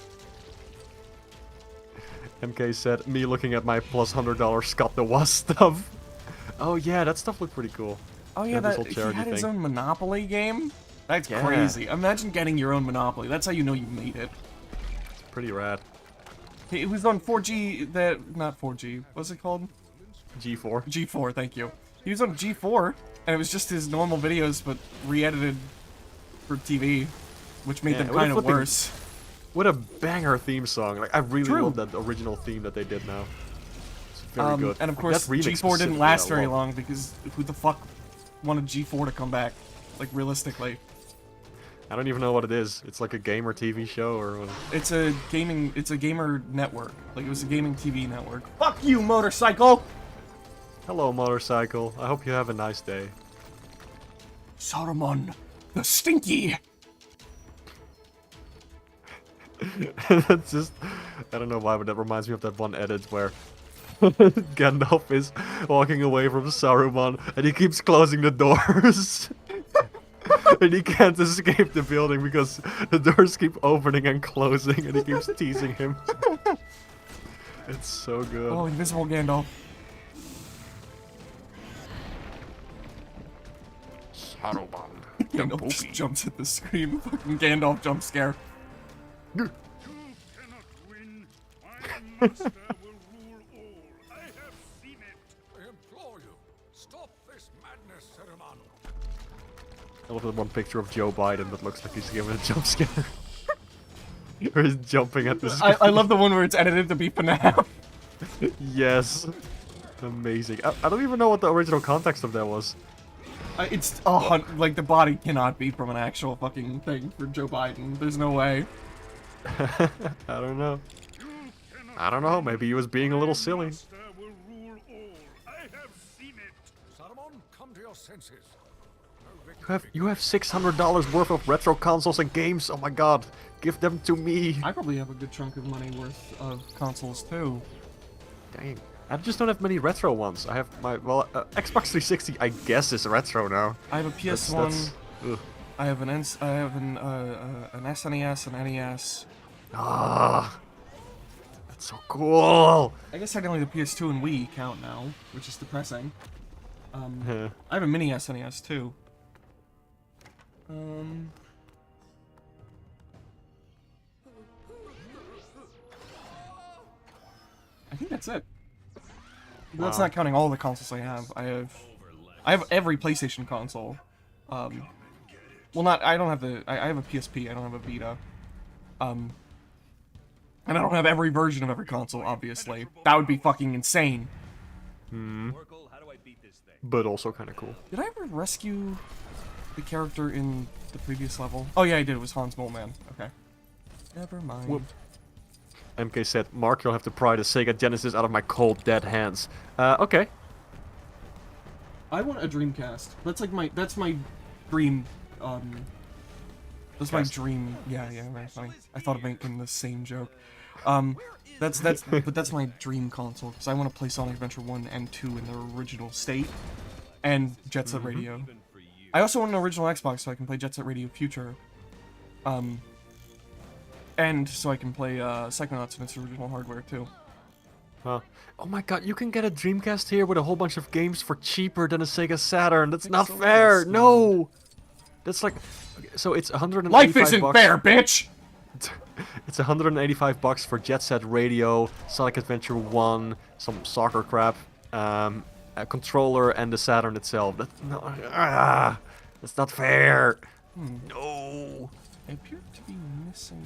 MK said, me looking at my plus $100 Scott the Wasp stuff. Oh yeah, that stuff looked pretty cool. Oh yeah, This that whole he charity had his thing. own Monopoly game? That's Yeah. crazy. Imagine getting your own Monopoly. That's how you know you made it. It's pretty rad. It was on 4G, not 4G, what's it called? G4. G4, thank you. He was on G4, and it was just his normal videos, but re-edited for TV, which made Yeah, them what a kind of flipping- worse. What a banger theme song. Like, I really True. love that original theme that they did now. It's very good. And of Like, course, that remix G4 didn't specifically, last I very love. long, because who the fuck wanted G4 to come back? Like, realistically. I don't even know what it is. It's like a gamer TV show or what? It's a gamer network. Like, it was a gaming TV network. Fuck you, motorcycle! Hello, motorcycle. I hope you have a nice day. Saruman, the stinky! That's just... I don't know why, but that reminds me of that one edit where Gandalf is walking away from Saruman and he keeps closing the doors. And he can't escape the building because the doors keep opening and closing and he keeps teasing him. It's so good. Oh, invisible Gandalf. Saruman. Gandalf just jumps at the screen. Fucking Gandalf jump scare. You cannot win. My master will rule all. I have seen it. I implore you, stop this madness, Saruman. I love that one picture of Joe Biden that looks like he's giving a jump scare. Or he's jumping at the screen. I love the one where it's edited to be FNAF. Yes. Amazing. I don't even know what the original context of that was. It's like the body cannot be from an actual fucking thing for Joe Biden. There's no way. I don't know. I don't know. Maybe he was being a little silly. Master will rule all. I have seen it. Saruman, come to your senses. No victory. You have $600 worth of retro consoles and games. Oh my god. Give them to me. I probably have a good chunk of money worth of consoles too. Dang. I just don't have many retro ones. I have my, well, Xbox 360 I guess is retro now. I have a PS1. Ugh. I have an SNES, an NES. Ah. That's so cool. I guess technically the PS2 and Wii count now, which is depressing. Huh. I have a mini SNES too. I think that's it. That's Wow. not counting all the consoles I have. I have every PlayStation console. Well, not I don't have the I have a PSP. I don't have a Vita. And I don't have every version of every console. Obviously, that would be fucking insane. But also kind of cool. Did I ever rescue the character in the previous level? Oh yeah, I did. It was Hans Moleman. Okay. Never mind. Whoop. MK said, Mark, you'll have to pry the Sega Genesis out of my cold, dead hands. Okay. I want a Dreamcast. That's like that's my dream. That's my Cast. dream. Yeah, very funny. I thought of making the same joke. But that's my dream console because I want to play Sonic Adventure 1 and 2 in their original state, and Jet Set Radio. I also want an original Xbox so I can play Jet Set Radio Future. And so I can play Psychonauts in its original hardware too. Huh. Oh my god, you can get a Dreamcast here with a whole bunch of games for cheaper than a Sega Saturn. That's not so fair. nice, No. That's like, so it's 185 Life isn't bucks. fair, bitch. It's 185 bucks for Jet Set Radio, Sonic Adventure 1, some soccer crap, a controller, and the Saturn itself. That's not fair. No. I appear to be missing.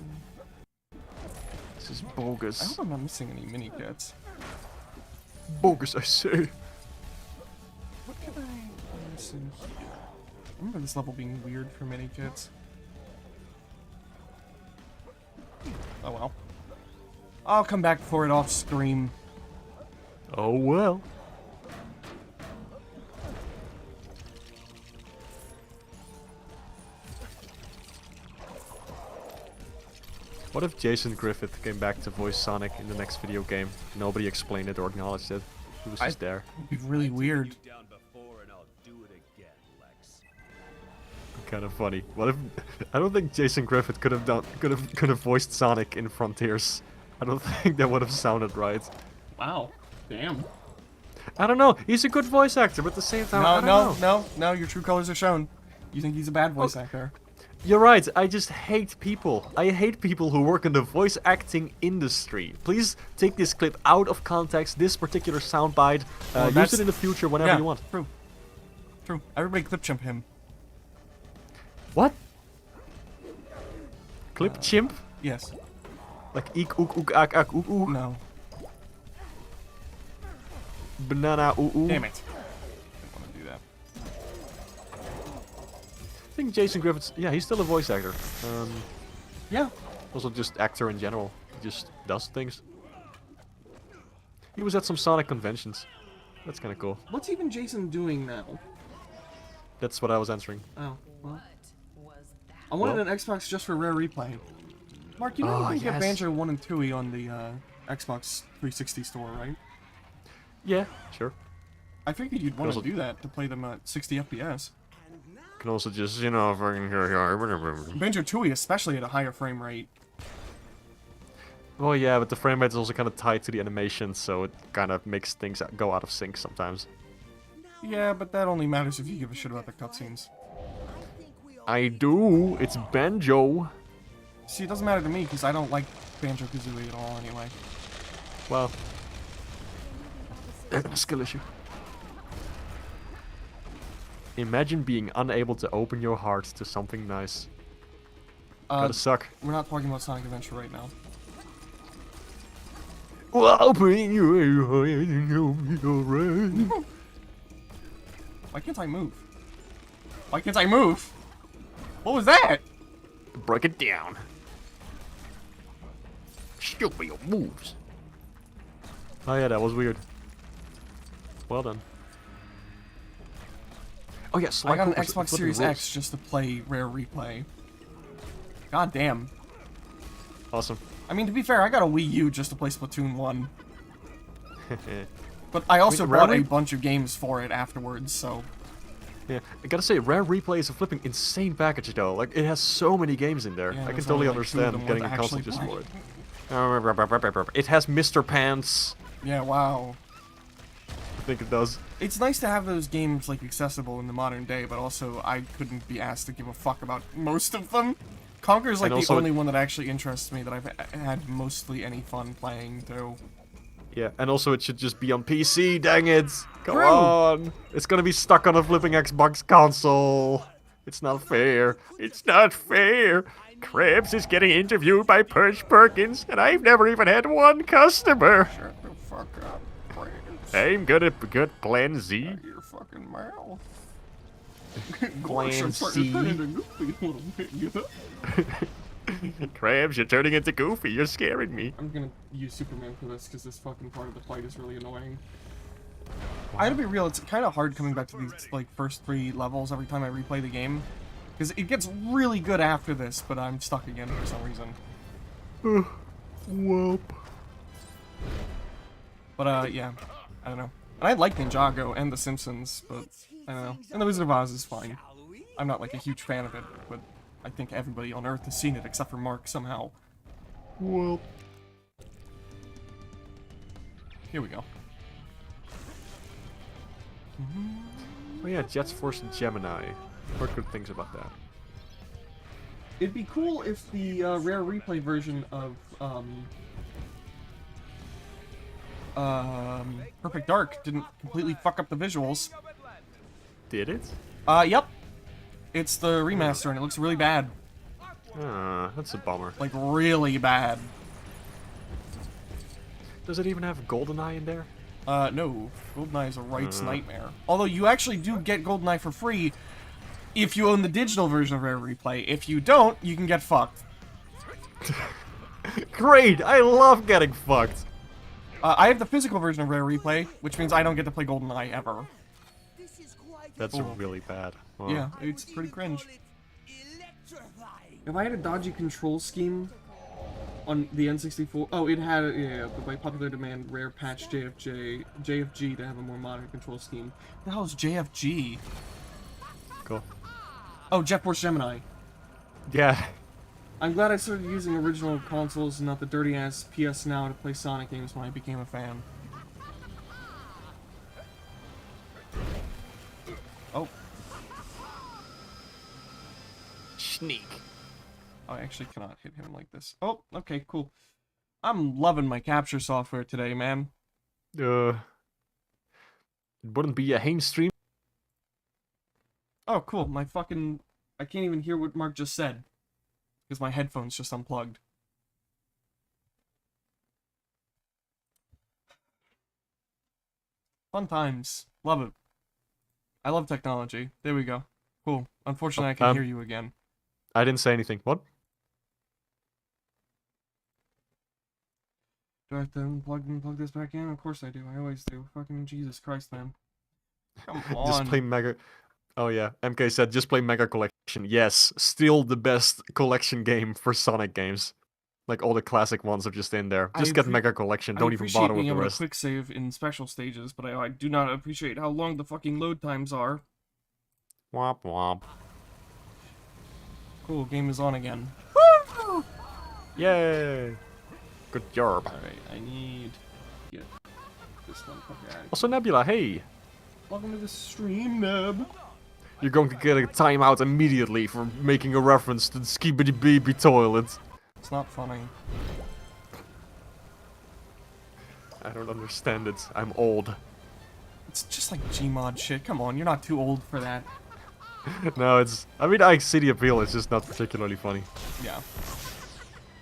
This is I bogus. hope I'm not missing any mini kits. Bogus, I say. What could I be missing here? I remember this level being weird for mini kits. Oh well. I'll come back for it off stream. Oh well. What if Jason Griffith came back to voice Sonic in the next video game? Nobody explained it or acknowledged it. He was just there. It'd be really weird. Down before and I'll do it again, Lex. Kind of funny. What if? I don't think Jason Griffith could have voiced Sonic in Frontiers. I don't think that would have sounded right. Wow. Damn. I don't know. He's a good voice actor, but at the same time, I No, don't know. no. Your true colors are shown. You think he's a bad voice actor? You're right. I just hate people. I hate people who work in the voice acting industry. Please take this clip out of context. This particular soundbite. Use that's- it in the future whenever Yeah, you want. true. True. Everybody clip chimp him. What? Clip chimp? Yes. Like eek ook ook ak ak ook ook. No. Banana oo oo. Damn it. Didn't want to do that. I think Jason Griffiths. Yeah, he's still a voice actor. Yeah. Also just actor in general. He just does things. He was at some Sonic conventions. That's kind of cool. What's even Jason doing now? That's what I was answering. Oh, well. I wanted an Xbox just for Rare Replay. Mark, you know you Oh, can get yes. Banjo 1 and 2 on the Xbox 360 store, right? Yeah, sure. I figured you'd want to Also- do that to play them at 60 FPS. Can also just, you know, fucking. Banjo 2 especially at a higher frame rate. Well, yeah, but the frame rate is also kind of tied to the animation, so it kind of makes things go out of sync sometimes. Yeah, but that only matters if you give a shit about the cutscenes. I do. It's Banjo. See, it doesn't matter to me because I don't like Banjo-Kazooie at all anyway. Well, skill issue. Imagine being unable to open your heart to something nice. Gotta suck. We're not talking about Sonic Adventure right now. Open your heart. Why can't I move? Why can't I move? What was that? Break it down. Show me your moves. Oh yeah, that was weird. Well done. Oh yes, I got an Xbox Series X just to play Rare Replay. God damn. Awesome. I mean, to be fair, I got a Wii U just to play Splatoon 1. But I also Rare bought a Re- bunch of games for it afterwards, so... Yeah, I gotta say, Rare Replay is a flipping insane package though. Like, it has so many games in there. Yeah, I can there's totally only, like, 2 of understand them getting a worth console actually just for playing. it. It has Mr. Pants. Yeah, wow. I think it does. It's nice to have those games, like, accessible in the modern day, but also I couldn't be asked to give a fuck about most of them. Conker's, like, And the also- only one that actually interests me that I've had mostly any fun playing, too. Yeah, and also it should just be on PC, dang it! Come True. on! It's gonna be stuck on a flipping Xbox console! It's not fair! It's not fair! Krebs is getting interviewed by Perch Perkins, and I've never even had one customer! Shut the fuck up, Brandon. I'm good at good Plan Z. Your fucking mouth. Plan I'm starting to turn C. into Goofy a little bit, you know? Krebs, you're turning into Goofy, you're scaring me. I'm gonna use Superman for this because this fucking part of the fight is really annoying. I gotta be real, it's kind of hard coming back to these like first 3 levels every time I replay the game. Because it gets really good after this, but I'm stuck again for some reason. Whoop. But yeah, I don't know. And I like Ninjago and The Simpsons, but I don't know. And The Wizard of Oz is fine. I'm not like a huge fan of it, but I think everybody on Earth has seen it except for Mark somehow. Whoop. Here we go. Oh yeah, Jets Force Gemini. Heard good things about that. It'd be cool if the Rare Replay version of Perfect Dark didn't completely fuck up the visuals. Did it? Yep. It's the remaster and it looks really bad. Ah, that's a bummer. Like, really bad. Does it even have GoldenEye in there? No. GoldenEye is a rights nightmare. Although you actually do get GoldenEye for free if you own the digital version of Rare Replay. If you don't, you can get fucked. Great! I love getting fucked! I have the physical version of Rare Replay, which means I don't get to play GoldenEye ever. This is quite That's really bad. Wow. Yeah, it's pretty cringe. electrifying. If I had a dodgy control scheme on the N64, oh, it had, yeah, but by popular demand, Rare patched JFG to have a more modern control scheme. What the hell is JFG? Cool. Oh, Jet Force Gemini. Yeah. I'm glad I started using original consoles and not the dirty-ass PS Now to play Sonic games when I became a fan. Oh. Sneak. Oh, I actually cannot hit him like this. Oh, okay, cool. I'm loving my capture software today, man. It wouldn't be a Hain stream. Oh, cool. My fucking... I can't even hear what Mark just said. Because my headphones just unplugged. Fun times. Love it. I love technology. There we go. Cool. Unfortunately, I can hear you again. I didn't say anything. What? Do I have to unplug this back in? Of course I do. I always do. Fucking Jesus Christ, man. Come on. Just play Mega... Oh yeah, MK said just play Mega Collection. Yes, still the best collection game for Sonic games. Like all the classic ones are just in there. Just get Mega Collection, don't even bother with the being able rest. to quick save in special stages, but I do not appreciate how long the fucking load times are. Womp womp. Cool, game is on again. Yay! Good job. Alright, I need... Get this motherfucker out of Also Nebula, hey! Welcome to the stream, Neb. You're going to get a timeout immediately for making a reference to the Skibidi Baby toilet. It's not funny. I don't understand it. I'm old. It's just like Gmod shit. Come on, you're not too old for that. No, it's... I mean, I see the appeal, it's just not particularly funny. Yeah.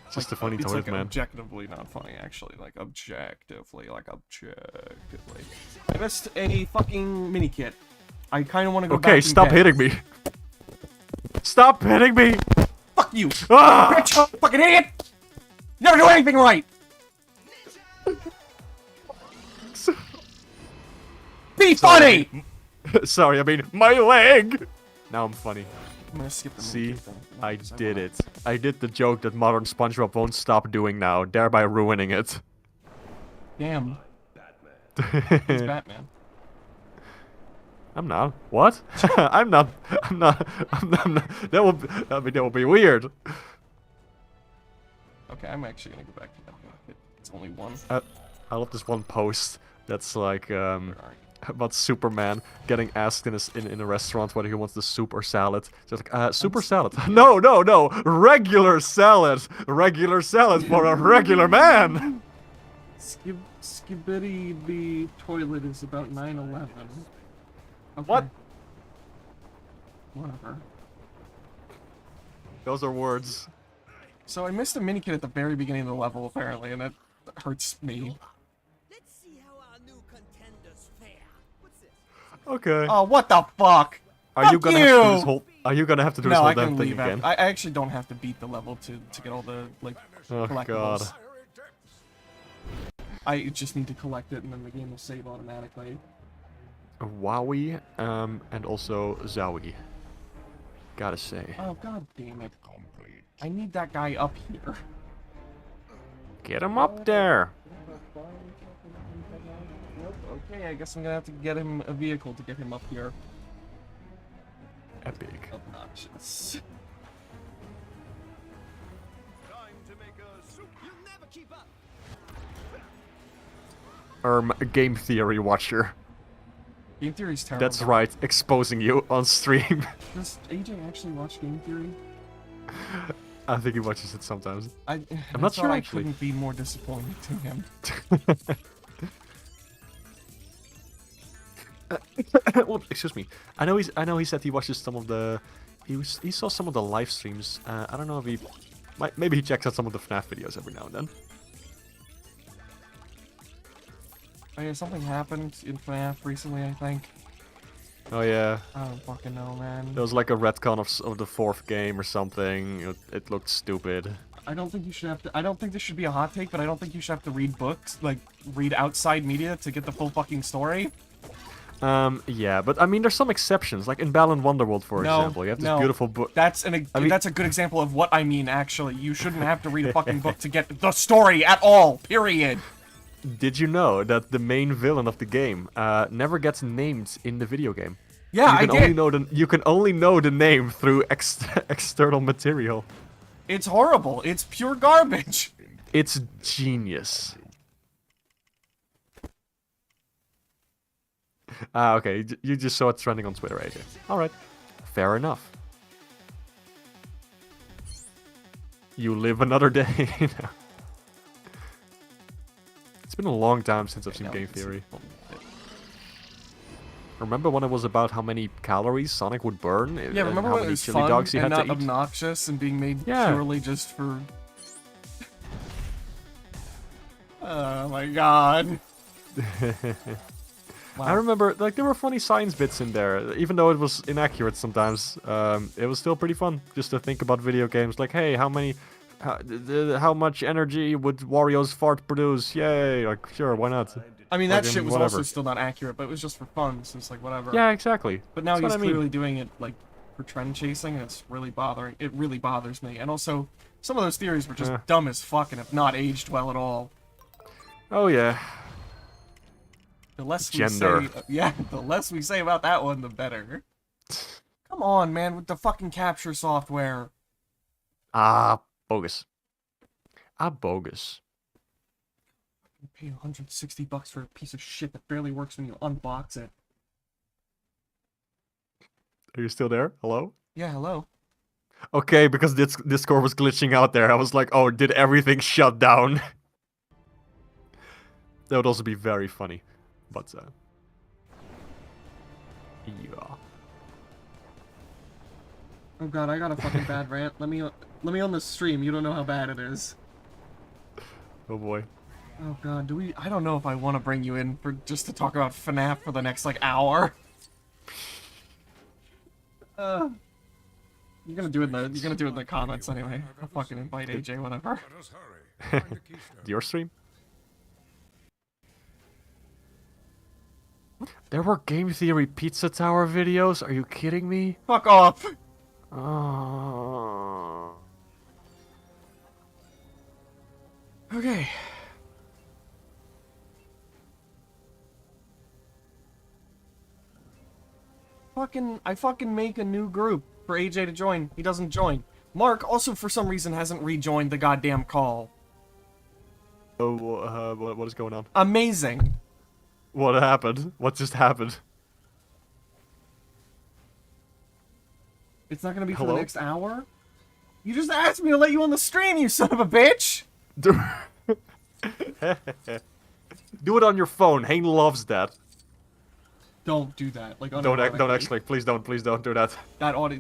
It's just a funny It's toilet, like man. objectively not funny, actually. Like, objectively. I missed a fucking mini kit. I kind of want to go back Okay, and stop get- hitting me. Stop hitting me! Fuck you! Ah! Bitch! Fucking idiot! You never do anything right! Be funny! Sorry, I mean, my leg! Now I'm funny. I'm gonna skip the See, mini kit then, I because did wanna- it. I did the joke that modern SpongeBob won't stop doing now, thereby ruining it. Damn. He's Batman. I'm not. What? I'm not. That would be weird. Okay, I'm actually gonna go back to that mini kit. It's only one. I love this one post that's like Where are you? about Superman getting asked in a restaurant whether he wants the soup or salad. Just like, soup or salad? No, regular salad. Regular salad for a regular man. Skibidi the toilet is about 9/11. Okay. What? Whatever. Those are words. So I missed a mini kit at the very beginning of the level, apparently, and that hurts me. Let's see how our new contenders fare. What's this? Okay. Oh, what the fuck? Are you Fuck gonna have to do you! this whole? Are you gonna have to do this No, whole I damn can thing leave again? I actually don't have to beat the level to get all the, like, Oh collectibles. god. Fiery depths. I just need to collect it, and then the game will save automatically. Wowie, and also Zowie. Gotta say. Oh, god damn it. I need that guy up here. Get him up there. Okay, I guess I'm gonna have to get him a vehicle to get him up here. Epic. Obnoxious. Time to make a soup. You'll never keep up. Game theory watcher. Game Theory's terrible. That's right, exposing you on stream. Does AJ actually watch Game Theory? I think he watches it sometimes. I'm not sure, I actually. couldn't be more disappointed to him. Whoops, excuse me. I know he said he watches some of the he saw some of the live streams. I don't know if he maybe he checks out some of the FNAF videos every now and then. Oh yeah, something happened in FNAF recently, I think. Oh yeah, I don't fucking know, man. there was like a retcon of the fourth game or something. It looked stupid. I don't think you should have to. I don't think this should be a hot take, but I don't think you should have to read books, like read outside media to get the full fucking story. Yeah, but I mean, there's some exceptions, like in Balan Wonderworld, for example. You have this beautiful book. That's that's a good example of what I mean. Actually, you shouldn't have to read a fucking book to get the story at all. Period. Did you know that the main villain of the game never gets named in the video game? Yeah, I You can did. only know the name through external material. It's horrible. It's pure garbage. It's genius. Ah, okay. You just saw it trending on Twitter, AJ. Alright. Fair enough. You live another day. It's been a long time since I've seen Game Theory. Remember when it was about how many calories Sonic would burn? Yeah, remember how when it many was chili fun dogs he and had not to eat? obnoxious and being made Yeah. purely just for... Oh my god. Wow. I remember, like, there were funny science bits in there, even though it was inaccurate sometimes. It was still pretty fun just to think about video games. Like, hey, how much energy would Wario's fart produce? Yay! Like, sure, why not? I mean, Like, that shit was whatever. also still not accurate, but it was just for fun, so it's like, whatever. Yeah, exactly. But now That's he's what I mean. clearly doing it, like, for trend chasing, and it's really bothering. It really bothers me. And also, some of those theories were just dumb as fuck and have not aged well at all. Oh, yeah. The less we Gender. say... Yeah, the less we say about that one, the better. Come on, man, with the fucking capture software. Ah, bogus. Ah, bogus. You pay $160 for a piece of shit that barely works when you unbox it. Are you still there? Hello? Yeah, hello. Okay, because Discord was glitching out there. I was like, oh, did everything shut down? That would also be very funny. But, yeah. Oh god, I got a fucking bad rant. Let me on the stream. You don't know how bad it is. Oh boy. Oh god, I don't know if I want to bring you in for just to talk about FNAF for the next like hour. You're gonna do it in the comments anyway. I'll fucking invite AJ, whatever. Let us hurry. Find the keystone. Your stream? There were Game Theory Pizza Tower videos? Are you kidding me? Fuck off. Oh. Okay. I fucking make a new group for AJ to join. He doesn't join. Mark also for some reason hasn't rejoined the goddamn call. Oh, what is going on? Amazing. What happened? What just happened? It's not gonna be for Hello? the next hour? You just asked me to let you on the stream, you son of a bitch! Do it on your phone. Hayne loves that. Don't do that. Like, Don't unironically. actually. Please don't do that.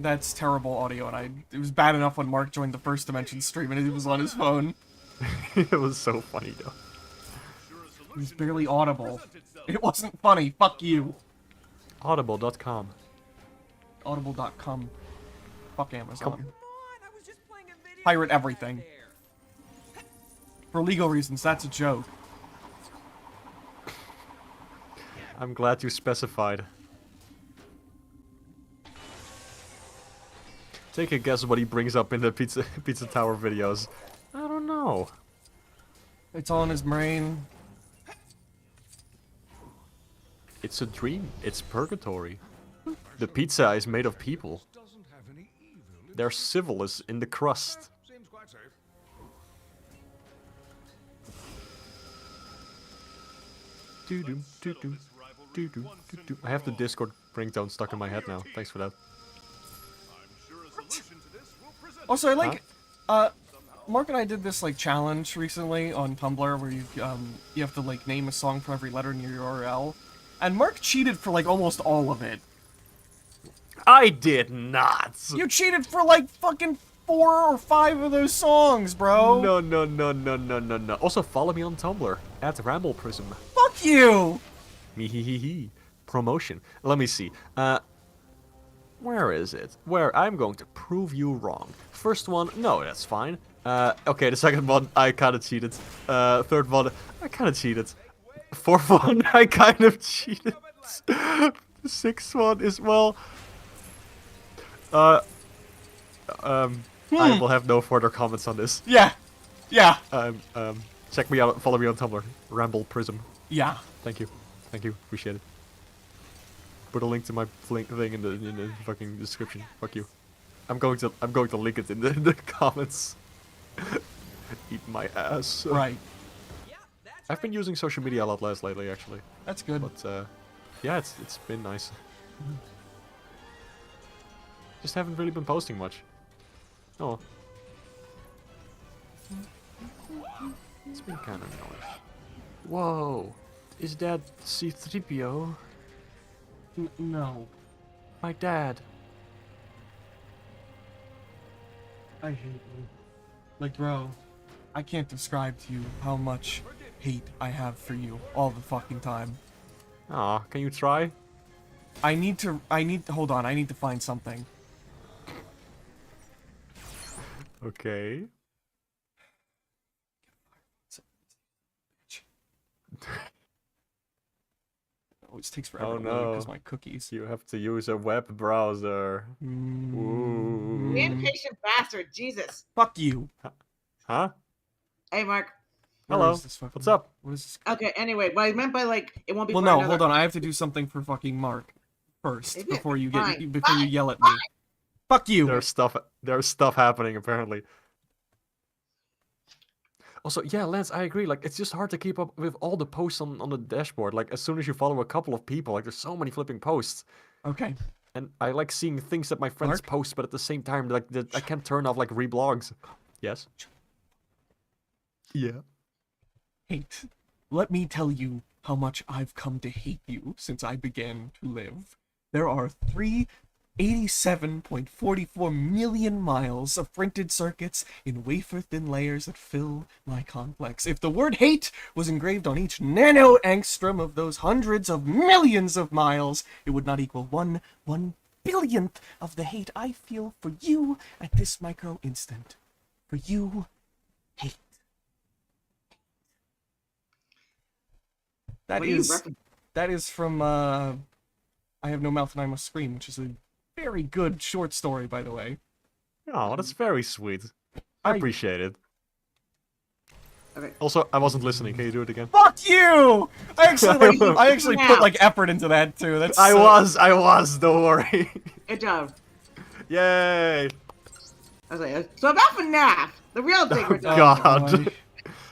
That's terrible audio, and it was bad enough when Mark joined the First Dimension stream and he was on his phone. It was so funny though. It was barely audible. It wasn't funny. Fuck you. Audible.com. Audible.com. Fuck Amazon. Come on, I was just playing a video Pirate game everything. there. For legal reasons, that's a joke. I'm glad you specified. Take a guess what he brings up in the Pizza Tower videos. I don't know. It's all in his brain. It's a dream. It's purgatory. The pizza is made of people. Doesn't have any evil. They're civilous in the crust. Seems quite safe. Doo-doo, doo-doo, doo-doo, doo-doo. I have the Discord ringtone stuck in my head now. Thanks for that. Also, I like, Mark and I did this, like, challenge recently on Tumblr where you have to, like, name a song for every letter in your URL. And Mark cheated for, like, almost all of it. I did not. You cheated for, like, fucking 4 or 5 of those songs, bro. No. Also, follow me on Tumblr at RamblePrism. Fuck you. Me. Promotion. Let me see. Where is it? Where I'm going to prove you wrong. First one, no, that's fine. Okay, the second one, I kind of cheated. Third one, I kind of cheated. Fourth one, I kind of cheated. The sixth one is, well... I will have no further comments on this. Yeah. Check me out, follow me on Tumblr. RamblePrism. Yeah. Thank you. Appreciate it. Put a link to my thing in the fucking description. Fuck you. I'm going to link it in the comments. Eat my ass. Right. I've been using social media a lot less lately, actually. That's good. But yeah, it's been nice. Just haven't really been posting much. Oh. It's been kind of annoying. Whoa. Is that C-3PO? No. My dad. I hate you. Like, bro, I can't describe to you how much hate I have for you all the fucking time. Aw, can you try? hold on, I need to find something. Okay. Always takes forever Oh to load no. because my cookies. You have to use a web browser. Ooh. The impatient bastard, Jesus. Fuck you. Huh? Hey, Mark. Where Hello. is this fucking- What's up? What is this? Okay, anyway, what I meant by, like, it won't be Well, for no, another... hold on. I have to do something for fucking Mark first Is it? before you Fine, before you yell at me. Fuck you. There's stuff happening apparently. Also, yeah, Lance, I agree. Like, it's just hard to keep up with all the posts on the dashboard. Like, as soon as you follow a couple of people, like, there's so many flipping posts. Okay. And I like seeing things that my friends Mark? post, but at the same time, like, I can't turn off, like, reblogs. Yes? Yeah. Hate. Let me tell you how much I've come to hate you since I began to live. There are 387.44 million miles of printed circuits in wafer-thin layers that fill my complex. If the word hate was engraved on each nano-angstrom of those hundreds of millions of miles, it would not equal one billionth of the hate I feel for you at this micro instant. For you, hate. What are you referencing? That is from I Have No Mouth and I Must Scream, which is a very good short story, by the way. Oh, that's very sweet. I appreciate it. Okay. Also, I wasn't listening. Can you do it again? Fuck you! I actually put like effort into that too. That's I was. Don't worry. Good job. Yay! I was like, so about FNAF, the real thing we're talking about. God.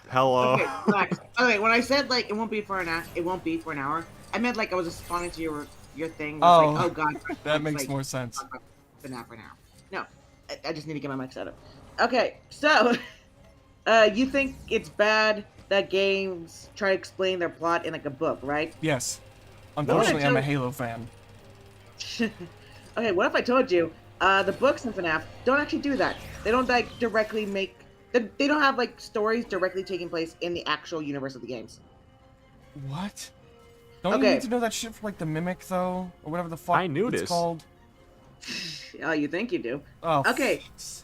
Hello. Okay, relax. Okay, when I said, like, it won't be for an hour, I meant, like, I was responding to your thing. I was like, oh, God. That makes like, more sense. FNAF right now. No, I just need to get my mic set up. Okay, so, you think it's bad that games try to explain their plot in, like, a book, right? Yes. Unfortunately, I'm a Halo fan. Okay, what if I told you, the books in FNAF don't actually do that. They don't, like, directly make... They don't have, like, stories directly taking place in the actual universe of the games. What? Don't you Okay. need to know that shit for, like, the Mimic, though? Or whatever the fuck I knew it's this. called? Oh, you think you do. Oh, Okay. So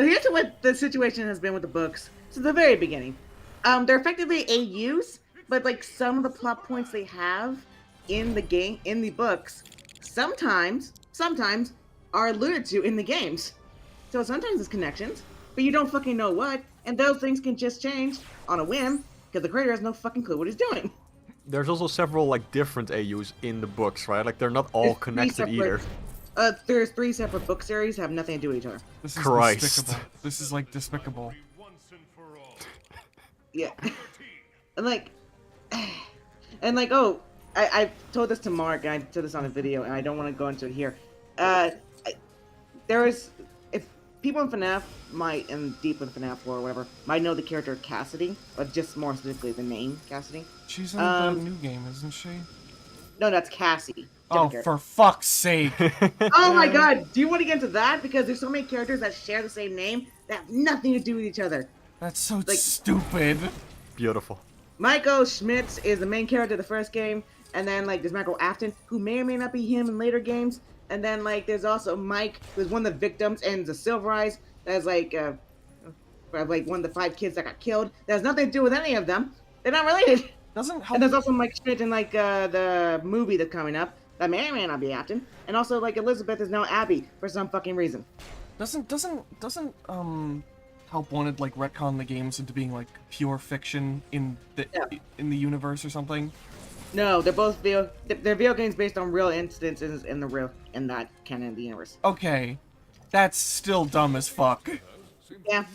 here's what the situation has been with the books since the very beginning. They're effectively AUs, but like some of the plot points they have in the books, sometimes are alluded to in the games. So sometimes it's connections, but you don't fucking know what, and those things can just change on a whim because the creator has no fucking clue what he's doing. There's also several like different AUs in the books, right? Like they're not all There's three connected either. There's 3 separate book series that have nothing to do with each other. This is Christ. despicable. This is, like, despicable. Once and for all. Yeah. And like, oh, I told this to Mark, and I told this on a video, and I don't want to go into it here. If people in FNAF and deep in FNAF lore or whatever, might know the character Cassidy, or just more specifically the name Cassidy. She's in the new game, isn't she? No, that's Cassie. Oh, Different character. for fuck's sake. Oh my god, do you want to get into that? Because there's so many characters that share the same name that have nothing to do with each other. That's so Like- stupid. Beautiful. Michael Schmitz is the main character of the first game, and then like there's Michael Afton, who may or may not be him in later games, and then like there's also Mike, who's one of the victims, and the Silver Eyes, that's like one of the 5 kids that got killed. That has nothing to do with any of them. They're not related. Doesn't help. And there's also Mike Schmidt in like the movie that's coming up that may or may not be Afton, and also like Elizabeth is now Abby for some fucking reason. Doesn't Help Wanted like retcon the games into being like pure fiction in the universe or something? No, they're both they're video games based on real instances in that canon of the universe. Okay. That's still dumb as fuck. Yeah.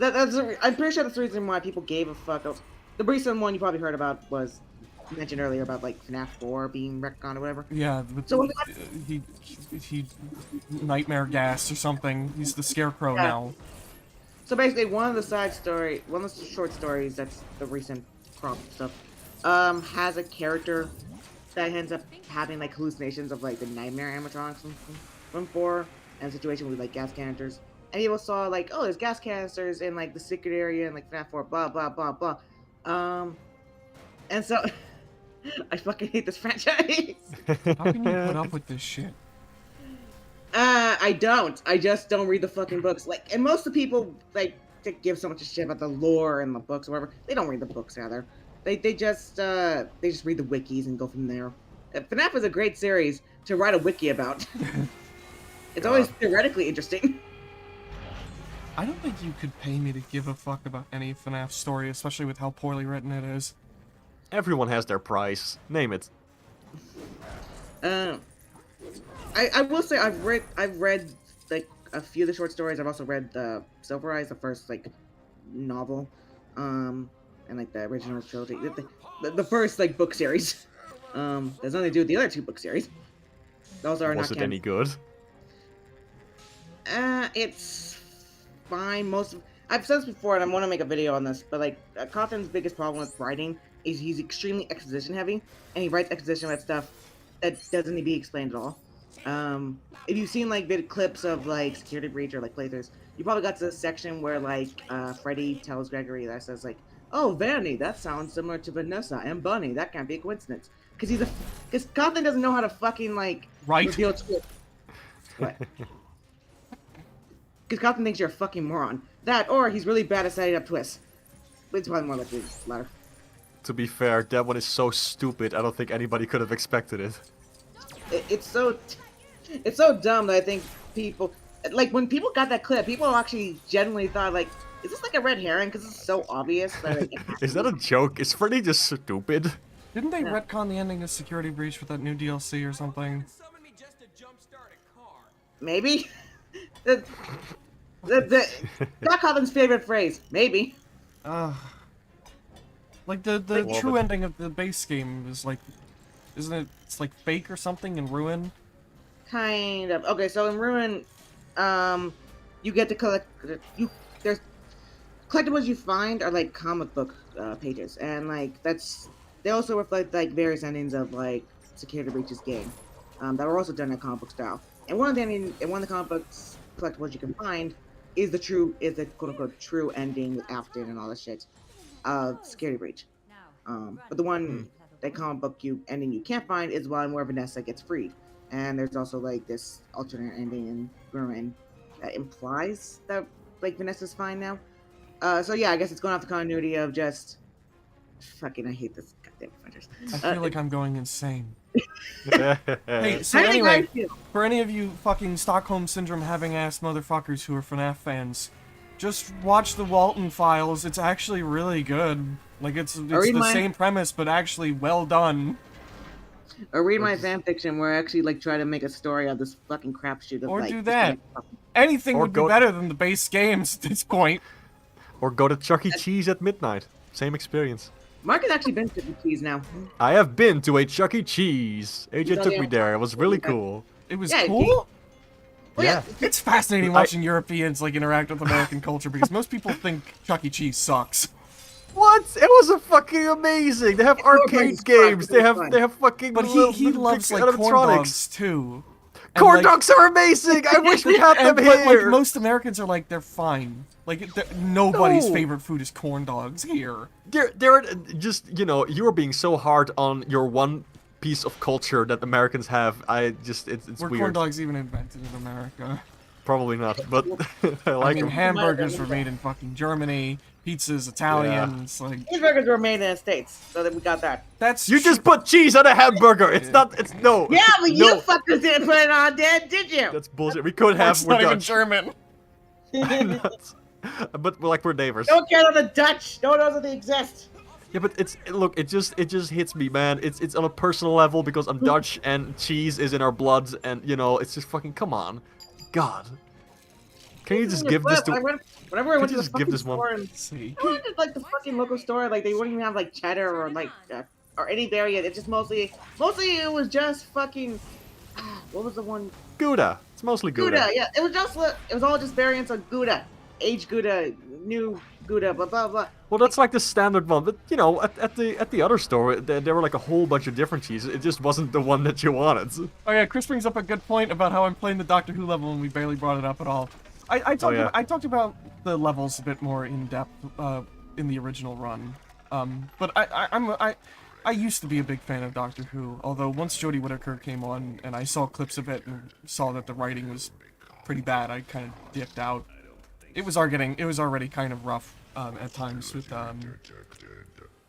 I'm pretty sure that's the reason why people gave a fuck. The recent one you probably heard about was mentioned earlier about like FNAF 4 being retconned or whatever. Yeah, but So he nightmare gas or something. He's the scarecrow Yeah. now. So basically, one of the short stories that's the recent crop stuff, has a character that ends up having like hallucinations of like the nightmare animatronics from 4 and a situation with like gas canisters. And people saw like, oh, there's gas canisters in like the secret area and like FNAF 4, blah blah blah blah. And so I fucking hate this franchise. How can you put up with this shit? I don't. I just don't read the fucking books. Like, and most of the people like that give so much shit about the lore and the books or whatever. They don't read the books either. They just read the wikis and go from there. FNAF is a great series to write a wiki about. It's always theoretically interesting. I don't think you could pay me to give a fuck about any FNAF story, especially with how poorly written it is. Everyone has their price. Name it. I will say I've read like a few of the short stories. I've also read the Silver Eyes, the first like novel, and like the original trilogy, the first like book series. There's nothing to do with the other 2 book series. Those are Was not it any good? It's fine. I've said this before, and I want to make a video on this, but like Cawthon's biggest problem with writing is he's extremely exposition heavy, and he writes exposition about stuff that doesn't need to be explained at all. If you've seen like clips of like Security Breach or like playthroughs, you probably got to the section where like Freddy tells Gregory that says like, "Oh, Vanny, that sounds similar to Vanessa and Bunny. That can't be a coincidence." Because Cawthon doesn't know how to fucking like reveal twist. What? Because Cawthon thinks you're a fucking moron. That, or he's really bad at setting up twists. But it's probably more like the latter. To be fair, that one is so stupid, I don't think anybody could have expected it. It's so dumb that I think people, like when people got that clip, people actually genuinely thought like, is this like a red herring? Because it's so obvious that like, Is that a joke? Is Freddy just stupid? Didn't they retcon the ending of Security Breach with that new DLC or something? maybe? That's Cawthon's favorite phrase. Maybe. Like the true ending of the base game is like, isn't it? It's like fake or something in Ruin. Kind of. Okay, so in Ruin, you get to collect. There's collectibles you find are like comic book pages, and like they also reflect like various endings of like Security Breach's game that were also done in comic book style. And one of the comic books collectibles you can find is the quote unquote true ending with Afton and all this shit of Security Breach. But the one that comic book ending you can't find is one where Vanessa gets freed. And there's also like this alternate ending in Ruin that implies that like Vanessa's fine now. So yeah, I guess it's going off the continuity of just fucking I hate this goddamn Avengers. I feel like I'm going insane. Hey, Hey, so How do you anyway, guys feel? for any of you fucking Stockholm Syndrome having ass motherfuckers who are FNAF fans, just watch the Walton Files. It's actually really good. Like it's the same premise, but actually well done. Or read my fanfiction where I actually like try to make a story of this fucking crapshoot of Or like do this that. guy- Anything Or would be go- better than the base games at this point. Or go to Chuck E. Cheese at midnight. Same experience. Mark has actually been to the keys now. I have been to a Chuck E. Cheese. AJ Oh, took yeah. me there. It was really cool. It was Yeah, cool. Well, Yeah. It's fascinating watching Europeans like interact with American culture because most people think Chuck E. Cheese sucks. What? It was a fucking amazing. They have arcade fun. games. They It was have fun. fucking. But little- he little loves big like corn animatronics. dogs too. And, Corn like- dogs are amazing. I wish we had them But here. like most Americans are like they're fine. Like nobody's No. favorite food is corn dogs here. They're just you are being so hard on your one piece of culture that Americans have. It's Were corn weird. dogs even invented in America? Probably not, but I I like mean, them. hamburgers were made in fucking Germany. Pizza's Italian. It's like Cheeseburgers were made in the States, so that we got that. that's You just put cheese on a hamburger. It's not. It's no. Yeah, but no, you fuckers didn't put it on, did you? That's bullshit. We could have. It's We're not even Dutch. German. But we're neighbors. Don't care about the Dutch. No one knows that they exist. Yeah, but look, it just hits me, man. It's on a personal level because I'm Dutch and cheese is in our blood, and it's just fucking come on. God. Can you just give this to? Whenever I went you to the just give fucking this one- store and See. I went to like the fucking local store, like they wouldn't even have like cheddar or like or any variant. It's just mostly it was just fucking what was the one? Gouda. It's mostly Gouda. Gouda. Yeah, it was all just variants of Gouda, aged Gouda, new Gouda, blah blah blah. Well, that's like the standard one, but you know, at the other store, there were like a whole bunch of different cheeses. It just wasn't the one that you wanted. Oh yeah, Chris brings up a good point about how I'm playing the Doctor Who level and we barely brought it up at all. I talked about the levels a bit more in depth in the original run, but I used to be a big fan of Doctor Who. Although once Jodie Whittaker came on and I saw clips of it and saw that the writing was pretty bad, I kind of dipped out. It was already kind of rough at times with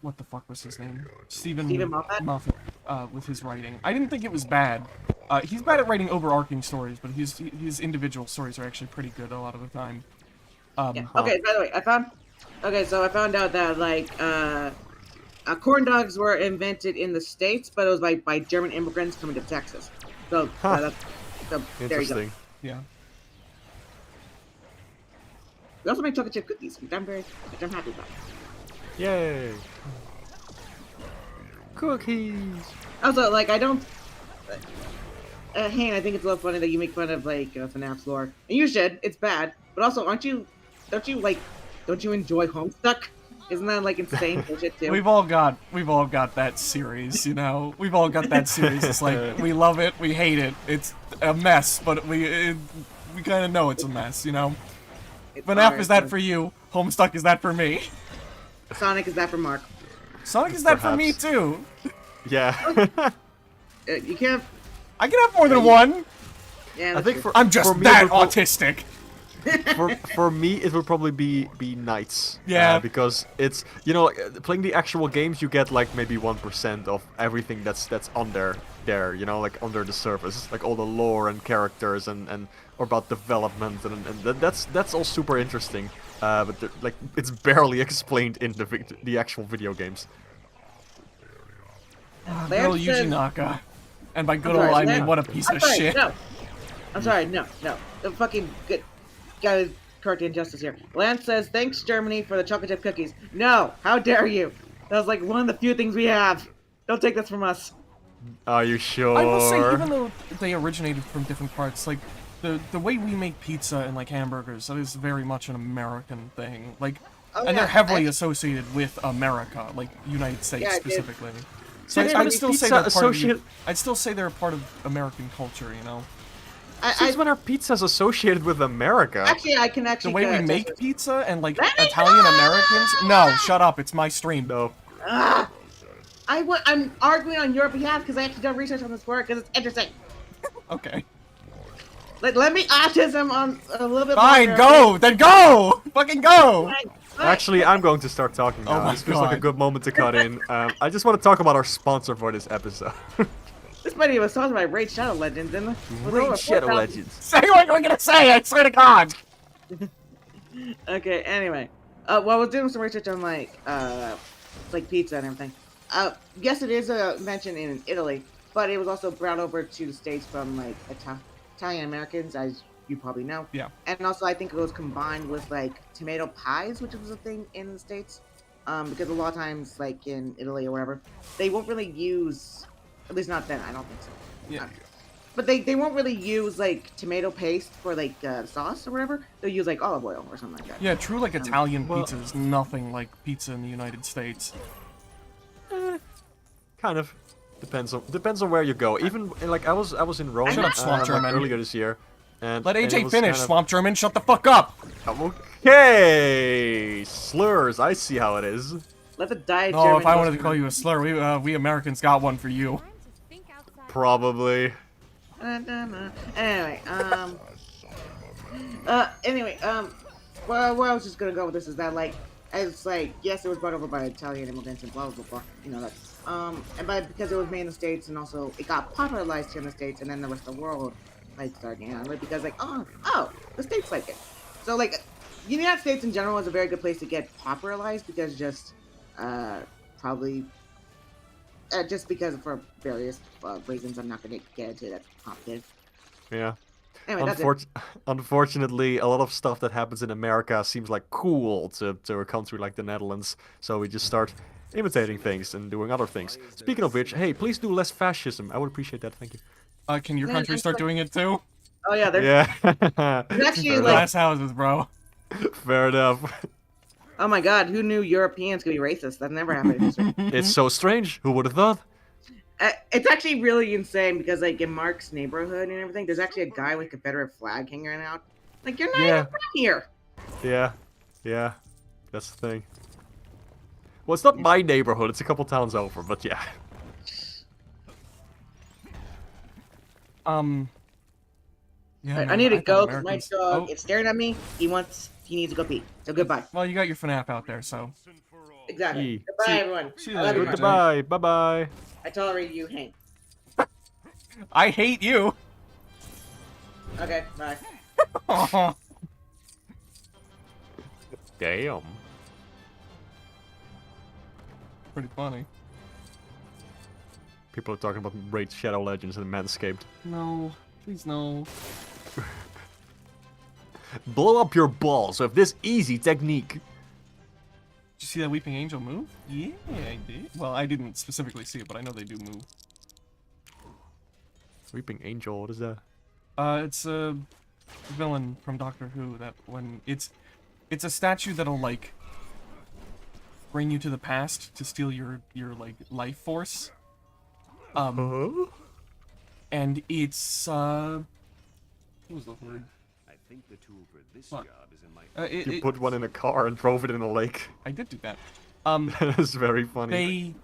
what the fuck was his name? Stephen Moffat with his writing. I didn't think it was bad. He's bad at writing overarching stories, but his individual stories are actually pretty good a lot of the time. Yeah. Okay, by the way, I found out that like corn dogs were invented in the States, but it was by German immigrants coming to Texas. So, there you go. Interesting. Yeah. We also make chocolate chip cookies, which I'm happy about. Yay! Cookies. Also, like I don't. Hank, I think it's a little funny that you make fun of like FNAF's lore, and you should. It's bad, but also, don't you enjoy Homestuck? Isn't that like insane bullshit too? We've all got that series, you know. We've all got that series. It's like we love it, we hate it. It's a mess, but we kind of know it's a mess, you know. FNAF is that for you. Homestuck is that for me. Sonic is that for Mark. Sonic is that for me too. Yeah. You can't. I can have more than one. Yeah, I think I'm just for me, that it would autistic. for me, it would probably be Knights. Yeah. Because it's, you know, playing the actual games, you get like maybe 1% of everything that's under there, you know, like under the surface, like all the lore and characters and or about development and that's all super interesting. But like it's barely explained in the actual video games. Girl Yuji Naka. And by good I'm sorry, old I no. mean what a piece I'm of sorry, shit. No. I'm sorry, no. The fucking good guy correct the injustice here. Lance says, thanks Germany for the chocolate chip cookies. No, how dare you? That was like one of the few things we have. Don't take this from us. Are you sure? I will say, even though they originated from different parts, like the way we make pizza and like hamburgers, that is very much an American thing. Like, and they're heavily associated with America, like United States specifically. So I'd still say they're part of. I'd still say they're a part of American culture, you know. Since when are pizzas associated with America? Actually, I can actually. The way we make pizza and like Italian Americans. No, shut up! It's my stream. No. I'm arguing on your behalf because I actually done research on this word because it's interesting. Okay. Let me autism on a little bit. Fine, longer, go! okay? Then go! Fucking go! Fine. Actually, I'm going to start talking now. Oh my This feels like a God. good moment to cut in. I just want to talk about our sponsor for this episode. This buddy was talking about Raid Shadow Legends, and Raid Shadow Legends. Say what we're gonna say, I swear to God! Okay, anyway. Well, I was doing some research on like pizza and everything. Yes, it is mentioned in Italy, but it was also brought over to the States from like Italian Americans, as you probably know. Yeah. And also, I think it was combined with like tomato pies, which was a thing in the States. Because a lot of times, like in Italy or wherever, they won't really use, at least not then, I don't think so. Yeah. But they won't really use like tomato paste for like sauce or whatever. They'll use like olive oil or something like that. Yeah, true, like Italian well- pizza is nothing like pizza in the United States. Kind of. Depends on where you go. Even like I was in Rome Shut up, Swamp like, German. earlier this year. And Let and it AJ was finish, kind of- Swamp German, shut the fuck up! Okay, slurs. I see how it is. Let the diet. No, German if I go wanted to through. call you a slur, we Americans got one for you. Time to think outside. Probably. Anyway, well, where I was just gonna go with this is that like, it's like, yes, it was brought over by Italian immigrants and blah blah blah, you know that, because it was made in the States and also it got popularized here in the States and then the rest of the world like started getting on it because like, oh, the States like it, so like, the United States in general is a very good place to get popularized because just, probably. Just because for various reasons, I'm not going to get into that complicated. Yeah. Anyway, that's it. Unfortunately, a lot of stuff that happens in America seems like cool to a country like the Netherlands, so we just start imitating things and doing other things. Speaking of which, hey, please do less fascism. I would appreciate that. Thank you. Can your Man, country I'm start doing it too? Oh yeah, there's Yeah. actually Fair like, Glass houses, bro. Fair enough. oh my god, who knew Europeans could be racist? That never happened in history. It's so strange. Who would have thought? It's actually really insane because like in Mark's neighborhood and everything, there's actually a guy with a Confederate flag hanging out. Like you're not Yeah. even from here. Yeah. That's the thing. Well, it's not my neighborhood. It's a couple towns over, but yeah. Yeah, Alright, I man, need to thought go because my Americans- dog Oh, is staring at me. He needs to go pee. So goodbye. well, you got your FNAF out there, so. Exactly. Yee. Goodbye, everyone. see you I love later, you. guys. Goodbye. Bye-bye. I tolerate you, Hank. I hate you. Okay, bye. Damn. Pretty funny. People are talking about Raid Shadow Legends and Manscaped. No, please no. Blow up your balls with this easy technique. Did you see that Weeping Angel move? Yeah, I did. Well, I didn't specifically see it, but I know they do move. Weeping Angel, what is that? It's a villain from Doctor Who that when it's a statue that'll like bring you to the past to steal your like life force. Huh? And it's what was the word? I think the tool for this What? job is in my. You put one in a car and drove it in a lake. I did do that. That is very funny.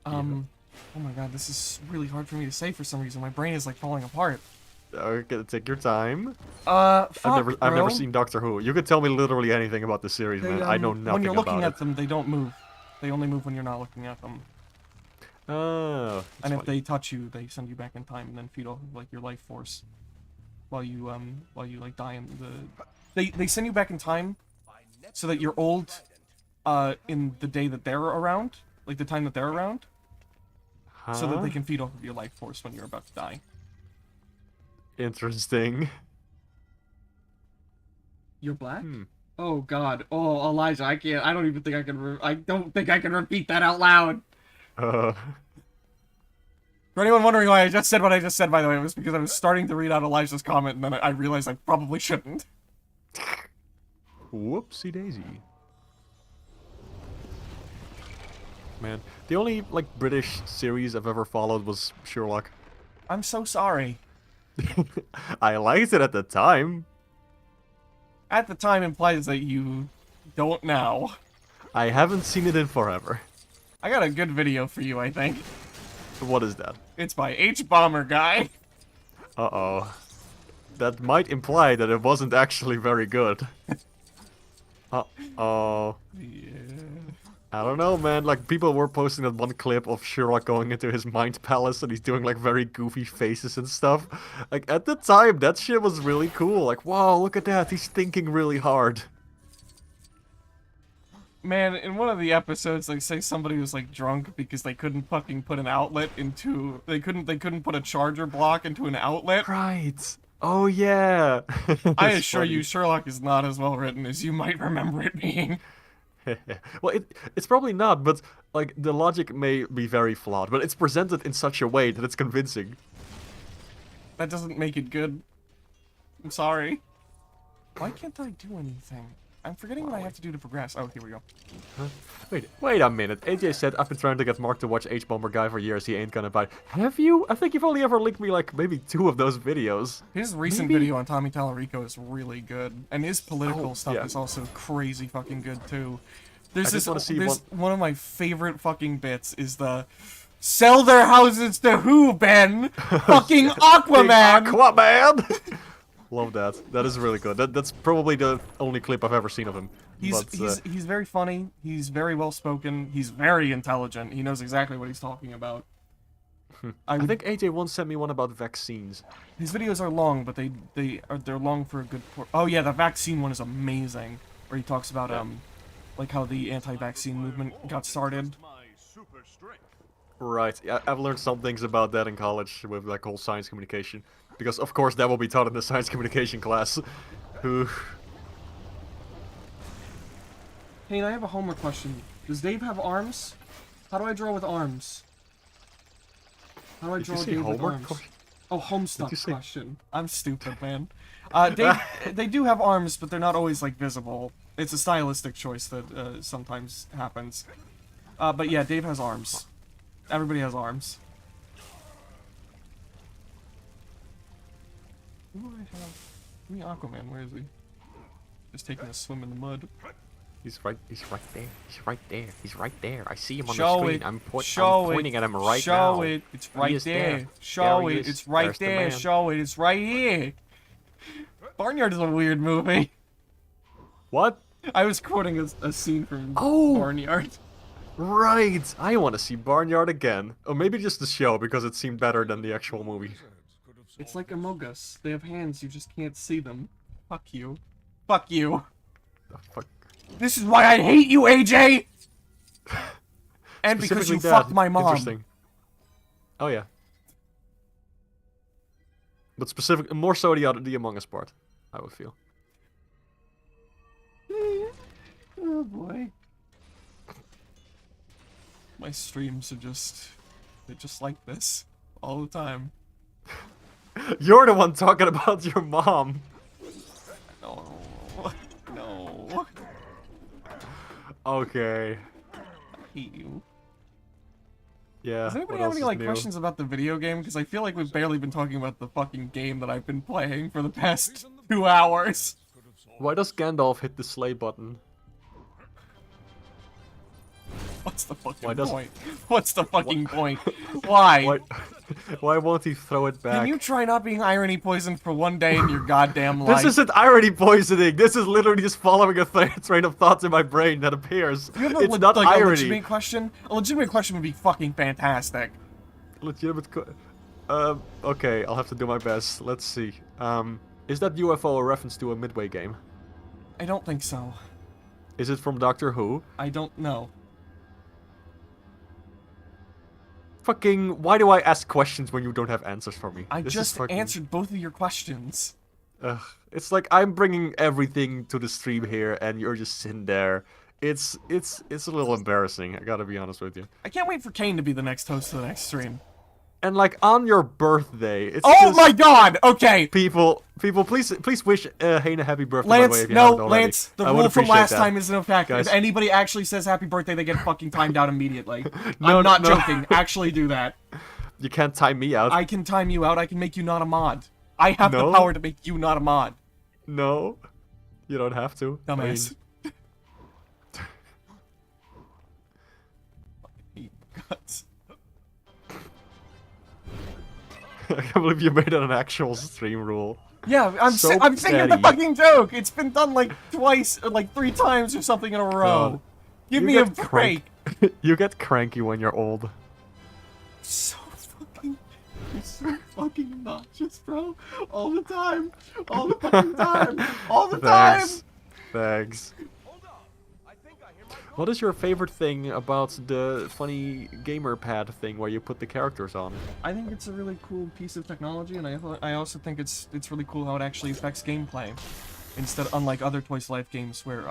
Oh my god, this is really hard for me to say for some reason. My brain is like falling apart. Okay, take your time. Fuck, I've never bro. seen Doctor Who. You could tell me literally anything about the series, They, man. I know nothing When you're looking about at them, they don't move. They only move when you're not looking at them. Oh. And if they touch you, they send you back in time and then feed off of like your life force. While you like die in the they send you back in time so that you're old in the day that they're around, like the time that they're around, so that they can feed off of your life force when you're about to die. Interesting. You're black? Oh god. Oh, Elijah, I can't. I don't even think I can I don't think I can repeat that out loud. For anyone wondering why I just said what I just said, by the way, it was because I was starting to read out Elijah's comment, and then I realized I probably shouldn't. Whoopsie daisy. Man, the only like British series I've ever followed was Sherlock. I'm so sorry. I liked it at the time. At the time implies that you don't now. I haven't seen it in forever. I got a good video for you, I think. What is that? It's by H-Bomber Guy. Uh-oh. That might imply that it wasn't actually very good. Uh-oh. Yeah. I don't know, man. Like, people were posting that one clip of Sherlock going into his mind palace and he's doing, like, very goofy faces and stuff. Like, at the time, that shit was really cool. Like, wow, look at that. He's thinking really hard. Man, in one of the episodes, they say somebody was, like, drunk because they couldn't fucking put an outlet into... They couldn't put a charger block into an outlet. Right. Oh, yeah. I It's assure funny. you, Sherlock is not as well written as you might remember it being. Well, it's probably not, but, like, the logic may be very flawed, but it's presented in such a way that it's convincing. That doesn't make it good. I'm sorry. Why can't I do anything? I'm forgetting what I have to do to progress. Oh, here we go. Wait a minute. AJ said, I've been trying to get Mark to watch H-Bomber Guy for years. He ain't gonna buy. Have you? I think you've only ever linked me, like, maybe 2 of those videos. His recent Maybe- video on Tommy Tallarico is really good, and his political stuff yeah. is also crazy fucking good too. There's I just wanna see one of my favorite fucking bits is the sell their houses to who, Ben? Fucking Aquaman. Aquaman! Love that. That is really good. That's probably the only clip I've ever seen of him. He's But, he's very funny. He's very well spoken. He's very intelligent. He knows exactly what he's talking about. I think AJ once sent me one about vaccines. His videos are long, but they're long for a good. Oh yeah, the vaccine one is amazing. Where he talks about like how the anti-vaccine movement got started. My super strength. Right. Yeah, I've learned some things about that in college with like whole science communication, because of course that will be taught in the science communication class. Who? Hey, I have a homework question. Does Dave have arms? How do I draw with arms? How do I Did you draw say Dave with homework arms? question? Oh, Homestuck you say- question. I'm stupid, man. They do have arms, but they're not always, like, visible. It's a stylistic choice that sometimes happens. But yeah, Dave has arms. Everybody has arms. Who do I have? Give me Aquaman, where is he? Just taking a swim in the mud. He's right there. He's right there. He's right there. I see him on the Show screen. it. I'm Show pointing it. at him right Show now. it. It's He right is there. there. Show There he it. is. It's right There's the there. man. Show it. It's right here. Barnyard is a weird movie. What? I was quoting a scene from Oh! Barnyard. Right. I want to see Barnyard again, or maybe just the show because it seemed better than the actual movie. It's like Among Us. They have hands, you just can't see them. Fuck you. Fuck you. The fuck? This is why I hate you, AJ! And because Specifically you that. fucked my mom. Interesting. Oh yeah. But more so the Among Us part, I would feel. Oh boy. My streams are they're just like this. All the time. You're the one talking about your mom. No. No. Okay. I hate you. Yeah. Does anybody what have else any is like new? questions about the video game? Because I feel like we've barely been talking about the fucking game that I've been playing for the past 2 hours. Why does Gandalf hit the sleigh button? What's the fucking Why does- point? What's the fucking point? Why? Why? Why won't he throw it back? Can you try not being irony poisoned for one day in your goddamn life? This isn't irony poisoning. This is literally just following a train of thoughts in my brain that appears. You have It's not a irony. legitimate question? A legitimate question would be fucking fantastic. Legitimate. Okay, I'll have to do my best. Let's see. Is that UFO a reference to a Midway game? I don't think so. Is it from Doctor Who? I don't know. Fucking. Why do I ask questions when you don't have answers for me? I This is just fucking- answered both of your questions. Ugh. It's like I'm bringing everything to the stream here, and you're just sitting there. It's a little embarrassing. I gotta be honest with you. I can't wait for Kane to be the next host of the next stream. And like on your birthday, it's Oh just my god! Okay! people, please wish Hayne a happy birthday. By the way, Lance, if you no, haven't already. Lance, the I would rule from appreciate last that. time is in effect. Guys. If anybody actually says happy birthday, they get fucking timed out immediately. No, I'm not no. joking. Actually do that. You can't time me out. I can time you out. I can make you not a mod. I have No. the power to make you not a mod. No, you don't have to. Dumbass. Guts. I can't believe you made it an actual stream rule. Yeah, I'm So I'm singing the petty. fucking joke. It's been done like twice, or like 3 times or something in a row. God. Give You me a get break. You get cranky when you're old. So fucking, you're so fucking obnoxious, bro. All the time. All the fucking time. All the time. Thanks. Thanks. What is your favorite thing about the funny gamer pad thing where you put the characters on? I think it's a really cool piece of technology, and I also think it's really cool how it actually affects gameplay. Instead, unlike other Toys to Life games where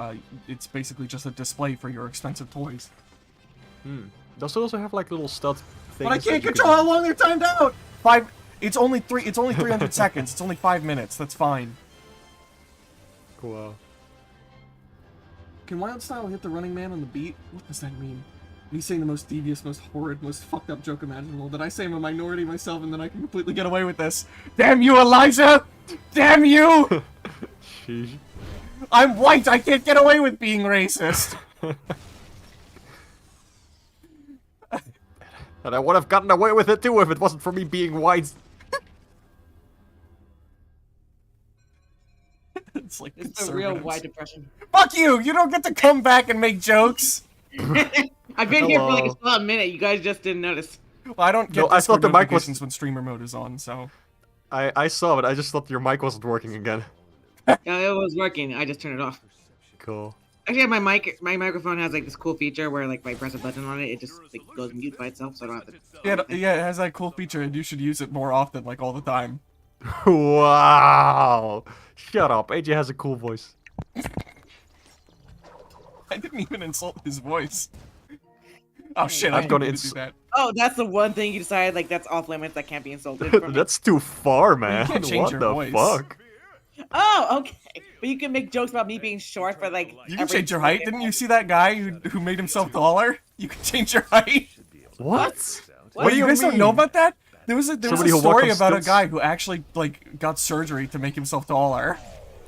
it's basically just a display for your expensive toys. Does it also have like little stud things? But I that can't you control can- how long they're timed out. It's only 300 seconds. It's only 5 minutes. That's fine. Cool. Can Wild Style hit the running man on the beat? What does that mean? He's saying the most devious, most horrid, most fucked up joke imaginable. That I say I'm a minority myself and then I can completely get away with this. Damn you, Elijah! Damn you! Sheesh. I'm white! I can't get away with being racist! And I would have gotten away with it too if it wasn't for me being white. It's like It's a real conservatives. white depression. Fuck you! You don't get to come back and make jokes! I've been here for like a Hello. solid minute. You guys just didn't notice. Well, I don't get No, I Discord thought the mic was- notifications when streamer mode is on, so... I saw it. I just thought your mic wasn't working again. No, it was working. I just turned it off. Cool. Actually, my microphone has like this cool feature where like if I press a button on it, it just like goes mute by itself, so I don't have to. Yeah, it has that cool feature, and you should use it more often, like all the time. Wow. Shut up. AJ has a cool voice. I didn't even insult his voice. Oh shit, I'm I gonna didn't do that. Oh, that's the one thing you decided like that's off limits. That can't be insulted. From me. That's too far, man. can't change What your the voice. fuck? Oh, okay. But you can make jokes about me being short for like. You can every change your height. Didn't you see that guy who made himself taller? You can change your height. What? What Wait, you guys don't know about that? There was a Somebody who walked story on about a stilts? guy who actually like got surgery to make himself taller.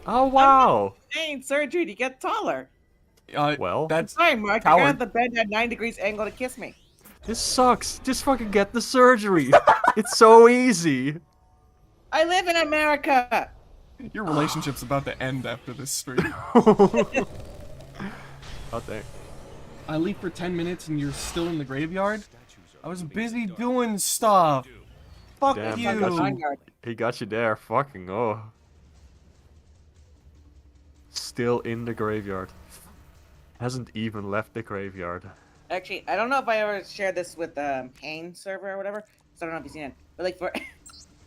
Oh, wow. Saying surgery to get taller. Well, That's Sorry, Mark. Coward. I got the bed at 9 degrees angle to kiss me. this sucks. Just fucking get the surgery. It's so easy. I live in America. your relationship's about to end after this stream. Oh, dang. I leave for 10 minutes and you're still in the graveyard? I was busy doing stuff. Fuck Damn, you. I got you. Vineyard. He got you there. Fucking oh. Still in the graveyard. Hasn't even left the graveyard. Actually, I don't know if I ever shared this with Hain server or whatever. So I don't know if you've seen it. But like for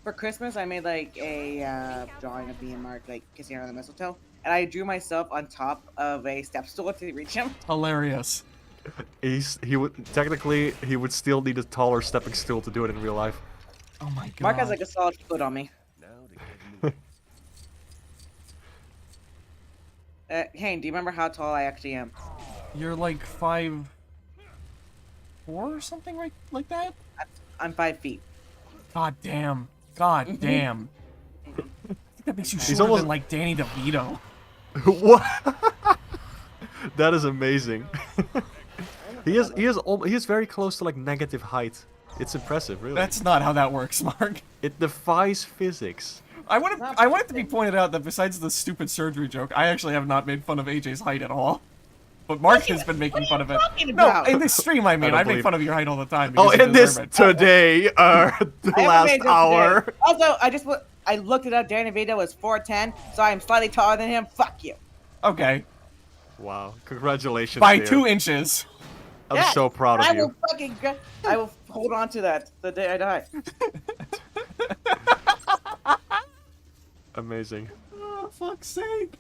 for Christmas, I made like a drawing of me and Mark like kissing her on the mistletoe, and I drew myself on top of a step stool to reach him. Hilarious. He would still need a taller stepping stool to do it in real life. Oh my god. Mark has like a solid foot on me. Now to get Hain, do you remember how tall I actually am? You're like 5'4" or something like that? I'm 5 feet. God damn. God damn. I think that makes you He's shorter almost- than like Danny DeVito. What? That is amazing. he is very close to like negative height. It's impressive, really. That's not how that works, Mark. It defies physics. I want it to be pointed out that besides the stupid surgery joke, I actually have not made fun of AJ's height at all. But Mark has been making fun of it. talking No, about? in this stream, I mean, don't I make believe- fun of your height all the time. Oh, because you in this deserve it. today, the I haven't last made jokes hour. today. Also, I looked it up. Danny DeVito was 4'10", so I am slightly taller than him. Fuck you. Okay, Wow, congratulations. by dear. 2 inches. I'm Yes, so proud I of will you. fucking I will hold on to that the day I die. Amazing. Oh, fuck's sake.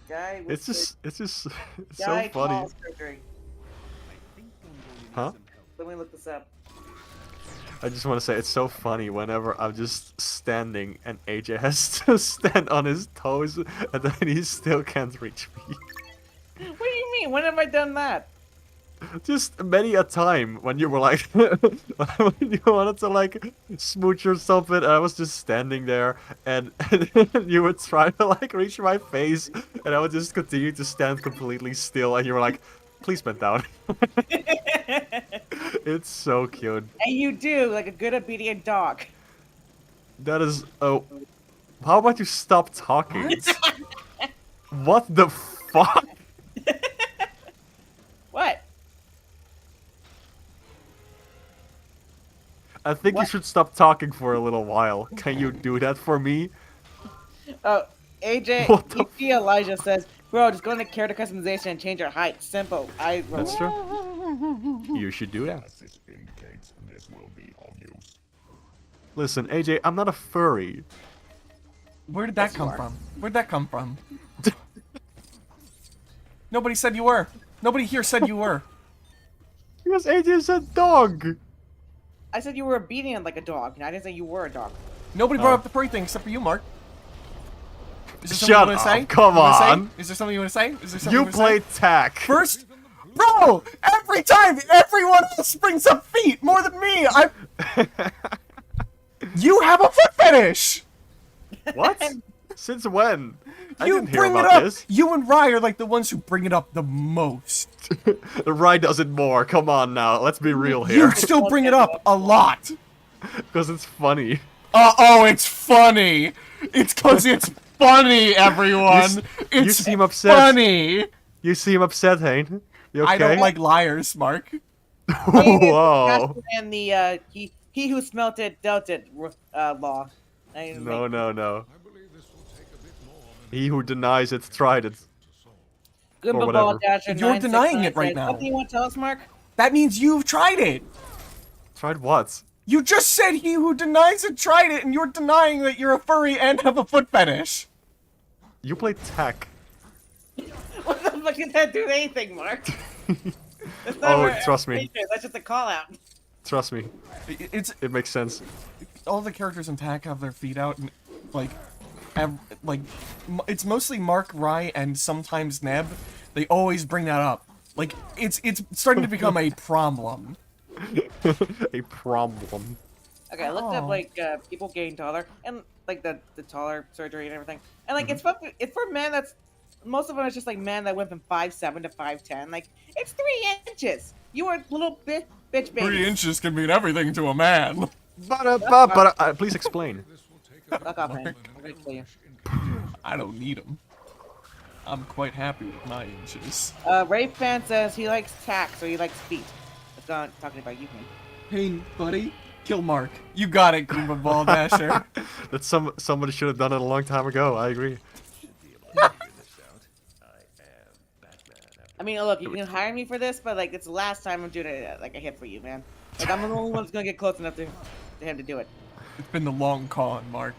Guy with It's just it's so guy funny. tall surgery. Huh? Let me look this up. I just want to say it's so funny whenever I'm just standing and AJ has to stand on his toes and then he still can't reach me. What do you mean? When have I done that? Just many a time when you were like, when you wanted to like smooch or something, and I was just standing there, and you would try to like reach my face, and I would just continue to stand completely still, and you were like, please bend down. It's so cute. And you do, like a good obedient dog. That is, oh, how about you stop talking? What the fuck? What? I think you What? should stop talking for a little while. Can you do that for me? Oh, AJ, What the EP Elijah says, bro, just go into character customization and change your height. Simple. I wrote That's it. true. You should do that. This indicates this will be on you. Listen, AJ, I'm not a furry. Where did that come from? Where'd that come from? Nobody said you were. Nobody here said you were. Because AJ said dog. I said you were obedient like a dog, and I didn't say you were a dog. Nobody brought up the furry thing except for you, Mark. Is there something Shut you want to up, say? come You wanna say? on. Is there something you want to say? Is there something You wanna say? play tack. First, bro. Every time, everyone else brings up feet more than me. You have a foot fetish. What? Since when? I You didn't hear bring it about up. this. You and Rye are like the ones who bring it up the most. Rye does it more. Come on now. Let's be real here. You still bring it up a lot. Because it's funny. Oh, it's funny. It's because it's funny, everyone. You It's seem upset. funny. You seem upset, Hane. You okay? I don't like liars, Mark. Whoa. And the he who smelt it dealt it law. No. I believe this will take a bit more than He who denies it tried it. Good Or ball whatever. dasher. You're denying it 969 right says, now. Something you want to tell us, Mark? That means you've tried it. Tried what? You just said he who denies it tried it, and you're denying that you're a furry and have a foot fetish. You play tech. What the fuck does that do to anything, Mark? That's not Oh, our trust me. expectation, that's just a call out. Trust me, It's it makes sense. all the characters in TAC have their feet out, and like, it's mostly Mark, Rye, and sometimes Neb. They always bring that up. Like, it's starting to become a problem. A problem. Okay, I looked up Oh. like people getting taller and like the taller surgery and everything, and like it's for men. That's most of them is just like men that went from 5'7" to 5'10". Like it's 3 inches. You are little bitch baby. 3 inches can mean everything to a man. But please explain. Fuck off, man. Wait for you. I don't need them. I'm quite happy with my inches. Ray Fan says he likes tack, so he likes feet. Let's go on talking about you, man. Hey, buddy. Kill Mark. You got it, Goomba Ball Dasher. That somebody should have done it a long time ago. I agree. I mean, look, you can hire me for this, but like it's the last time I'm doing it like a hit for you, man. Like I'm the only one that's gonna get close enough to him to do it. It's been the long con, Mark.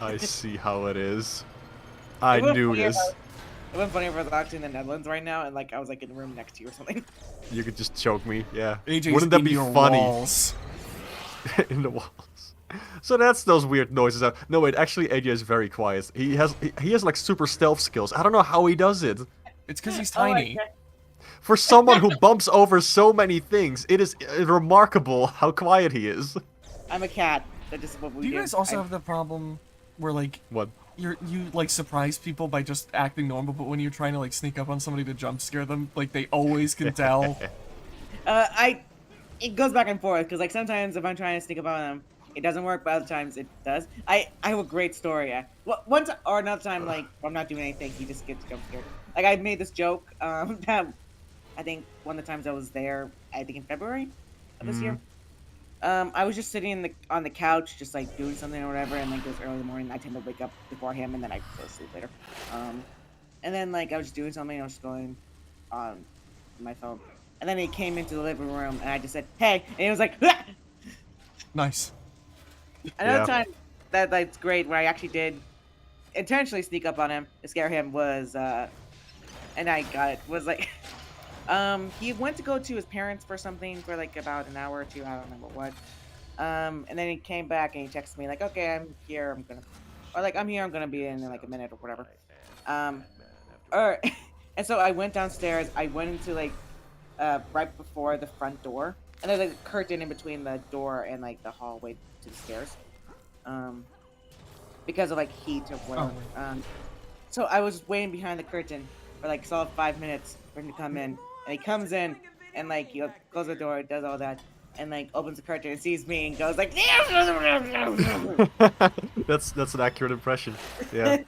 I see how it is. I It would've knew funny if this. It would be funny if I was actually in the Netherlands right now and like I was like in the room next to you or something. You could just choke me. Yeah. AJ's Wouldn't that in be your funny? walls. In the walls. So that's those weird noises. No, wait. Actually, AJ is very quiet. He has like super stealth skills. I don't know how he does it. It's because he's Oh, tiny. okay. For someone who bumps over so many things, it is remarkable how quiet he is. I'm a cat. That's just what we Do do. you guys also have the problem where like What? you like surprise people by just acting normal, but when you're trying to like sneak up on somebody to jump scare them, like they always can tell. It goes back and forth because like sometimes if I'm trying to sneak up on them, it doesn't work, but other times it does. I have a great story. Once or another time, like I'm not doing anything, he just gets jump scared. Like I made this joke that I think one of the times I was there, I think in February of this year. I was just sitting on the couch, just like doing something or whatever, and like it was early in the morning. I tend to wake up before him, and then I go to sleep later. And then like I was just doing something, I was just going on my phone, and then he came into the living room, and I just said, "Hey," and he was like, "Ah!" Nice. Another Yeah. time that's great where I actually did intentionally sneak up on him to scare him was, and I got it, was like. He went to go to his parents for something for like about an hour or two, I don't remember what. And then he came back and he texted me like, "Okay, I'm here, I'm here, I'm gonna be in like a minute or whatever." And so I went downstairs, I went into like, right before the front door, and there's like a curtain in between the door and like the hallway to the stairs. Because of like heat or whatever. So I was waiting behind the curtain for like solid 5 minutes for him to come in. And he comes in and like he closes the door, does all that, and like opens the curtain and sees me and goes like That's an accurate impression. Yeah.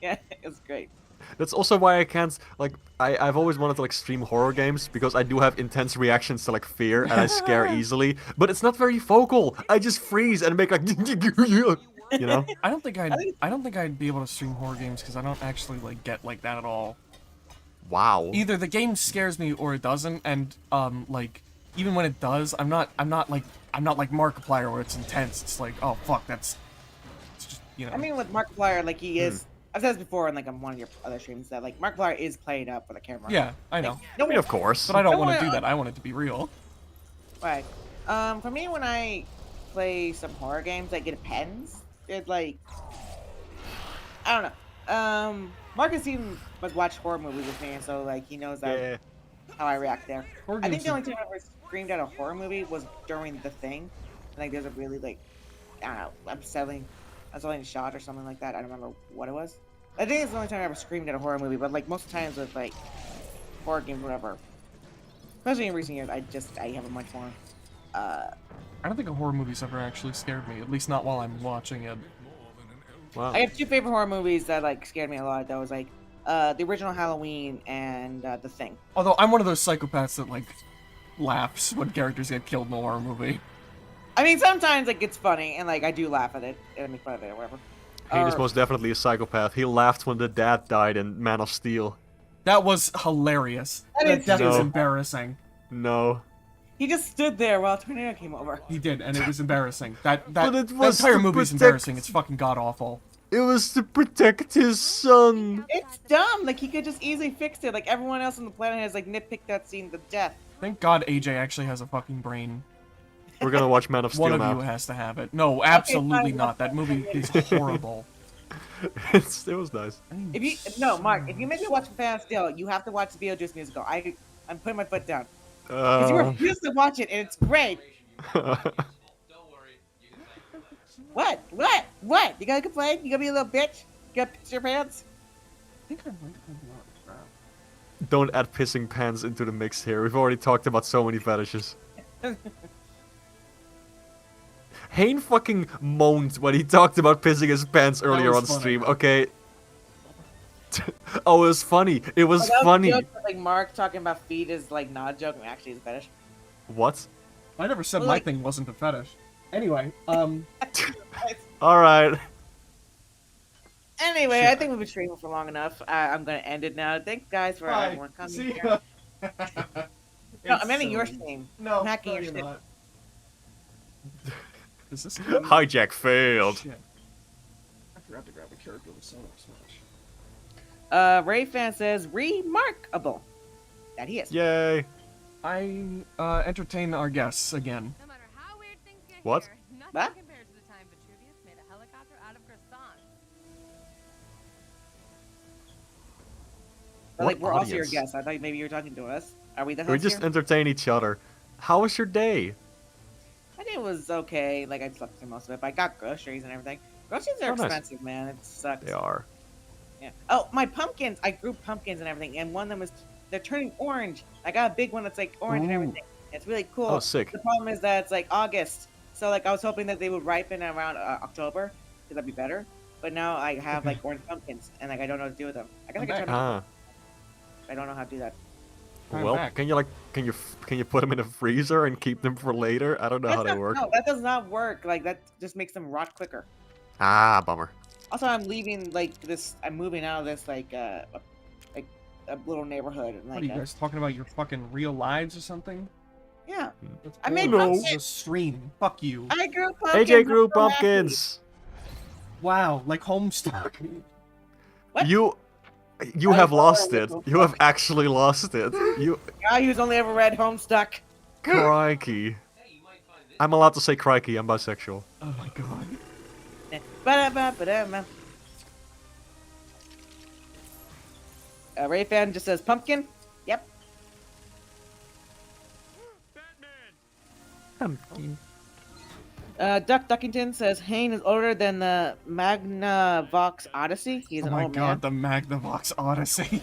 yeah, it's great. That's also why I can't like I've always wanted to like stream horror games because I do have intense reactions to like fear and I scare easily, but it's not very vocal. I just freeze and make like you know. I don't think I'd be able to stream horror games because I don't actually like get like that at all. Wow. Either the game scares me or it doesn't, and like even when it does, I'm not like Markiplier where it's intense. It's like, oh fuck, it's just, you know. I mean with Markiplier, like he is I've said this before in like on one of your other streams that like Markiplier is played up for the camera. Yeah, I know. I mean, of course. But I don't No want one- to do that. I want it to be real. Right. For me when I play some horror games, like it depends. It like I don't know. Marcus seen like watch horror movies with me, and so like he knows that Yeah. how I react there. Horror I think games the are- only time I ever screamed at a horror movie was during The Thing. And, like there's a really like I don't know, upsetting shot or something like that. I don't remember what it was. I think it's the only time I ever screamed at a horror movie, but like most of the times with like horror games, whatever. Especially in recent years, I have a much more I don't think a horror movie's ever actually scared me. At least not while I'm watching it. Wow. I have two favorite horror movies that like scared me a lot. That was like the original Halloween and The Thing. Although I'm one of those psychopaths that like laughs when characters get killed in a horror movie. I mean, sometimes like it's funny and like I do laugh at it and make fun of it or whatever. Hayne is Or- most definitely a psychopath. He laughed when the dad died in Man of Steel. That was hilarious. I didn't That death was see it. embarrassing. No. He just stood there while a tornado came over. He did, and it was embarrassing. That But it that was entire to movie's protect- embarrassing. It's fucking god awful. It was to protect his son. It's dumb. Like he could just easily fix it. Like everyone else on the planet has like nitpicked that scene to death. Thank God AJ actually has a fucking brain. We're gonna watch Man of Steel One of now. you has to have it. No, absolutely fine. not. That movie is horrible. It was nice. If you Mark, if you make me watch Fan Steel, you have to watch the Beetlejuice musical. I'm putting my foot down. Because you refuse to watch it, and it's great. What? What? You gotta complain? You gotta be a little bitch? You gotta piss your pants? Don't add pissing pants into the mix here. We've already talked about so many fetishes. Hayne fucking moaned when he talked about pissing his pants earlier was on funny. stream. Okay. Oh, it was funny. It was That was a funny. joke, but, like Mark talking about feet is like not a joke, and actually is a fetish. What? I never said Well, my like- thing wasn't a fetish. Anyway, All right. Anyway, I think we've been streaming for long enough. I'm gonna end it now. Thanks guys for everyone coming See here. ya. No, I'm ending your stream. No, I'm hacking no, your you're shit. not. Is this Hijack failed. Shit. I forgot to grab a character with Sonic Smash. Ray fan says remarkable. That he is. Yay. I entertain our guests again. No matter how weird things get What? here, nothing What? compares to the time Vitruvius made a helicopter out of croissants. But, like What we're also your audience? guests. I thought maybe you were talking to us. Are we the We hosts just here? entertain each other. How was your day? I think it was okay. Like I slept through most of it, but I got groceries and everything. Groceries are Oh, nice. expensive, man. It sucks. They are. Yeah. Oh, my pumpkins! I grew pumpkins and everything, and one of them they're turning orange. I got a big one that's like orange and Ooh. everything. It's really cool. Oh, sick. The problem is that it's like August, so like I was hoping that they would ripen around October, because that'd be better. But now I have like orange pumpkins, and like I don't know what to do with them. I guess I I'm can back. turn them. Ah. I don't know how to do that. I'm Well, back. can you put them in a freezer and keep them for later? I don't know how That's they not- work. No, that does not work. Like that just makes them rot quicker. Ah, bummer. Also, I'm leaving like this. I'm moving out of this like a little neighborhood. And, What like are you guys talking about? Your fucking real lives or something? yeah, That's I made boring. No. pumpkins. It's a stream. Fuck you. I grew pumpkins. AJ grew I'm so happy. pumpkins. Wow, like Homestuck. What? You I have thought lost I it. was You have actually lost it. You Guy who's only ever read Homestuck. crikey. I'm allowed to say crikey. I'm bisexual. Oh my god. Ba-da-ba-ba-da-ma. Ray fan just says pumpkin. Yep. Duck Duckington says Hayne is older than the Magnavox Odyssey. He's Oh an my old god, man. the Magnavox Odyssey.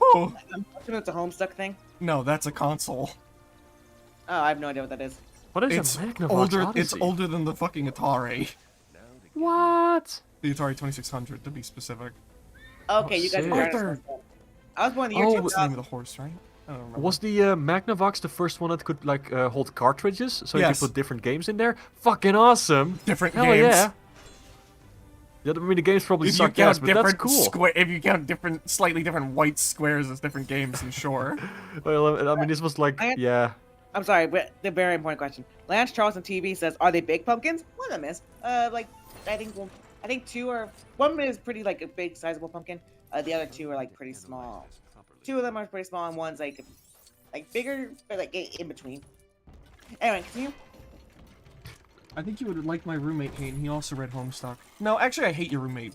Oh, I'm assuming it's a Homestuck thing. no, that's a console. Oh, I have no idea what that is. What is It's a Magnavox older. Odyssey? It's older than the fucking Atari. What? The Atari 2600, to be specific. Okay, you guys sick. are Arthur. dinosaurs. I was born in the year Oh, What's the name of 2000. the horse, right? I don't remember. Was the Magnavox the first one that could like hold cartridges, so you Yes. could put different games in there? Fucking awesome! Different Hell games. yeah! Yeah, I mean the games probably If you suck ass, count but that's different cool. if you count different, slightly different white squares as different games, then sure. Well, I mean this was like I- yeah. I'm sorry, but the very important question. Lance Charleston TV says, "Are they big pumpkins?" One of them is. Like I think two are. One is pretty like a big, sizable pumpkin. The other two are like pretty small. Two of them are pretty small, and one's like bigger, but like in between. Anyway, continue. I think you would like my roommate, Hayne. He also read Homestuck. No, actually, I hate your roommate.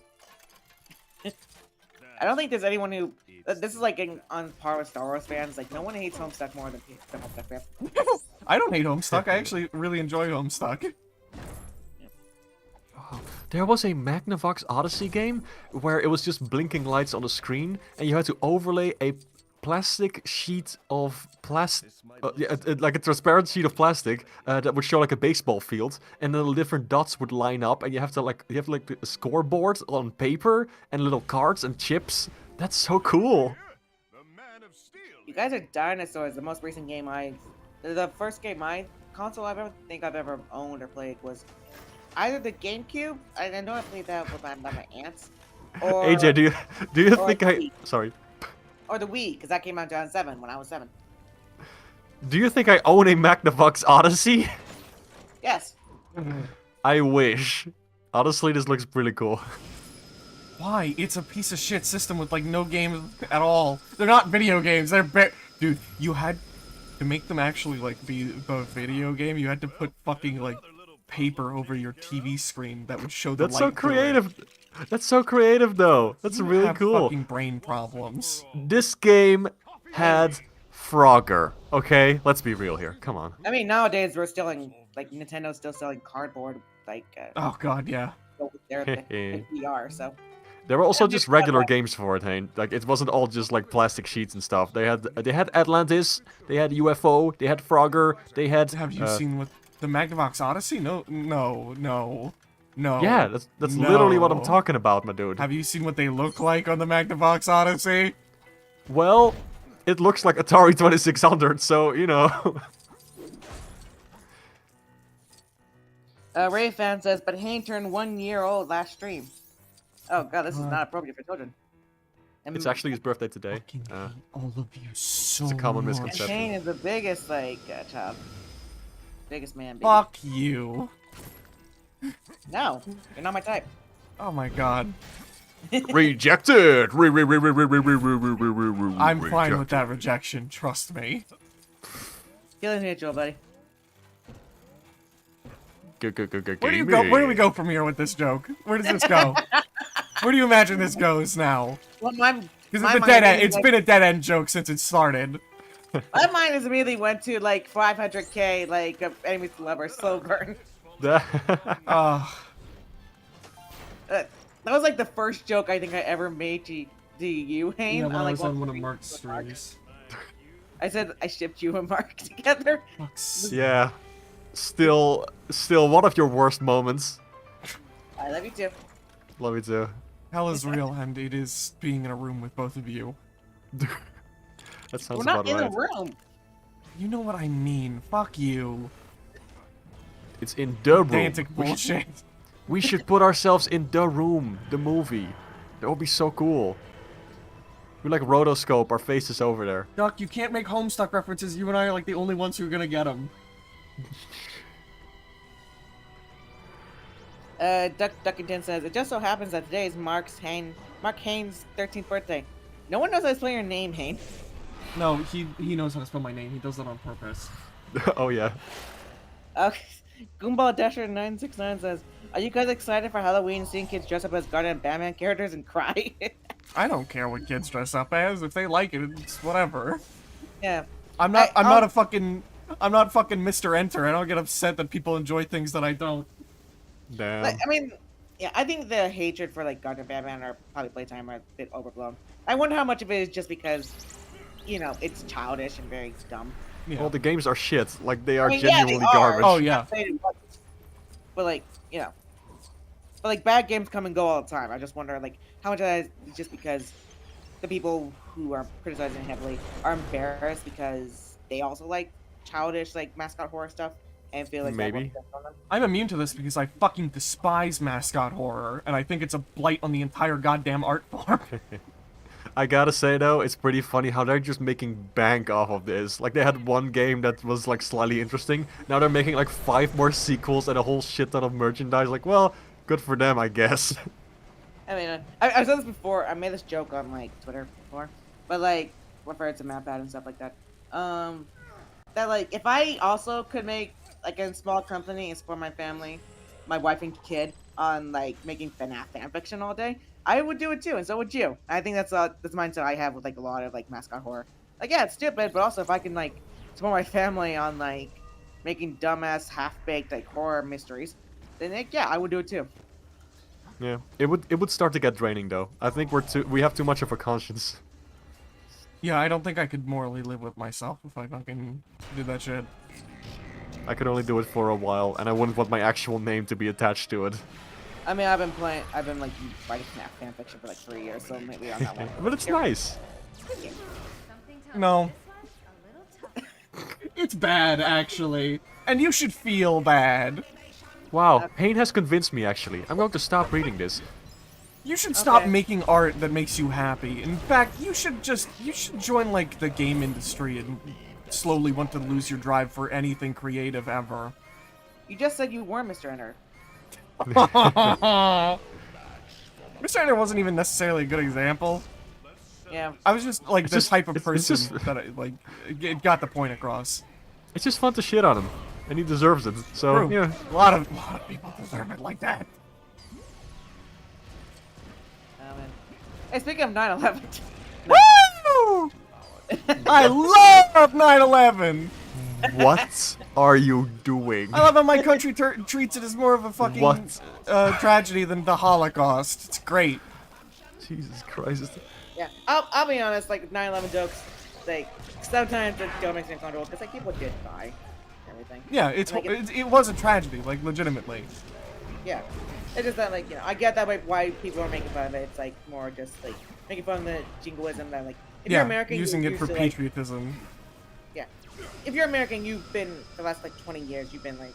I don't think there's anyone who. This is like on par with Star Wars fans. Like no one hates Homestuck more than Homestuck fans. I don't hate Homestuck. I actually really enjoy Homestuck. There was a Magnavox Odyssey game where it was just blinking lights on the screen, and you had to overlay a plastic sheet of plastic, like a transparent sheet of plastic that would show like a baseball field, and then the different dots would line up, and you have a scoreboard on paper and little cards and chips. That's so cool. The man of steel. You guys are dinosaurs. The most recent game the first game console I've ever owned or played was either the GameCube. I know I played that with my aunts. Or AJ, do you or think the I Wii. sorry? Or the Wii, because that came out in 2007 when I was 7. Do you think I own a Magnavox Odyssey? Yes. I wish. Honestly, this looks really cool. Why? It's a piece of shit system with, like, no games at all. They're not video games, they're Dude, you had to make them actually, like, be a video game, you had to put fucking, like, paper over your TV screen that would show the That's light so through it. creative. That's so creative, though. That's You really have cool. fucking brain problems. This game had Frogger. Okay, let's be real here. Come on. I mean, nowadays we're still in, like, Nintendo's still selling cardboard, like, Oh god, yeah. with their VR, so. There were also just regular games for it, Hein. Like it wasn't all just like plastic sheets and stuff. They had Atlantis, they had UFO, they had Frogger, they had. Have you seen what the Magnavox Odyssey? No. Yeah, that's No. literally what I'm talking about, my dude. Have you seen what they look like on the Magnavox Odyssey? Well, it looks like Atari 2600, so you know. Ray fan says, but Hayne turned 1 year old last stream. Oh god, this is not appropriate for children. And, It's actually his birthday today. Fucking hate all of you so It's a common much. and misconception. Hayne is the biggest, like, child. Biggest man, baby. Fuck you. No, you're not my type. Oh my god. Rejected. I'm fine with that rejection, trust me. Killing Mitchell, buddy. Where do you go? Where do we go from here with this joke? Where does this go? Where do you imagine this goes now? Well, my Because my it's a mind dead end. is It's like- been a dead end joke since it started. My mind has immediately went to like 500k, like enemies to lover, slow burn. Ugh. That was like the first joke I think I ever made to you, Hayne. Yeah, when I like, was on one of Mark's streams. I said I shipped you and Mark together. Fuck's Yeah. Still one of your worst moments. I love you too. Love you too. Hell is real, and it is being in a room with both of you. That sounds We're not about in right. the room. You know what I mean. Fuck you. It's in the room. Pedantic bullshit. We should put ourselves in the room, the movie. That would be so cool. We like rotoscope our faces over there. Duck, you can't make Homestuck references. You and I are like the only ones who are gonna get them. Duckington says, it just so happens that today is Mark Haynes' 13th birthday. No one knows how to spell your name, Hayne. No, he knows how to spell my name. He does that on purpose. Oh yeah. Okay. Goomball Dasher 969 says, are you guys excited for Halloween seeing kids dress up as Guardian and Batman characters and cry? I don't care what kids dress up as. If they like it, it's whatever. Yeah. I'm not fucking Mr. Enter. I don't get upset that people enjoy things that I don't. Damn. Like, I mean, yeah, I think the hatred for like Guardian and Batman or probably Playtime are a bit overblown. I wonder how much of it is just because, you know, it's childish and very dumb. Yeah. Well, the games are shit. Like they are I mean, yeah, they genuinely are. garbage. Oh yeah. But like, you know, but like bad games come and go all the time. I just wonder like how much of that is just because the people who are criticizing it heavily are embarrassed because they also like childish like mascot horror stuff and feel like that Maybe. works on them. I'm immune to this because I fucking despise mascot horror, and I think it's a blight on the entire goddamn art form. I gotta say though, it's pretty funny how they're just making bank off of this. Like they had one game that was like slightly interesting. Now they're making like 5 more sequels and a whole shit ton of merchandise. Like, well, good for them, I guess. I mean, I've said this before. I made this joke on like Twitter before, but like referred to MapPad and stuff like that. That like if I also could make like a small company and support my family, my wife and kid on like making FNAF fanfiction all day, I would do it too, and so would you. I think that's the mindset I have with like a lot of like mascot horror. Like yeah, it's stupid, but also if I can like support my family on like making dumbass half-baked like horror mysteries, then like, yeah, I would do it too. Yeah, it would start to get draining though. I think we have too much of a conscience. Yeah, I don't think I could morally live with myself if I fucking did that shit. I could only do it for a while, and I wouldn't want my actual name to be attached to it. I mean, I've been like writing FNAF fanfiction for like 3 years, so maybe on that one. But it's nice. Something tells No. me this one's a little tough. It's bad, actually. And you should feel bad. Wow, Pain has convinced me actually. I'm going to stop reading this. You should stop Okay. making art that makes you happy. In fact, you should join like the game industry and slowly want to lose your drive for anything creative ever. You just said you were Mr. Enter. Mr. Ender wasn't even necessarily a good example. Yeah. I was just like the just- type of it's person just- that it got the point across. It's just fun to shit on him, and he deserves it. So True. yeah. A lot of people deserve it like that. Man. Hey, speaking of 9/11. Woo! I love 9/11. What are you doing? I love how my country treats it as more of a fucking What? tragedy than the Holocaust. It's great. Jesus Christ. Yeah, I'll be honest, like 9/11 jokes, like sometimes it don't make me uncomfortable because like people did die, and everything. Yeah, Like, it was a tragedy, like legitimately. Yeah, it's just that like I get that why people are making fun of it. It's like more just like making fun of the jingoism that like if Yeah, you're American, using you're it for used to, like, patriotism. yeah, if you're American, you've been for the last like 20 years, you've been like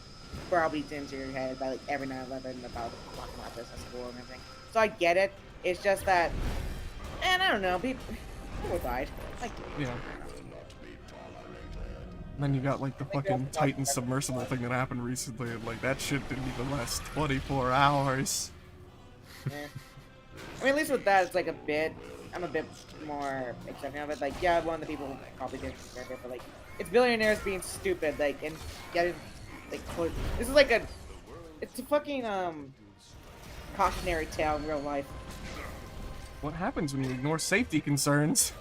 browbeaten into your head by like every 9/11 about talking about this at school and everything. So I get it. It's just that, and I don't know, people died. Like, Yeah. And then you got like the fucking Titan submersible thing that happened recently, and like that shit didn't even last 24 hours. eh. I mean, at least with that, it's like I'm a bit more accepting of it. Like, yeah, one of the people probably didn't deserve it, but like, it's billionaires being stupid, like, and getting, like, this is like it's a fucking, cautionary tale in real life. What happens when you ignore safety concerns?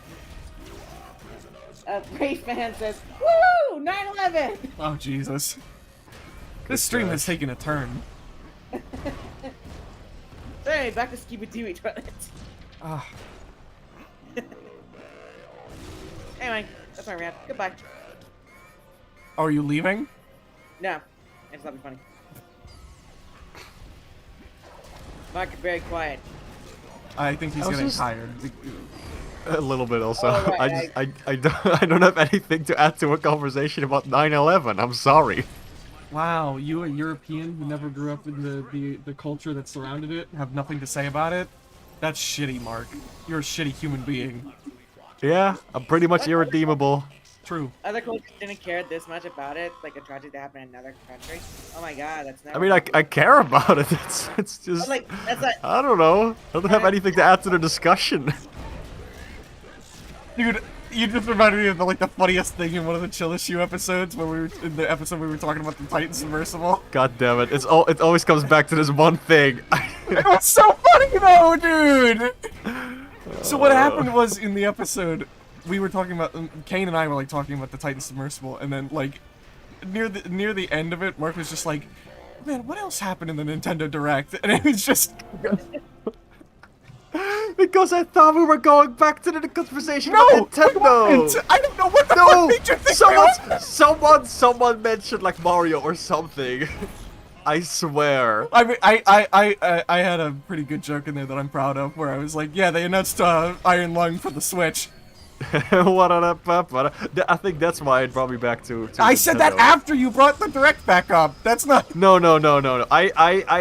Ray fan says, woo! 9/11! Oh Jesus. This stream has taken a turn. So anyway, back to Scooby-Doo toilet. Ah, Anyway, that's my rant. Goodbye. are you leaving? No, it's not be funny. Mark, very quiet. I think he's I was getting just- tired. A little bit also. Oh, right, I don't have anything to add to a conversation about 9/11. I'm sorry. Wow, you, a European who never grew up in the culture that surrounded it, have nothing to say about it? That's shitty, Mark. You're a shitty human being. Yeah, I'm pretty much irredeemable. True. Other cultures didn't care this much about it, like a tragedy that happened in another country. Oh my god, that's never I mean, I care about it. It's just But, like, that's not... I don't know. I don't have anything to add to the discussion. Dude, you just reminded me of the funniest thing in one of the Chill Issue episodes when we were in the episode we were talking about the Titan submersible. God damn it! It always comes back to this one thing. It was so funny though, dude. So what happened was in the episode we were talking about Kane and I were like talking about the Titan submersible, and then like near the end of it, Mark was just like, "Man, what else happened in the Nintendo Direct?" And it was just. Because I thought we were going back to the conversation No, about Nintendo. we weren't. I don't know what the fuck made you think we were. Someone mentioned like Mario or something. I swear. I mean, I had a pretty good joke in there that I'm proud of, where I was like, yeah, they announced Iron Lung for the Switch. I think that's why it brought me back to I said that Nintendo. after you brought the Direct back up. That's not. No. I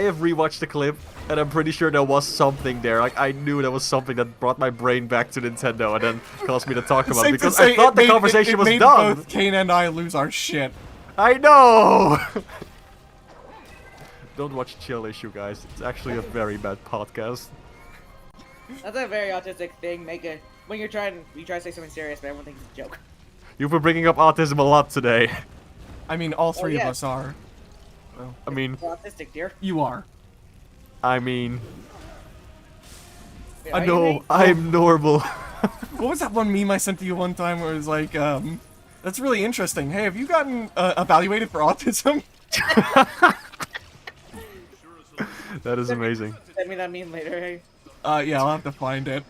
have rewatched the clip, and I'm pretty sure there was something there. Like, I knew there was something that brought my brain back to Nintendo and then caused me to talk about it, Safe to because say, I thought it the made- conversation it was made done. both Kane and I lose our shit. I know! Don't watch Chill Issue, guys. It's actually a very bad podcast. That's a very autistic thing. When you try to say something serious, but everyone thinks it's a joke. You've been bringing up autism a lot today. I mean, all three of yeah. us are. I mean, You're autistic, dear. You are. Wait, Wait, I are you know, me? I'm normal. What was that one meme I sent to you one time where it was like, that's really interesting. Hey, have you gotten evaluated for autism? That is amazing. Send me that meme later, hey? Yeah, I'll have to find it.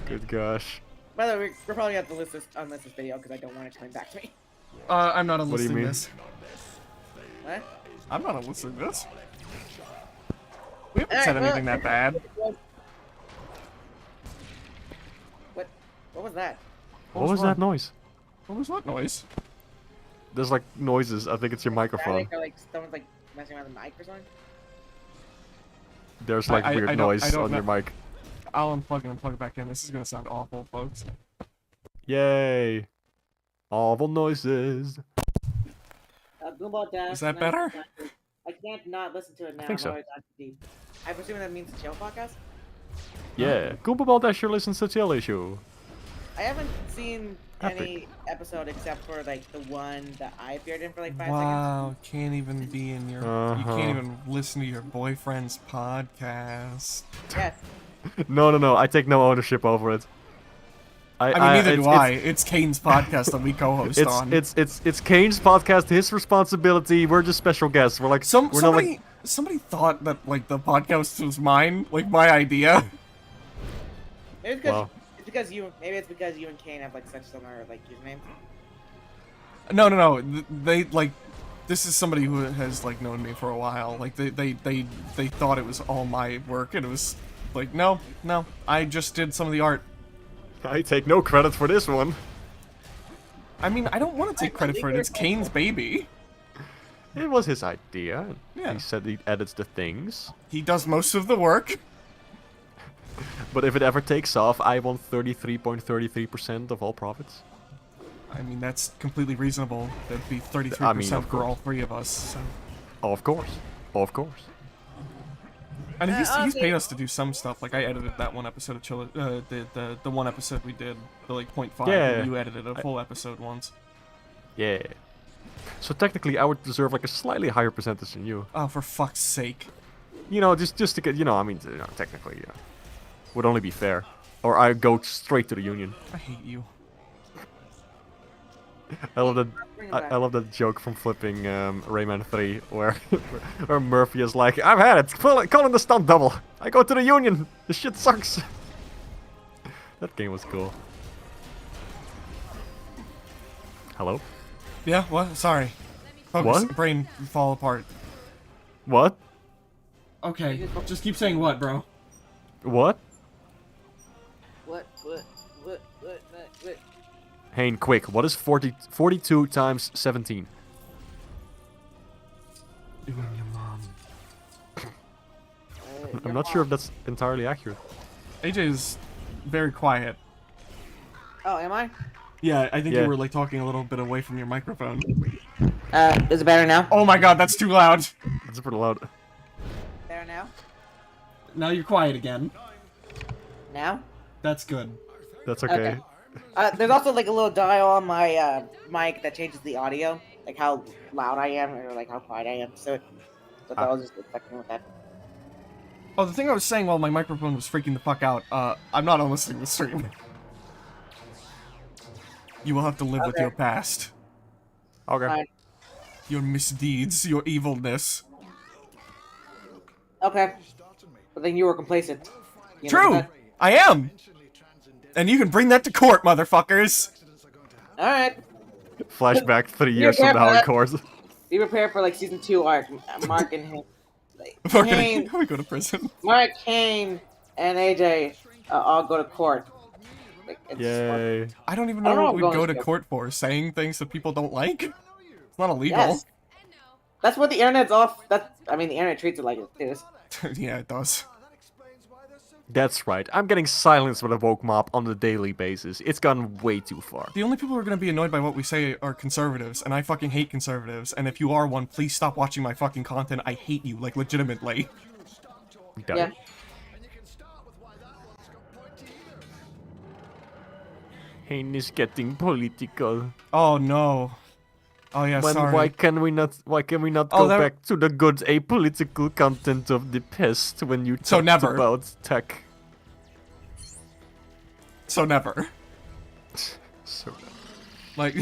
Good gosh. By the way, we're probably gonna have to unlist this video because I don't want it coming back to me. I'm not do you enlisting mean? this. What? I'm not enlisting this. We haven't Alright, said well- anything that bad. What was that? What was that noise? What was what noise? There's like noises. I think it's your microphone. Static or like someone's like messing around with the mic or something? There's like weird I noise don't on your know. mic. I'll unplug and plug it back in. This is gonna sound awful, folks. Yay! Awful noises. Gumball Dash. Is that better? I can't not listen to it now. think so. I'm always on TV. I presume that means chill podcast? Yeah. Goomba Dasher listens to Chill Issue. I haven't seen Epic. any episode except for like the one that I appeared in for like 5 seconds. Wow, can't even be in your. You Uh-huh. can't even listen to your boyfriend's podcast. Yes. No. I take no ownership over it. I mean, neither do it's- I. It's Kane's podcast that we co-host on. It's Kane's podcast, his responsibility. We're just special guests. We're like we're not somebody like somebody thought that like the podcast was mine, like my idea. Maybe it's because Wow. maybe it's because you and Kane have like such similar like usernames. No. They like. This is somebody who has like known me for a while. Like they thought it was all my work, and it was like no. I just did some of the art. I take no credit for this one. I mean, I don't want to take credit for it. It's Kane's baby. It was his idea. Yeah. He said he edits the things. He does most of the work. But if it ever takes off, I want 33.33% of all profits. I mean, that's completely reasonable. That'd be 33% I mean, of for course. all three of us. So. Of course. And he's honestly- paid us to do some stuff. Like I edited that one episode of Chill. The one episode we did, the like 0.5. Yeah. And you edited a full episode once. Yeah. So technically, I would deserve like a slightly higher percentage than you. Oh, for fuck's sake! You know, just to get, I mean, technically, would only be fair. Or I go straight to the union. I hate you. I love that. Bring it I back. love that joke from flipping Rayman 3, where where Murphy is like, "I've had it. Call in the stunt double. I go to the union. This shit sucks." That game was cool. Hello? Yeah. What? Sorry. Focus. What? Brain fall apart. What? Okay. Just keep saying what, bro. What? What? Hayne, quick. What is 42 times 17? You and your mom. I'm not sure if that's entirely accurate. AJ is very quiet. Oh, am I? Yeah, I think Yeah. you were like talking a little bit away from your microphone. Is it better now? Oh my god, that's too loud. It's pretty loud. Better now? Now you're quiet again. Now? That's good. That's okay. Okay. There's also like a little dial on my mic that changes the audio, like how loud I am or like how quiet I am. So that was just affecting with that. Oh, the thing I was saying while my microphone was freaking the fuck out, I'm not listening to the stream. You will have to live with Okay. your past. Okay. Fine. Your misdeeds, your evilness. Okay. But then you were complacent. You know True! that? I am! And you can bring that to court, motherfuckers! Alright. Flashback 3 years from now in court. Be prepared for like season 2 arc. Mark and him. Like, We're Kane, gonna go to prison. Mark, Kane, and AJ all go to court. Like, it's Yay. I don't even I know don't know what what we'd I'm go going to to. court for. Saying things that people don't like? It's not illegal. Yes. That's what the internet's off. I mean, the internet treats it like it is. Yeah, it does. That's right. I'm getting silenced with a woke mob on a daily basis. It's gone way too far. The only people who are gonna be annoyed by what we say are conservatives, and I fucking hate conservatives. And if you are one, please stop watching my fucking content. I hate you, like, legitimately. Got Yeah. it. Hayne is getting political. Oh no. Oh yeah, sorry. Why can we not Oh, go that- back to the good apolitical content of the past when you So talked never. about tech? So never. So Like,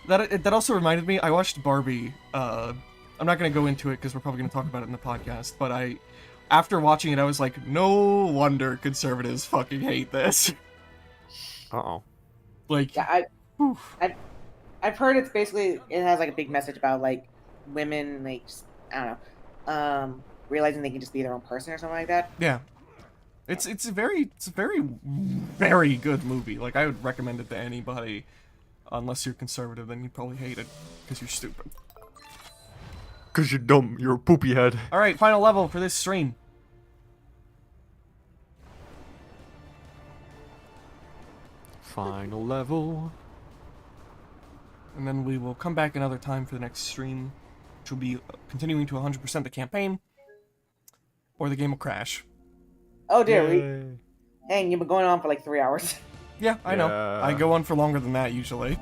that also reminded me. I watched Barbie. I'm not gonna go into it because we're probably gonna talk about it in the podcast. But after watching it, I was like, no wonder conservatives fucking hate this. uh-oh. Like, Yeah, whew. I've heard it has like a big message about like women, like just, I don't know, realizing they can just be their own person or something like that. yeah, it's a very very good movie. Like, I would recommend it to anybody. Unless you're conservative, then you probably hate it, because you're stupid. Cause you're dumb. You're a poopy head. Alright, final level for this stream. Final level. And then we will come back another time for the next stream, which will be continuing to 100% the campaign, or the game will crash. Oh dear, Yay. Hang, you've been going on for like 3 hours. Yeah, I know. Yeah. I go on for longer than that, usually.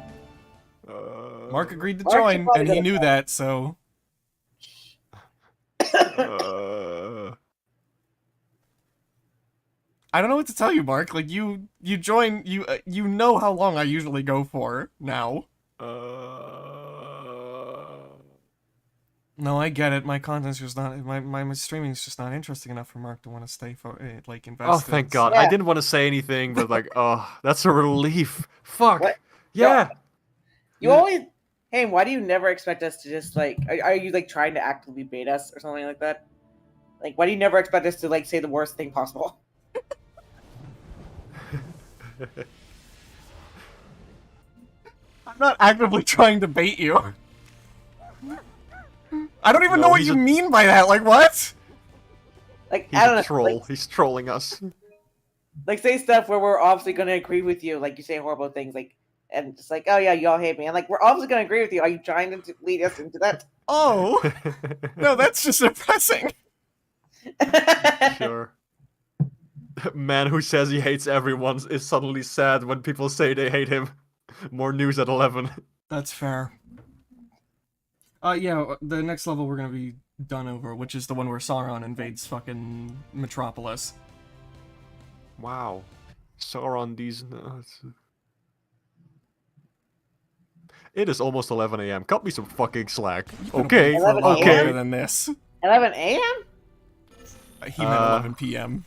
Mark agreed to Mark should join, probably and go he to knew bed. that, so... I don't know what to tell you, Mark. Like, you join, you know how long I usually go for, now. No, I get it. My content's just not, my streaming's just not interesting enough for Mark to want to stay, like, invested. Oh, thank God. Yeah. I didn't want to say anything, but like, oh, that's a relief. Fuck. What? Yeah. You always, hey, why do you never expect us to just like? Are you like trying to actively bait us or something like that? Like, why do you never expect us to like say the worst thing possible? I'm not actively trying to bait you. I don't even No, know what he's you a- mean by that. Like, what? Like, He's I don't a know. troll. Like, He's trolling us. like say stuff where we're obviously going to agree with you. Like you say horrible things. Like, and it's like, oh yeah, you all hate me. And like, we're obviously going to agree with you. Are you trying to lead us into that? Oh. No, that's just depressing. Sure. Man who says he hates everyone is suddenly sad when people say they hate him. More news at 11. That's fair. Yeah, the next level we're gonna be done over, which is the one where Sauron invades fucking Metropolis. Wow. Sauron, these... It is almost 11 a.m. Cut me some fucking slack. Okay, For a lot okay. longer than this. 11 a.m. He meant 11 p.m.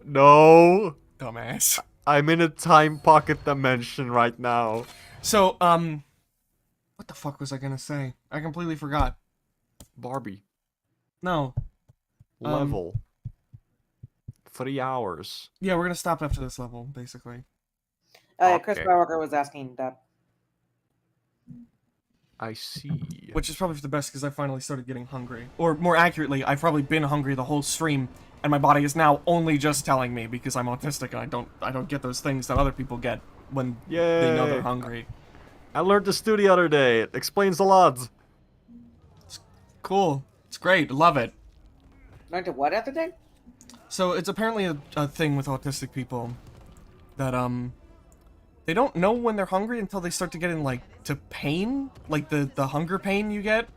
No. Dumbass. I'm in a time pocket dimension right now. So, what the fuck was I gonna say? I completely forgot. Barbie. No. Level. 3 hours. Yeah, we're gonna stop after this level, basically. Chris Okay. Skywalker was asking that. I see. Which is probably for the best, because I finally started getting hungry. Or, more accurately, I've probably been hungry the whole stream, and my body is now only just telling me, because I'm autistic and I don't get those things that other people get when they know they're Yay. hungry. I learned this too the other day. It explains a lot. Cool. It's great. Love it. Learned to what after day? So, it's apparently a thing with autistic people that, they don't know when they're hungry until they start to get in, like, to pain. Like, the hunger pain you get.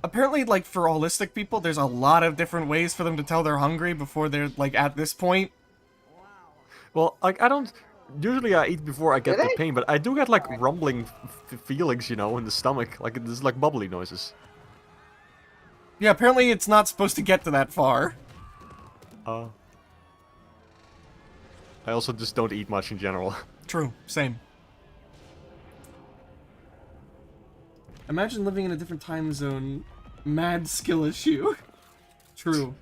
Apparently, like, for holistic people, there's a lot of different ways for them to tell they're hungry before they're, like, at this point. Well, like, I don't... Usually I eat before I get Do the they? pain, but I do get, like, rumbling feelings, you know, in the stomach. Like, there's, like, bubbly noises. Yeah, apparently it's not supposed to get to that far. I also just don't eat much in general. True. Same. Imagine living in a different time zone. Mad skill issue. True.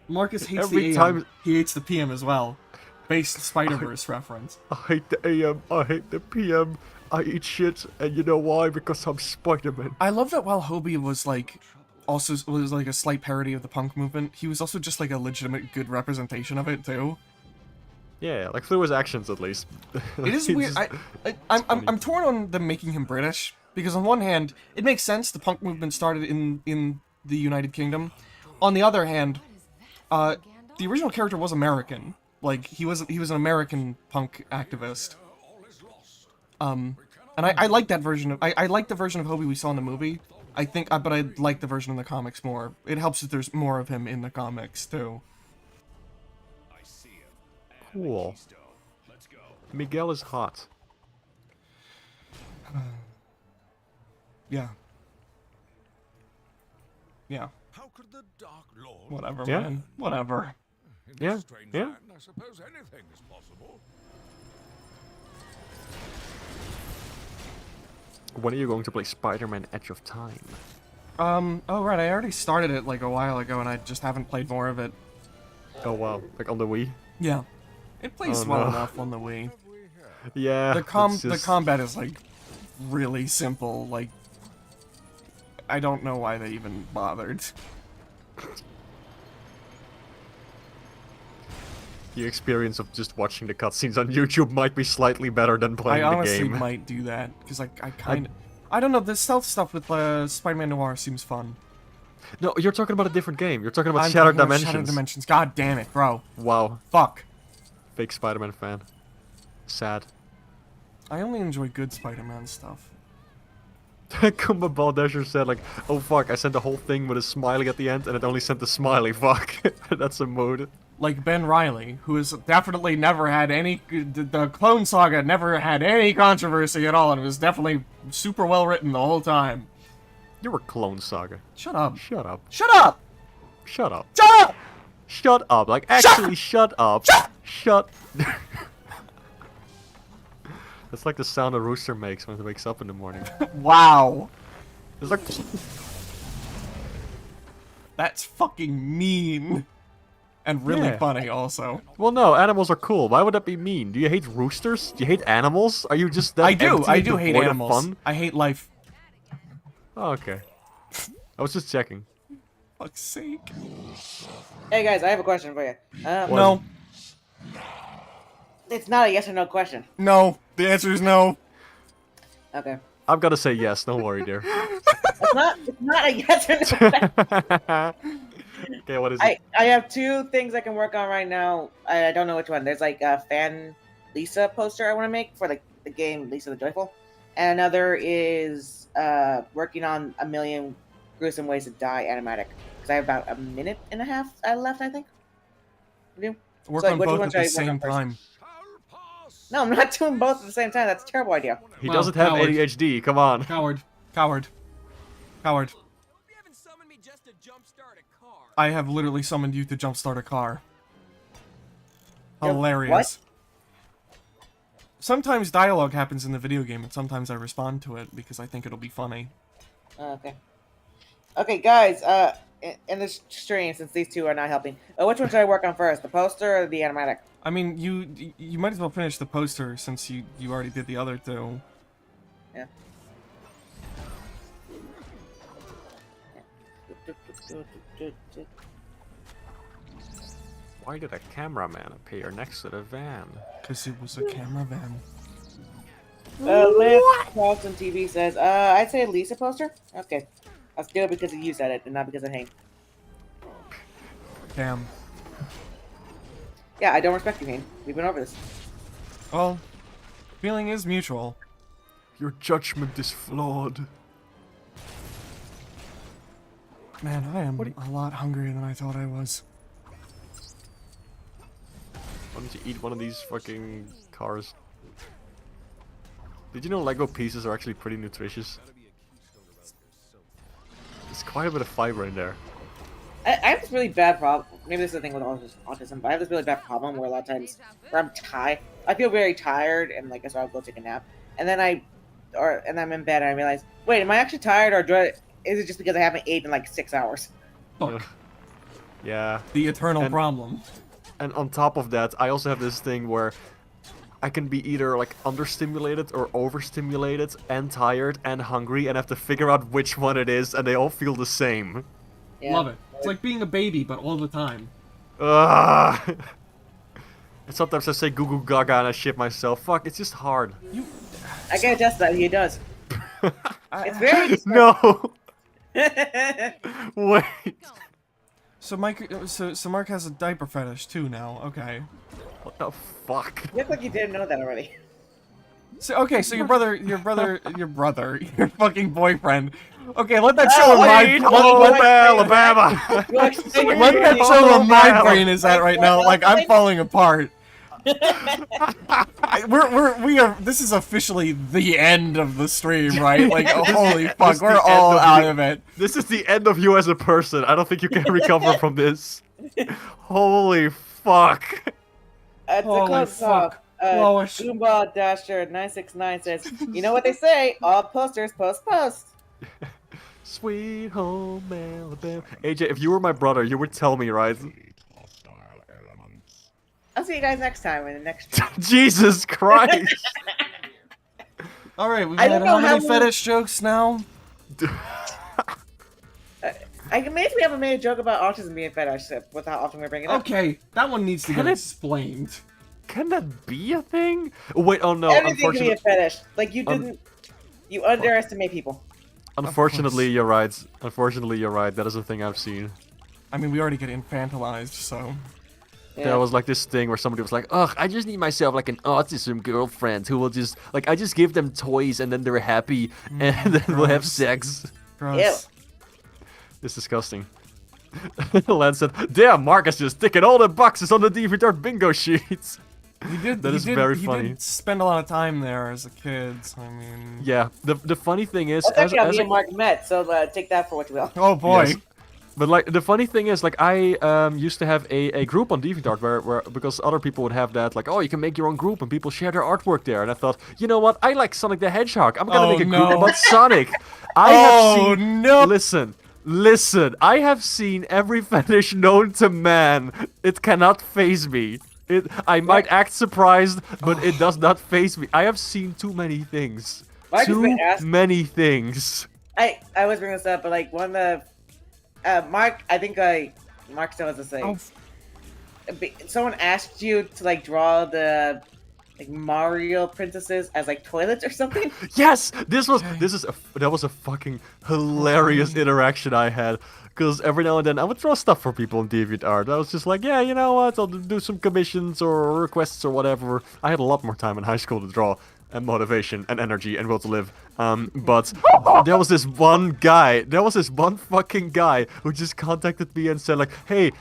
Marcus hates Every the AM. time- He hates the PM as well. Based Spider-Verse reference. I hate the AM, I hate the PM, I eat shit, and you know why? Because I'm Spider-Man. I love that while Hobie was like, also was like a slight parody of the punk movement, he was also just like a legitimate good representation of it too. Yeah, like through his actions at least. It is He weird. just- I'm torn on them making him British because on one hand it makes sense the punk movement started in the United Kingdom. On the other hand, the original character was American. Like he was an American punk activist. And I like that version of I like the version of Hobie we saw in the movie. I think, but I like the version in the comics more. It helps that there's more of him in the comics too. Cool. Miguel is hot. Yeah. Yeah. How could the Dark Lord? Whatever, Yeah. man. Whatever. In Yeah, this strange yeah. land, I suppose anything is possible. When are you going to play Spider-Man Edge of Time? Oh right, I already started it like a while ago and I just haven't played more of it. Oh wow, like on the Wii? Yeah. It plays Oh, well no. enough on the Wii. Yeah. The it's just- combat is like really simple. Like, I don't know why they even bothered. The experience of just watching the cutscenes on YouTube might be slightly better than playing I the honestly game. might do that because I kind of I don't know, the stealth stuff with Spider-Man Noir seems fun. No, you're talking about a different game. You're talking about I'm Shattered talking about Dimensions. Shattered Dimensions. God damn it, bro. Wow, Fuck. fake Spider-Man fan. Sad. I only enjoy good Spider-Man stuff. Kumba Baldasher said like, oh fuck, I sent the whole thing with a smiley at the end and it only sent the smiley, fuck. That's a mood. Like Ben Reilly, who has definitely never had any... The Clone Saga never had any controversy at all, and it was definitely super well written the whole time. You were Clone Saga. Shut up. Shut up. Shut up! Shut up. Shut up! Shut up. Like, actually, shut up. Shut. That's like the sound a rooster makes when it wakes up in the morning. Wow. It's like... That's fucking mean. And really Yeah. funny, also. Well, no, animals are cool. Why would that be mean? Do you hate roosters? Do you hate animals? Are you just that I do empty and hate devoid of animals. fun? I hate life. Oh, okay. I was just checking. Fuck's sake. Hey guys, I have a question for you. No. It's not a yes or no question. No. The answer is no. Okay. I'm gonna say yes. Don't worry, dear. It's not a yes or no question. Okay, what is it? I have two things I can work on right now. I don't know which one. There's like a fan Lisa poster I want to make for the game Lisa the Joyful, and another is working on 1,000,000 gruesome ways to die animatic because I have about a minute and a half left, I think. Do? Work So, on what do you both want at to the try to work same on first? time. No, I'm not doing both at the same time. That's a terrible idea. He Well, doesn't have coward. ADHD. Come on. Coward. Coward. Coward. You haven't summoned me just to jumpstart a car. I have literally summoned you to jumpstart a car. Yeah, Hilarious. what? Sometimes dialogue happens in the video game, and sometimes I respond to it because I think it'll be funny. Okay. Okay, guys. In this stream, since these two are not helping, which one should I work on first, the poster or the animatic? I mean, you might as well finish the poster since you already did the other two. Yeah. Why did a cameraman appear next to the van? Because it was a camera van. Liv Carlson TV says, I'd say Lisa poster. Okay. I'll do it because you said it and not because of Hank. Damn. Yeah, I don't respect you, Hank. We've been over this. Well, feeling is mutual. Your judgment is flawed. Man, I am a lot hungrier than I thought I was. Why don't you eat one of these fucking cars? Did you know Lego pieces are actually pretty nutritious? There's quite a bit of fiber in there. I have this really bad problem. Maybe this is the thing with autism, but I have this really bad problem where a lot of times where I'm tired, I feel very tired, and like so I'll go take a nap, and then I'm in bed and I realize, wait, am I actually tired or is it just because I haven't ate in like 6 hours? Fuck. Yeah. The eternal And- problem. And on top of that, I also have this thing where I can be either like understimulated or overstimulated and tired and hungry and have to figure out which one it is, and they all feel the same. Yeah. Love it. It's like being a baby, but all the time. Ugh. And sometimes I say goo goo gaga and I shit myself. Fuck, it's just hard. I can attest that he does. It's very No! Wait. So so Mark has a diaper fetish too now. Okay. What the fuck? You look like you didn't know that already. So okay, so your fucking boyfriend. Okay, let that show in my Alabama! let that show in my brain is at right now. Like I'm falling apart. We are. This is officially the end of the stream, right? Like holy fuck, This is we're the all end of out the- of it. This is the end of you as a person. I don't think you can recover from this. Holy fuck. To Holy close fuck. off, Lois. Goomba Dasher 969 says, "You know what they say? All posters post." Sweet home Alabama. AJ, if you were my brother, you would tell me, right? I'll see you guys next time in the next stream. Jesus Christ! All right, we've I had don't know how how many fetish jokes now? I can maybe we haven't made a joke about autism being fetish with how often we bring it up. Okay, that one needs to Can get it- explained. Can that be a thing? Oh, wait, oh no, Everything can be a unfortunately, fetish. Like you didn't. You underestimate people. unfortunately you're right. Unfortunately you're right. That is a thing I've seen. I mean, we already get infantilized, so. There was like this thing where somebody was like, ugh, I just need myself like an autism girlfriend who will just, like, I just give them toys and then they're happy and then we'll have gross. sex. Gross. It's disgusting. Lance said, damn, Marcus just ticking all the boxes on the DeviantArt bingo sheets. He did. That he is did, very he funny. did spend a lot of time there as a kid. So, I mean. Yeah, the funny thing is, That's actually how me a- and Mark met. So take that for what you will. Oh boy. Yes. But like the funny thing is, like I used to have a group on DeviantArt where because other people would have that, like, oh, you can make your own group and people share their artwork there. And I thought, you know what, I like Sonic the Hedgehog. I'm gonna Oh, make a no. group about Sonic. I have Oh, seen. no. Listen. I have seen every fetish known to man. It cannot faze me. I might act surprised, but it does not faze me. I have seen too many things. Mark has Too been asked- many things. I always bring this up, but like one of the Mark, I think Mark still has to say. Oh, Someone asked you to like draw the like Mario princesses as like toilets or something. Yes, that was a fucking hilarious interaction I had. Because every now and then I would draw stuff for people in DeviantArt. I was just like, yeah, you know what, I'll do some commissions or requests or whatever. I had a lot more time in high school to draw, and motivation and energy and will to live. But there was this one fucking guy who just contacted me and said like, hey,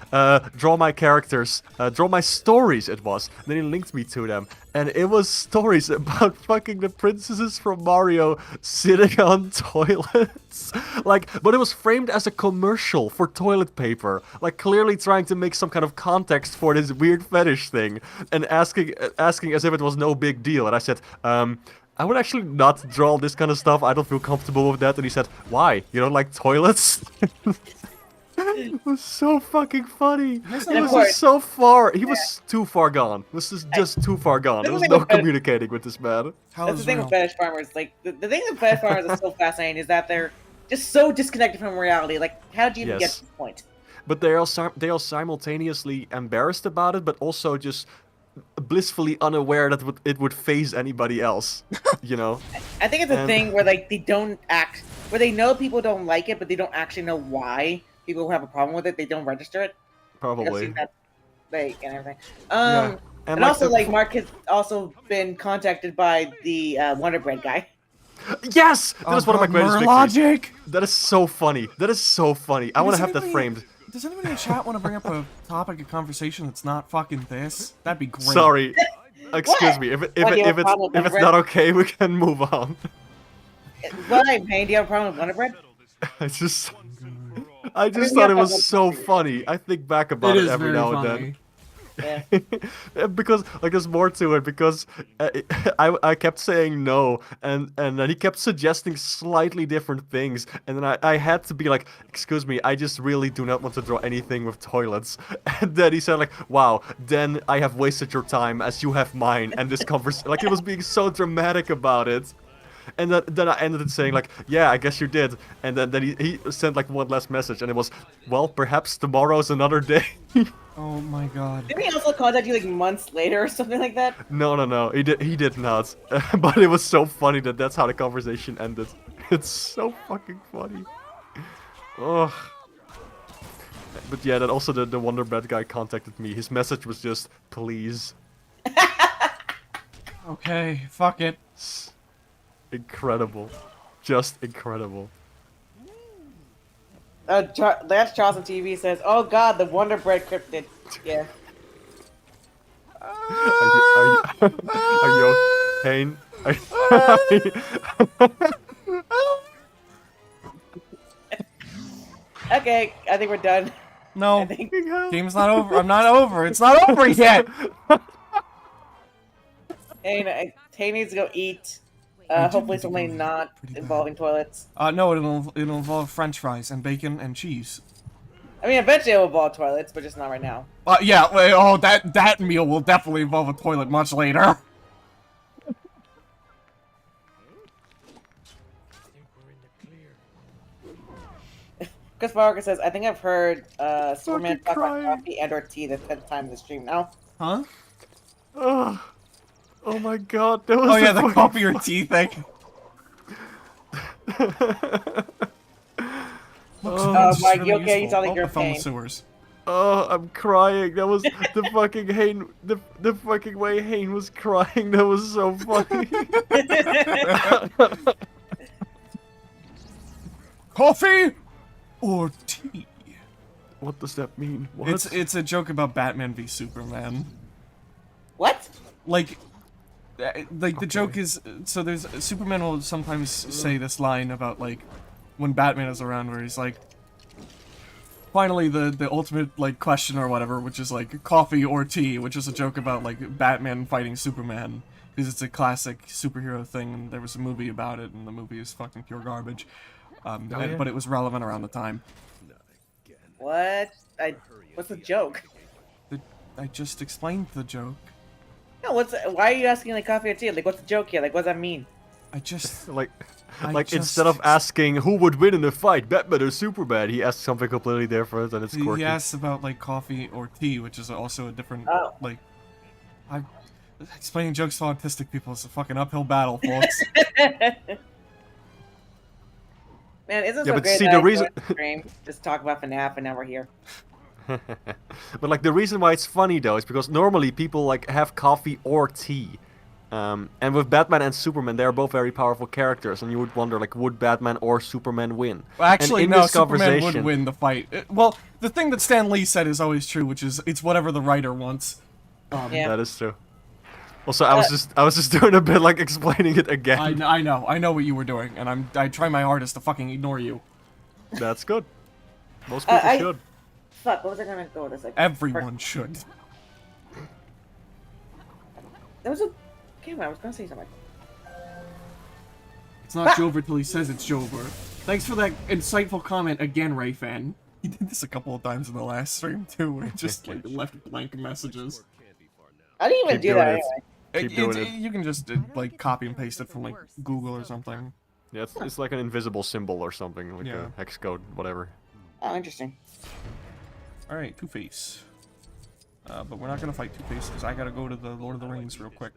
draw my characters, draw my stories it was. And then he linked me to them. And it was stories about fucking the princesses from Mario sitting on toilets. Like, but it was framed as a commercial for toilet paper. Like, clearly trying to make some kind of context for this weird fetish thing. And asking as if it was no big deal. And I said, I would actually not draw this kind of stuff. I don't feel comfortable with that. And he said, why? You don't like toilets? It was so fucking funny. It was just so far. He was too far gone. This is just too far gone. There was no communicating with this man. Hell That's the is thing real. with fetish farmers. Like the thing with fetish farmers is so fascinating is that they're just so disconnected from reality. Like, how did you even get Yes. to this point? But they are simultaneously embarrassed about it, but also just blissfully unaware that it would phase anybody else. You know? I think it's a And- thing where like they don't act, where they know people don't like it, but they don't actually know why people who have a problem with it. They don't register it. I've Probably. seen that, like, and everything. Yeah. And like also, the- like, Mark has also been contacted by the Wonder Bread guy. Yes! That is one of my greatest victories. Logic. That is so funny. That is so funny. I want to have that framed. Does anybody in chat want to bring up a topic of conversation that's not fucking this? That'd be great. Sorry. Excuse me. If What, do you have a problem with it's Wonder not Bread? okay, we can move on. Why, man? Do you have a problem with Wonder Bread? I just we thought have it was that so funny. I think back about It it, is every very now funny. and then. Yeah. Because like there's more to it because I kept saying no and then he kept suggesting slightly different things and then I had to be like, excuse me, I just really do not want to draw anything with toilets. And then he said like, wow, then I have wasted your time as you have mine. And this conversation, like, he was being so dramatic about it. And then I ended it saying like, yeah, I guess you did. And then he sent like one last message and it was, well, perhaps tomorrow's another day. Oh my god. Didn't he also contact you like months later or something like that? No, he did not. But it was so funny that that's how the conversation ended. It's so fucking funny. Ugh. But yeah, then also the Wonder Bread guy contacted me. His message was just, please. Okay, fuck it. Incredible. Just incredible. Lance Charles on TV says, "Oh God, the Wonder Bread cryptid." Yeah. Are you Hayne? Okay, I think we're done. I No. think. Game's not over. I'm not over. It's not over yet. Tay needs to go eat. I do Hopefully need to something go not pretty bad. involving toilets. No, it'll involve French fries and bacon and cheese. I mean, eventually it will involve toilets, but just not right now. Yeah, wait, oh, that meal will definitely involve a toilet much later. Chris Parker says, I think I've heard Superman Fucking talk about crying. coffee and or tea the 10th time in the stream now. Huh? Oh, oh my god, that was Oh yeah, the fucking coffee or tea thing. Mike, you okay? You sound like you're I in fell in the pain. sewers. Oh, I'm crying. That was the fucking Hayne. The fucking way Hayne was crying. That was so funny. Coffee or tea? What does that mean? What? It's a joke about Batman v Superman. What? Like the joke is, so there's Superman will sometimes say this line about like when Batman is around where he's like, finally the ultimate like question or whatever, which is like coffee or tea, which is a joke about like Batman fighting Superman because it's a classic superhero thing, and there was a movie about it, and the movie is fucking pure garbage. yeah? But it was relevant around the time. What? What's the joke? I just explained the joke. No, why are you asking like coffee or tea? Like, what's the joke here? Like, what does that mean? I just like I instead of asking who would win in a fight, Batman or Superman, he asked something completely different, and it's quirky. he asked about like coffee or tea, which is also a different like. I explaining jokes to autistic people is a fucking uphill battle, folks. Man, isn't it Yeah, so but great see, that the I reason- go on stream, just talk about FNAF, and now we're here. But like the reason why it's funny though is because normally people like have coffee or tea. And with Batman and Superman, they are both very powerful characters, and you would wonder, like, would Batman or Superman win? Well, actually, and in no, this Superman would conversation- win the fight. Well, the thing that Stan Lee said is always true, which is it's whatever the writer wants. Yeah. That is true. Also, I was just doing a bit like explaining it again. I know what you were doing, and I try my hardest to fucking ignore you. That's good. Most people should. Fuck, what was I gonna go with this? Like, Everyone should. There was a camera. I was gonna say something. It's not Jover till he says it's Jover. Thanks for that insightful comment again, Ray fan. He did this a couple of times in the last stream too, where he just like left blank messages. I didn't even Keep do doing that it. anyway. Keep doing it. You can just like copy and paste it from like Google or something. Yeah, it's like an invisible symbol or something, like Yeah. a hex code, whatever. Oh, interesting. All right, Two-Face. But we're not gonna fight Two-Face because I gotta go to the Lord of the Rings real quick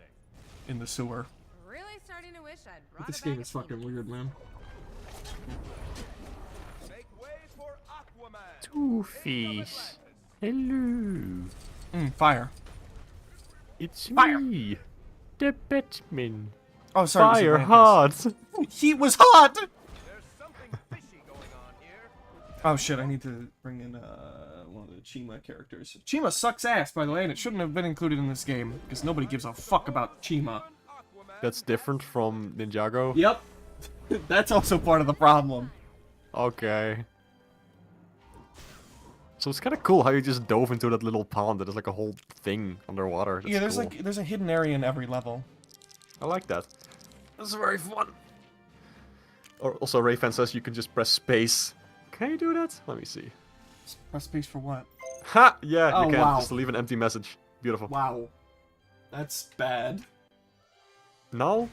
in the sewer. Really starting to wish I'd brought This a game bag is of fucking weird, man. Make way for Aquaman. Two-Face. Hello. Fire. It's Fire. me, the Batman. Oh, sorry. Fire Miscellaneous. hot. He was hot. There's something fishy going on here. Oh shit! I need to bring in one of the Chima characters. Chima sucks ass, by the way, and it shouldn't have been included in this game because nobody gives a fuck about Chima. That's different from Ninjago. Yep. That's also part of the problem. Okay. So it's kind of cool how you just dove into that little pond. There's like a whole thing underwater. That's Yeah, there's cool. like there's a hidden area in every level. I like that. That's very fun. Or also, Rayfan says you can just press space. Can you do that? Let me see. Press space for what? Ha! Yeah, Oh, you can. wow. Just leave an empty message. Beautiful. Wow. That's bad. No?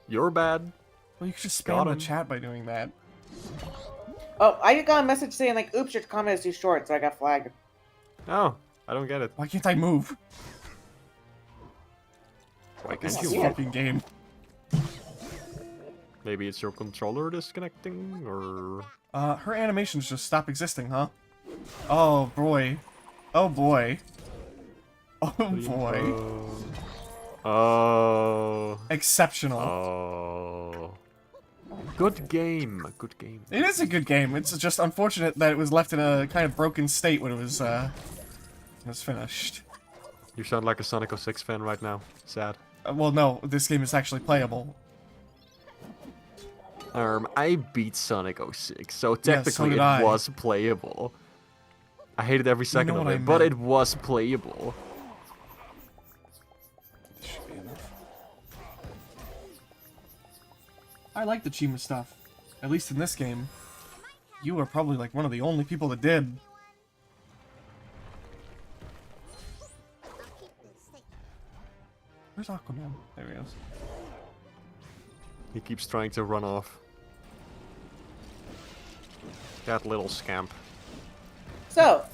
You're bad. Well, you could just Got spam the him. chat by doing that. Oh, I got a message saying like, "Oops, your comment is too short," so I got flagged. Oh, I don't get it. Why can't I move? Why This can't is you? a fucking game. Maybe it's your controller disconnecting, or... Her animations just stop existing, huh? Oh boy. Oh boy. Oh boy. Oh. Exceptional. Oh. Good game. Good game. It is a good game. It's just unfortunate that it was left in a kind of broken state when it was finished. You sound like a Sonic 06 fan right now. Sad. Well, no, this game is actually playable. I beat Sonic 06, so Yeah, so technically did it I. was playable. I hated every second know of what it, I but meant. it was playable. I like the Chima stuff. At least in this game. You are probably like one of the only people that did. Where's Aquaman? There he is. He keeps trying to run off. That little scamp. So,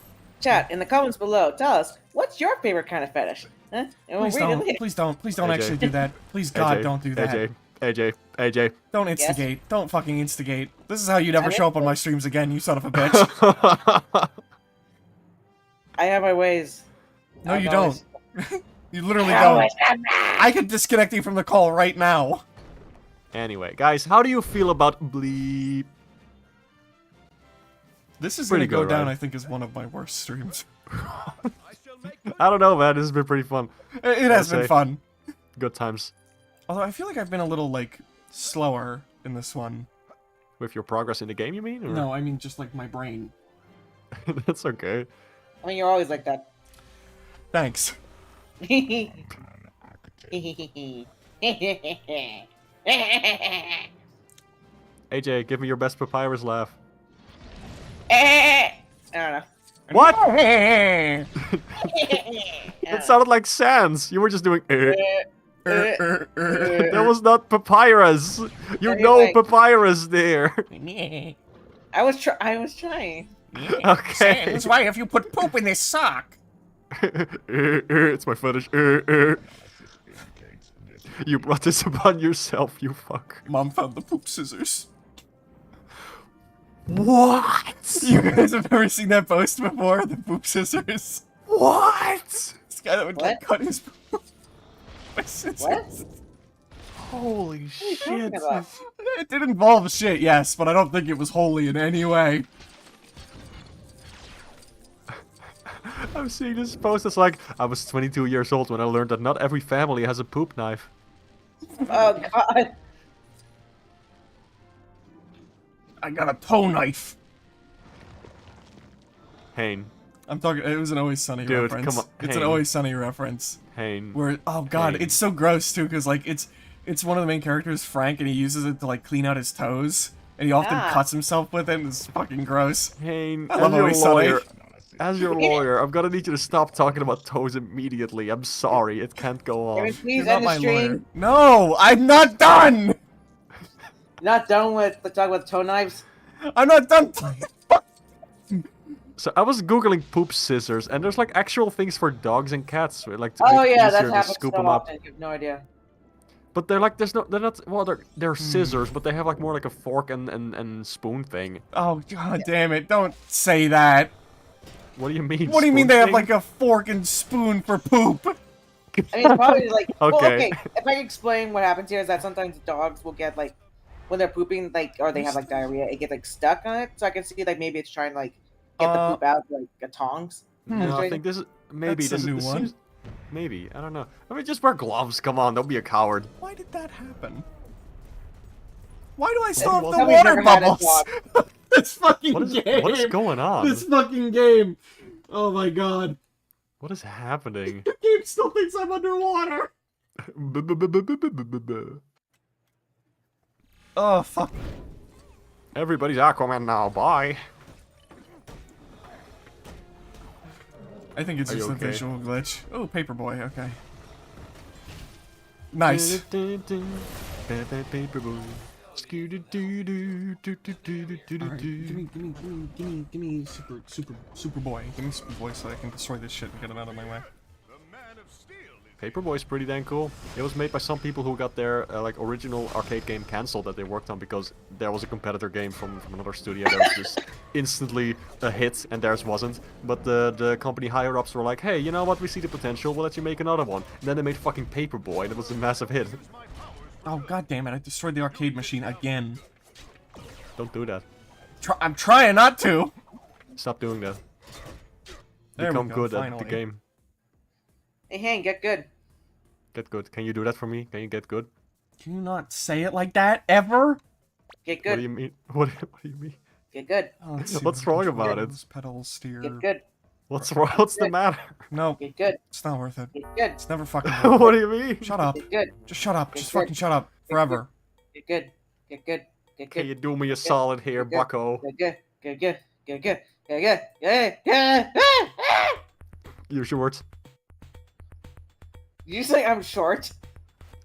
chat in the comments below. Tell us what's your favorite kind of fetish? Huh? And we'll Please read it don't. later. Please don't AJ. actually do that. Please, God, AJ, don't do that. AJ. Don't instigate. Don't fucking instigate. This is how you never show up on my streams again, you son of a bitch. I have my ways. No, you always- don't. You literally I don't. always have my- I could disconnect you from the call right now. Anyway, guys, how do you feel about bleep? This is Pretty gonna go good, down, right? I think, as one of my worst streams. I don't know, man. This has been pretty fun. It has been say. fun. Good times. Although I feel like I've been a little, like, slower in this one. With your progress in the game, you mean? Or? No, I mean just, like, my brain. That's okay. I mean, you're always like that. Thanks. AJ, give me your best papyrus laugh. I don't know. What? I It don't sounded like Sans. You were just doing. know. That was not papyrus. You Maybe know like- papyrus there. I was trying. Okay. Sans, why have you put poop in this sock? It's my fetish. You brought this upon yourself, you fuck. Mom found the poop scissors. What? You guys have never seen that post before? The poop scissors? What? This guy that would like What? cut his poop with scissors. What? Holy shit. Talking about? It did involve shit, yes, but I don't think it was holy in any way. I'm seeing this post. It's like, I was 22 years old when I learned that not every family has a poop knife. Oh god. I got a toe knife. Hane. I'm talking. It was an Always Sunny Dude, reference. come on, It's an hey. Always Sunny reference. Hane. Where oh god, Hey. it's so gross too, because like it's one of the main characters, Frank, and he uses it to like clean out his toes, and he often Ah. cuts himself with it. And it's fucking gross. Hane, I love as your Always Sunny. lawyer, as your lawyer, I'm gonna need you to stop talking about toes immediately. I'm sorry, it can't go Can we on. please You're not end the my lawyer. stream? No, I'm not done. Not done with the talk about toe knives? I'm not done. So I was googling poop scissors, and there's like actual things for dogs and cats, like to Oh make it yeah, easier that to happens scoop so them up. often. You have no idea. But they're like, they're not. Well, Hmm. they're scissors, but they have like more like a fork and spoon thing. Oh god damn it! Don't say that. What do you mean? What do you mean spoon they have thing? like a fork and spoon for poop? I mean, it's probably like. Well, Okay. okay. If I can explain what happens here is that sometimes dogs will get like, when they're pooping, like, or they have like diarrhea, it gets like stuck on it. So I can see like maybe it's trying to like get the poop out with, like a tongs. No, I think this is maybe That's a new this one. seems- maybe I don't know. I mean, just wear gloves. Come on, don't be a coward. Why did that happen? Why do I still have the Somebody's water never had a bubbles? this fucking What is game. what is going on? This fucking game. Oh my god. What is happening? The game still thinks I'm underwater. Oh fuck. Everybody's Aquaman now. Bye. I think it's Are just you a okay? visual glitch. Oh, Paperboy, okay. Nice. Alright, give me Superboy. Give me Superboy so I can destroy this shit and get him out of my way. Paperboy's pretty dang cool. It was made by some people who got their like original arcade game cancelled that they worked on because there was a competitor game from another studio that was just instantly a hit and theirs wasn't. But the company higher ups were like, hey, you know what? We see the potential. We'll let you make another one. And then they made fucking Paperboy and it was a massive hit. Oh god damn it! I destroyed the arcade machine again. Don't do that. I'm trying not to. Stop doing that. There we Become go, good at finally. the game. Hey, Hank, get good. Get good. Can you do that for me? Can you get good? Can you not say it like that ever? Get What do good. you mean? What do you mean? Get good. Oh, let's see What's what wrong about it? controls, Pedals, steer. Get good. What's wrong? What's the matter? No, Get good. it's not worth it. Get good. It's never fucking worth it. What do you mean? Shut up. Get good. Just shut up. Get Just good. fucking shut up. Forever. Get good. Get good. Get Can good. you do me a solid here, Get good. bucko? Get good. Good. Did Use your words. you say I'm short?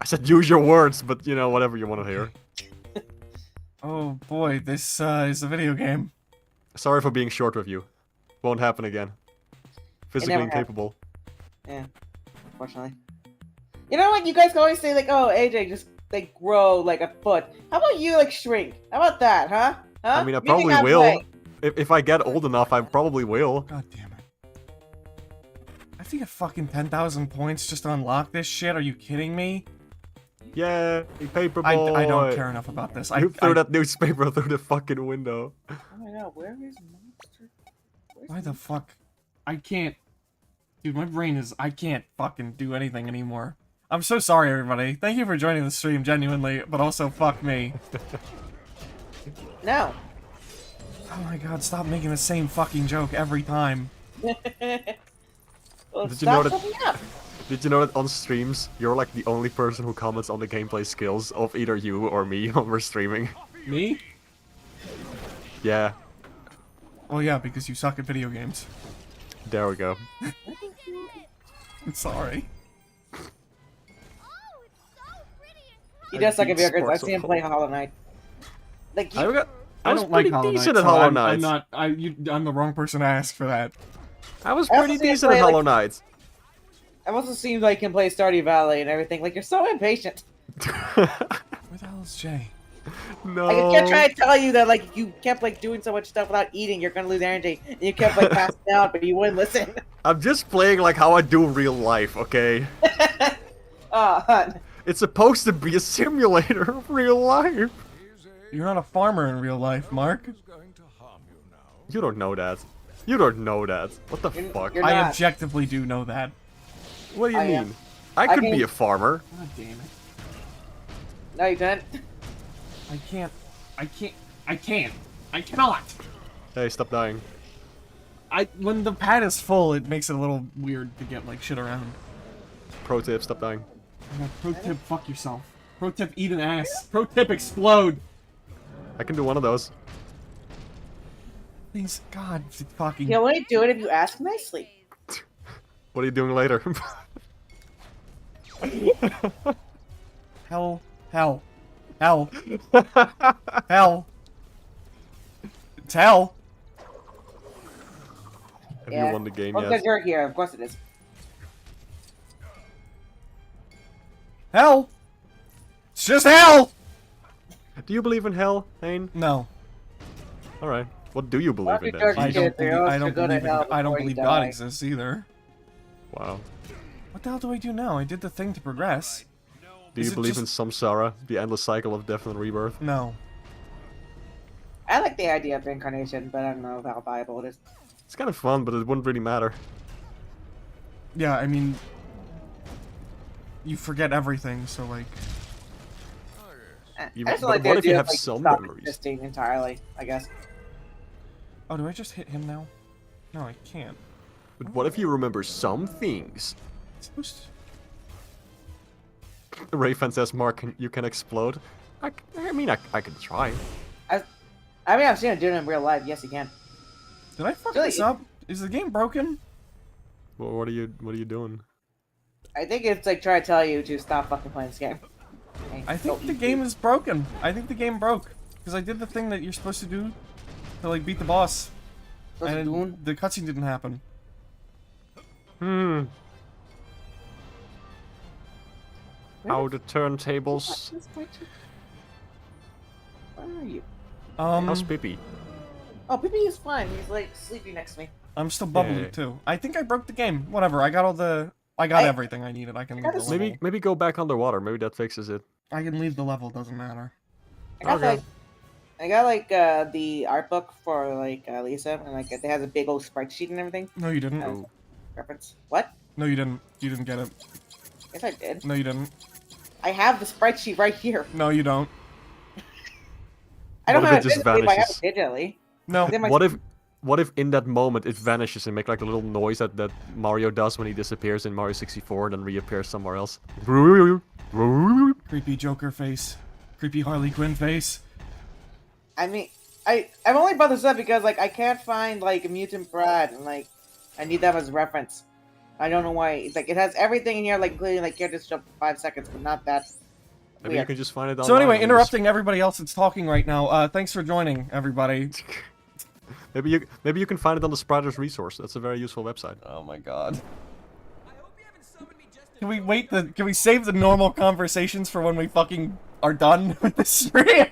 I said use your words, but you know, whatever you want to hear. Oh boy, this is a video game. Sorry for being short with you. Won't happen again. Physically never incapable. Yeah, unfortunately. You know what? You guys can always say like, "Oh, AJ, just like grow like a foot." How about you like shrink? How about that, huh? I mean, I You think probably I'm will. like- If I get old enough, I probably will. God damn it. I have to get fucking 10,000 points just to unlock this shit. Are you kidding me? Yeah, paperboy. I don't care enough about this. You threw that newspaper through the fucking window. Oh my god, where is Monster? Why the fuck? I can't. Dude, my brain is. I can't fucking do anything anymore. I'm so sorry, everybody. Thank you for joining the stream, genuinely, but also fuck me. No. Oh my god, stop making the same fucking joke every time. Well, Did you know stop that- fucking up. Did you know that on streams, you're like the only person who comments on the gameplay skills of either you or me when we're streaming? Me? Yeah, Well, yeah, because you suck at video games. there we go. I'm sorry. He does suck at video games. I Sports see him play Hollow Knight. Like you, I was don't like pretty Hollow Knight, decent at so Hollow I'm Knight. not. I'm the wrong person to ask for that. I was I also pretty see him decent at play, like- Hollow Knight. I've also seen like him play Stardew Valley and everything. Like you're so impatient. Where the hell is Jay? No. Like I kept trying to tell you that like if you kept like doing so much stuff without eating, you're gonna lose energy. And you kept like passing out, but you wouldn't listen. I'm just playing like how I do in real life, okay? Oh, hun. It's supposed to be a simulator of real life. You're not a farmer in real life, Mark. Going to harm you now. You don't know that. You don't know that. What the fuck? you're I not. objectively do know that. What do you I am. mean? I could can- be a farmer. God damn it. No, you didn't. I can't. I cannot. Hey, stop dying. When the pad is full, it makes it a little weird to get like shit around. Pro tip, stop dying. Pro tip, fuck yourself. Pro tip, eat an ass. Pro tip, explode. I can do one of those. Please, God, fucking. He'll only do it if you ask nicely. What are you doing later? Hell. Hell. Hell. Hell. It's hell. Have Yeah. you won the game Well, yet? because you're here, of course it is. Hell. It's just hell. Do you believe in hell, Hane? No. Alright. What do you believe Well, in if then? you I Shit, don't they believe, all I don't should go to believe, hell I don't before you believe God die. exists either. Wow. What the hell do I do now? I did the thing to progress. Do Is you it believe just- in samsara, the endless cycle of death and rebirth? No. I like the idea of reincarnation, but I don't know how viable it is. It's kind of fun, but it wouldn't really matter. Yeah, I mean, you forget everything, so like, I Even- just but like the what if you idea have of, like, some stop memories? existing entirely, I guess. oh, do I just hit him now? No, I can't. But what if you remember some things? It's supposed to... Rayfan says, Mark, you can explode. I mean, I can try. I mean, I've seen him do it in real life. Yes, he can. Did I fuck Really? this up? Is the game broken? Well, what are you doing? I think it's like trying to tell you to stop fucking playing this game. Hey, I think don't the eat game food. is broken. I think the game broke. Because I did the thing that you're supposed to do to like beat the boss. What's it And doing? the cutscene didn't happen. Hmm. Where How the turntables. Where are you? How's Pippi? Oh, Pippi is fine. He's like sleeping next to me. I'm still bubbly Yeah. too. I think I broke the game. Whatever. I got I- everything I needed. I can leave got the a level. Maybe go back underwater. Maybe that fixes it. I can leave the level. Doesn't matter. Okay. I got like the art book for like Lisa, and like it has a big old sprite sheet and everything. No, you didn't. Ooh. Reference. What? No, you didn't. You didn't get it. Yes, I did. No, you didn't. I have the sprite sheet right here. No, you don't. I don't What if have it it just physically, but I have vanishes? it digitally. No. It's in my- What if in that moment it vanishes and make like a little noise that Mario does when he disappears in Mario 64 and then reappears somewhere else? Creepy Joker face. Creepy Harley Quinn face. I mean, I've only brought this up because like I can't find like a Mutant Brad and like I need them as a reference. I don't know why. It's like it has everything in here, like including like here just jump for 5 seconds, but not that. Maybe you Weird. can just find it online. So anyway, and interrupting everybody else that's talking right now. Thanks for joining, everybody. Maybe you can find it on the Spiders resource. That's a very useful website. Oh my god. Can we wait can we save the normal conversations for when we fucking are done with this stream?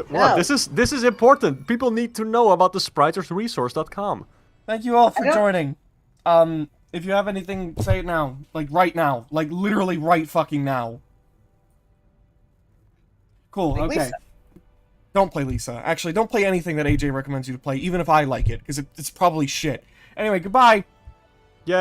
What? No. This is important. People need to know about the spritersresource.com. Thank you all for I don't- joining. If you have anything, say it now. Like right now. Like literally right fucking now. Cool, Like okay. Lisa. Don't play Lisa. Actually, don't play anything that AJ recommends you to play, even if I like it, because it's probably shit. Anyway, goodbye! Yeah.